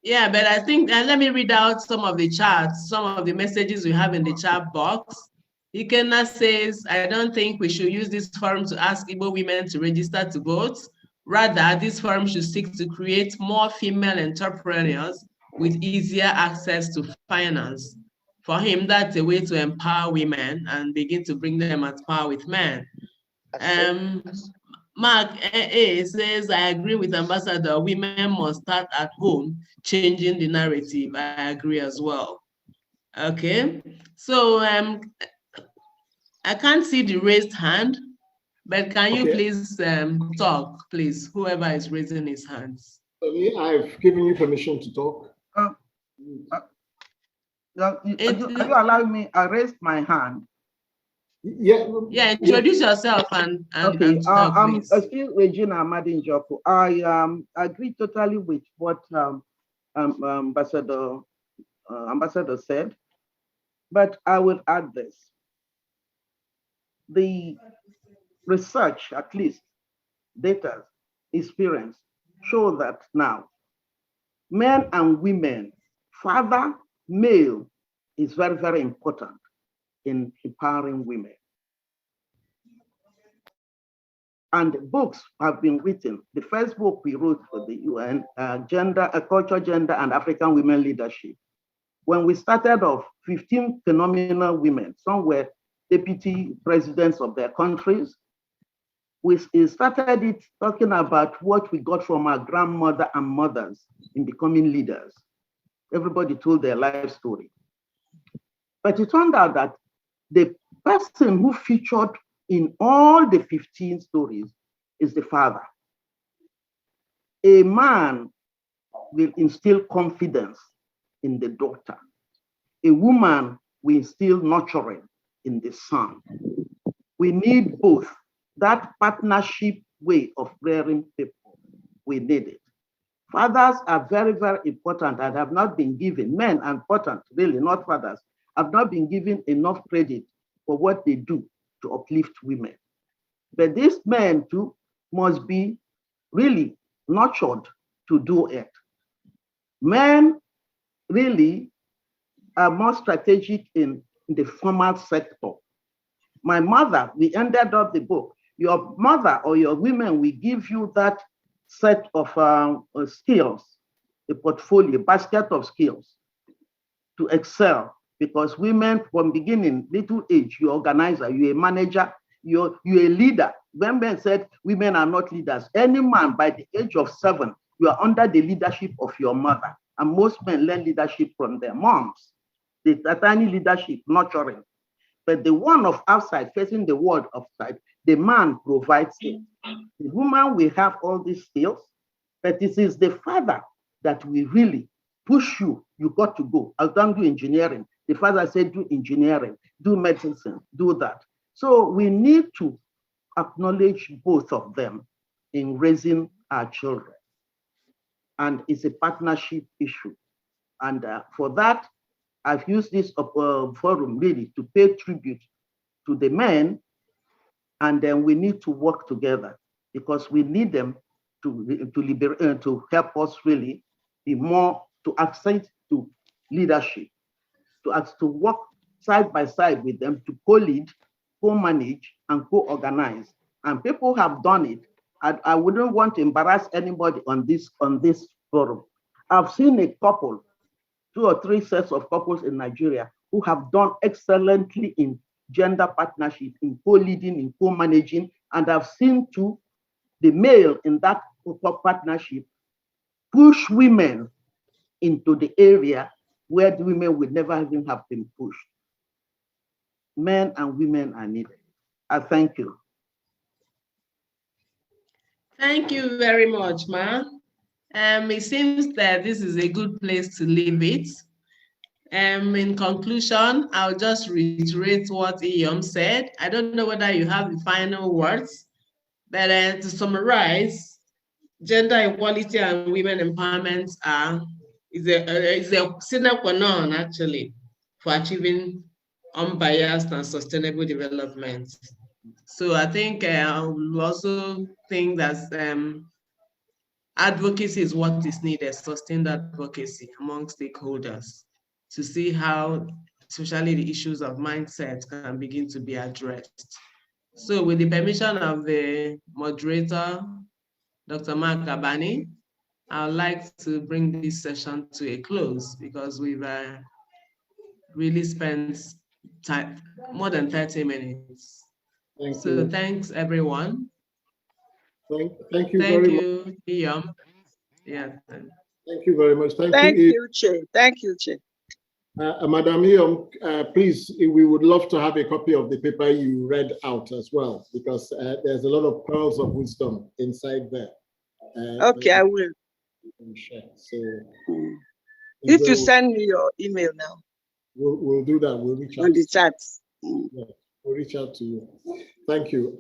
Yeah, but I think, let me read out some of the chats, some of the messages we have in the chat box. Ikenna says, I don't think we should use this forum to ask Igbo women to register to vote. Rather, this forum should seek to create more female entrepreneurs with easier access to finance. For him, that's a way to empower women and begin to bring them at par with men. Mark A says, I agree with Ambassador, women must start at home, changing the narrative. I agree as well. Okay, so I can't see the raised hand, but can you please talk, please, whoever is raising his hands. I've given you permission to talk. Are you allowing me? I raised my hand. Yeah, introduce yourself and okay. talk, please. Still Regina Amadinjoku. I agree totally with what Ambassador said, but I will add this. The research, at least data, experience, show that now men and women, father, male, is very, very important in empowering women. And books have been written. The first book we wrote for the UN, Culture, Gender, and African Women Leadership. When we started off, 15 phenomenal women, some were deputy presidents of their countries. We started it talking about what we got from our grandmother and mothers in becoming leaders. Everybody told their life story. But it turned out that the person who featured in all the 15 stories is the father. A man will instill confidence in the daughter. A woman will instill nurturing in the son. We need both. That partnership way of rearing people, we need it. Fathers are very, very important and have not been given, men are important, really, not fathers, have not been given enough credit for what they do to uplift women. But these men too must be really nurtured to do it. Men really are more strategic in the formal sector. My mother, we ended up the book, your mother or your women will give you that set of skills, a portfolio, basket of skills to excel, because women from beginning, little age, you're organizer, you're a manager, you're a leader. When men said women are not leaders, any man by the age of 7, you are under the leadership of your mother. And most men learn leadership from their moms. The tiny leadership, nurturing. But the one of outside, facing the world outside, the man provides it. The woman will have all these skills, but it is the father that will really push you. You got to go. I don't do engineering. The father said, do engineering, do medicine, do that. So we need to acknowledge both of them in raising our children. And it's a partnership issue. And for that, I've used this forum really to pay tribute to the men, and then we need to work together because we need them to help us really be more, to access to leadership, to work side by side with them, to co-lead, co-manage, and co-organize. And people have done it. I wouldn't want to embarrass anybody on this forum. I've seen a couple, 2 or 3 sets of couples in Nigeria who have done excellently in gender partnership, in co-leading, in co-managing, and I've seen too the male in that partnership push women into the area where the women would never even have been pushed. Men and women are needed. I thank you. Thank you very much, Ma. It seems that this is a good place to leave it. In conclusion, I'll just reiterate what Iyom said. I don't know whether you have the final words, but to summarize, gender equality and women empowerment is a sine qua non, actually, for achieving unbiased and sustainable development. So I think I also think that advocacy is what is needed, sustained advocacy among stakeholders to see how, especially the issues of mindset, can begin to be addressed. So with the permission of the moderator, Dr. Mark Abani, I would like to bring this session to a close because we've really spent more than 30 minutes. Thanks, everyone. Thank you very much. Iyom. Yeah. Thank you very much. Thank you, Che. Thank you, Che. Madam Iyom, please, we would love to have a copy of the paper you read out as well, because there's a lot of pearls of wisdom inside there. Okay, I will. So, if you send me your email now, we'll do that. We'll reach out on the chat. Yeah. We'll reach out to you. Thank you.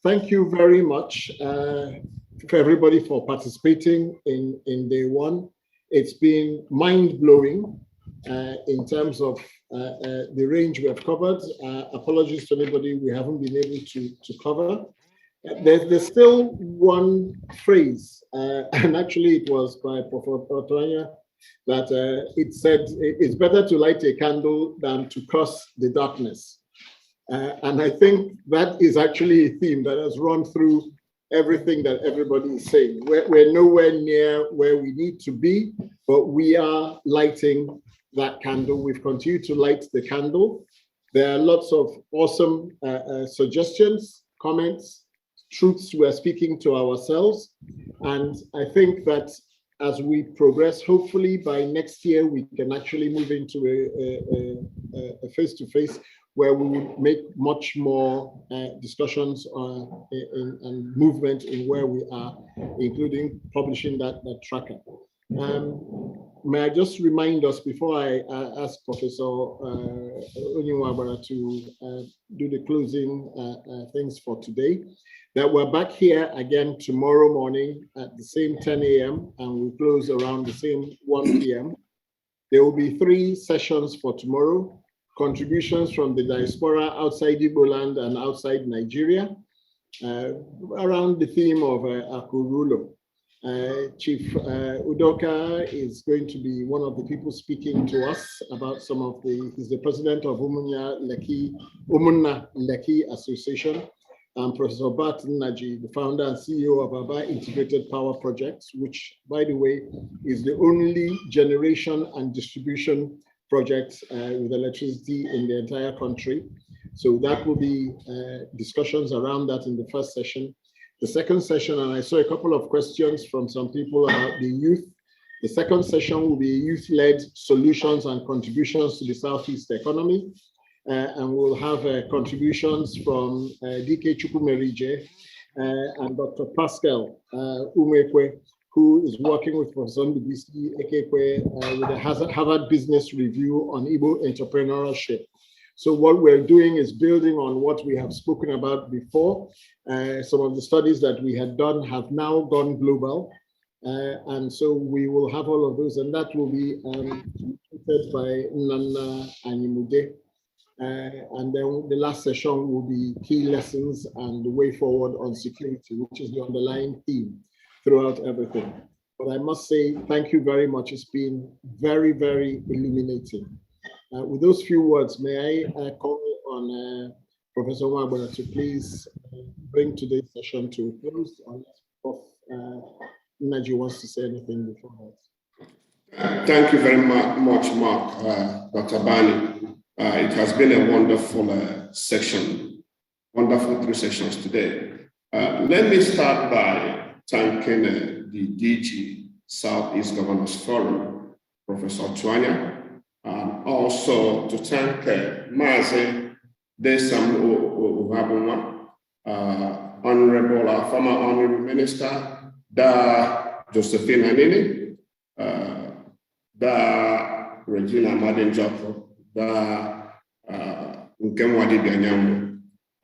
Thank you very much for everybody for participating in day one. It's been mind-blowing in terms of the range we have covered. Apologies to anybody we haven't been able to cover. There's still one phrase, and actually it was by Prof. Ortuanya, that it said it's better to light a candle than to cross the darkness. And I think that is actually a theme that has run through everything that everybody is saying. We're nowhere near where we need to be, but we are lighting that candle. We've continued to light the candle. There are lots of awesome suggestions, comments, truths we're speaking to ourselves. And I think that as we progress, hopefully by next year, we can actually move into a face-to-face where we will make much more discussions and movement in where we are, including publishing that tracker. May I just remind us before I ask Professor Onyia to do the closing things for today, that we're back here again tomorrow morning at the same 10 a.m. and we'll close around the same 1 p.m. There will be 3 sessions for tomorrow: contributions from the diaspora outside Igbo land and outside Nigeria, around the theme of Akurulo. Chief Udoka is going to be one of the people speaking to us about some of he's the president of Umunna Lekki Association, and Professor Bart Nnaji, the founder and CEO of Aba Integrated Power Projects, which, by the way, is the only generation and distribution project with electricity in the entire country. So that will be discussions around that in the first session. The second session, and I saw a couple of questions from some people about the youth. The second session will be youth-led solutions and contributions to the Southeast economy. And we'll have contributions from DK Chukwumerije and Dr. Pascal Umekwe, who is working with Professor Ndubisi Ekekwe with the Harvard Business Review on Igbo entrepreneurship. So what we're doing is building on what we have spoken about before. Some of the studies that we had done have now gone global. And so we will have all of those, and that will be completed by Nana Anyimude. And then the last session will be key lessons and the way forward on security, which is the underlying theme throughout everything. But I must say, thank you very much. It's been very, very illuminating. With those few words, may I call on Professor Ohuabunwa to please bring today's session to a close, unless Prof. Nnaji wants to say anything before that. Thank you very much, Mark, Dr. Abani. It has been a wonderful section, wonderful 3 sessions today. Let me start by thanking the DG Southeast Governors Forum, Professor Ortuanya, and also to thank Mazi, Ohuabunwa, Honorable, our former Honorable Minister, Josephine Anenih, Regina Madenjoko,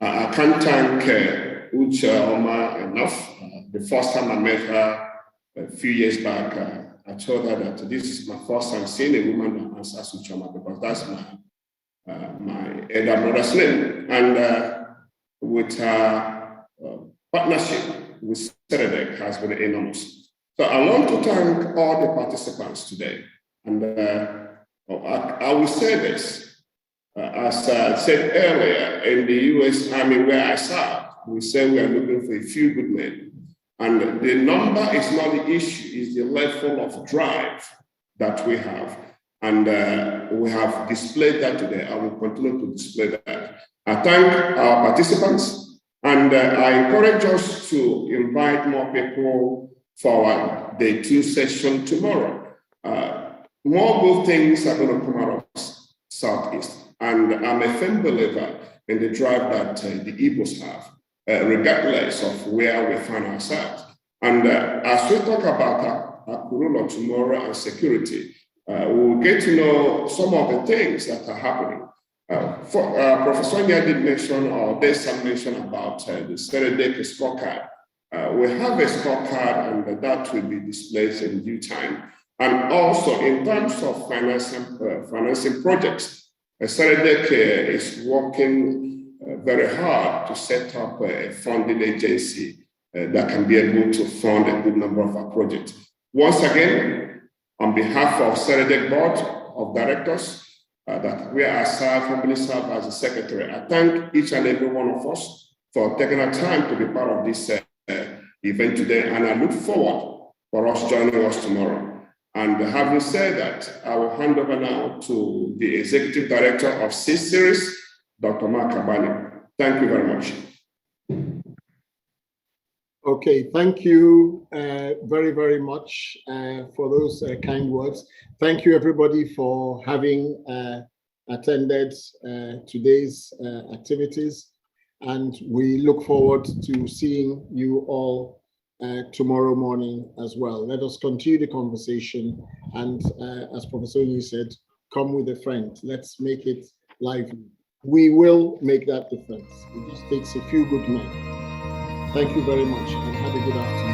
I can't thank Ucheoma enough. The first time I met her a few years back, I told her that this is my first time seeing a woman that answers Ucheoma, because that's my elder brother's name. And with her partnership with SEREDEC has been enormous. So I want to thank all the participants today. And I will say this, as I said earlier, in the US Army where I served, we say we are looking for a few good men. And the number is not the issue, it's the level of drive that we have. And we have displayed that today. I will continue to display that. I thank our participants, and I encourage us to invite more people for our day 2 session tomorrow. More good things are going to come out of Southeast. And I'm a firm believer in the drive that the Igbos have, regardless of where we find ourselves. And as we talk about Akurulo tomorrow and security, we'll get to know some of the things that are happening. Professor Onyia did mention, or there's some mention about the SEREDEC scorecard. We have a scorecard, and that will be displayed in due time. And also, in terms of financing projects, SEREDEC is working very hard to set up a funding agency that can be able to fund a good number of our projects. Once again, on behalf of SEREDEC Board of Directors, that we are humbly served as the Secretary, I thank each and every one of us for taking our time to be part of this event today, and I look forward for us joining us tomorrow. And having said that, I will hand over now to the Executive Director of C-Series, Dr. Mark Abani. Thank you very much. Okay, thank you very, very much for those kind words. Thank you, everybody, for having attended today's activities. And we look forward to seeing you all tomorrow morning as well. Let us continue the conversation. And as Professor Onyia said, come with a friend. Let's make it lively. We will make that difference. It just takes a few good men. Thank you very much, and have a good afternoon.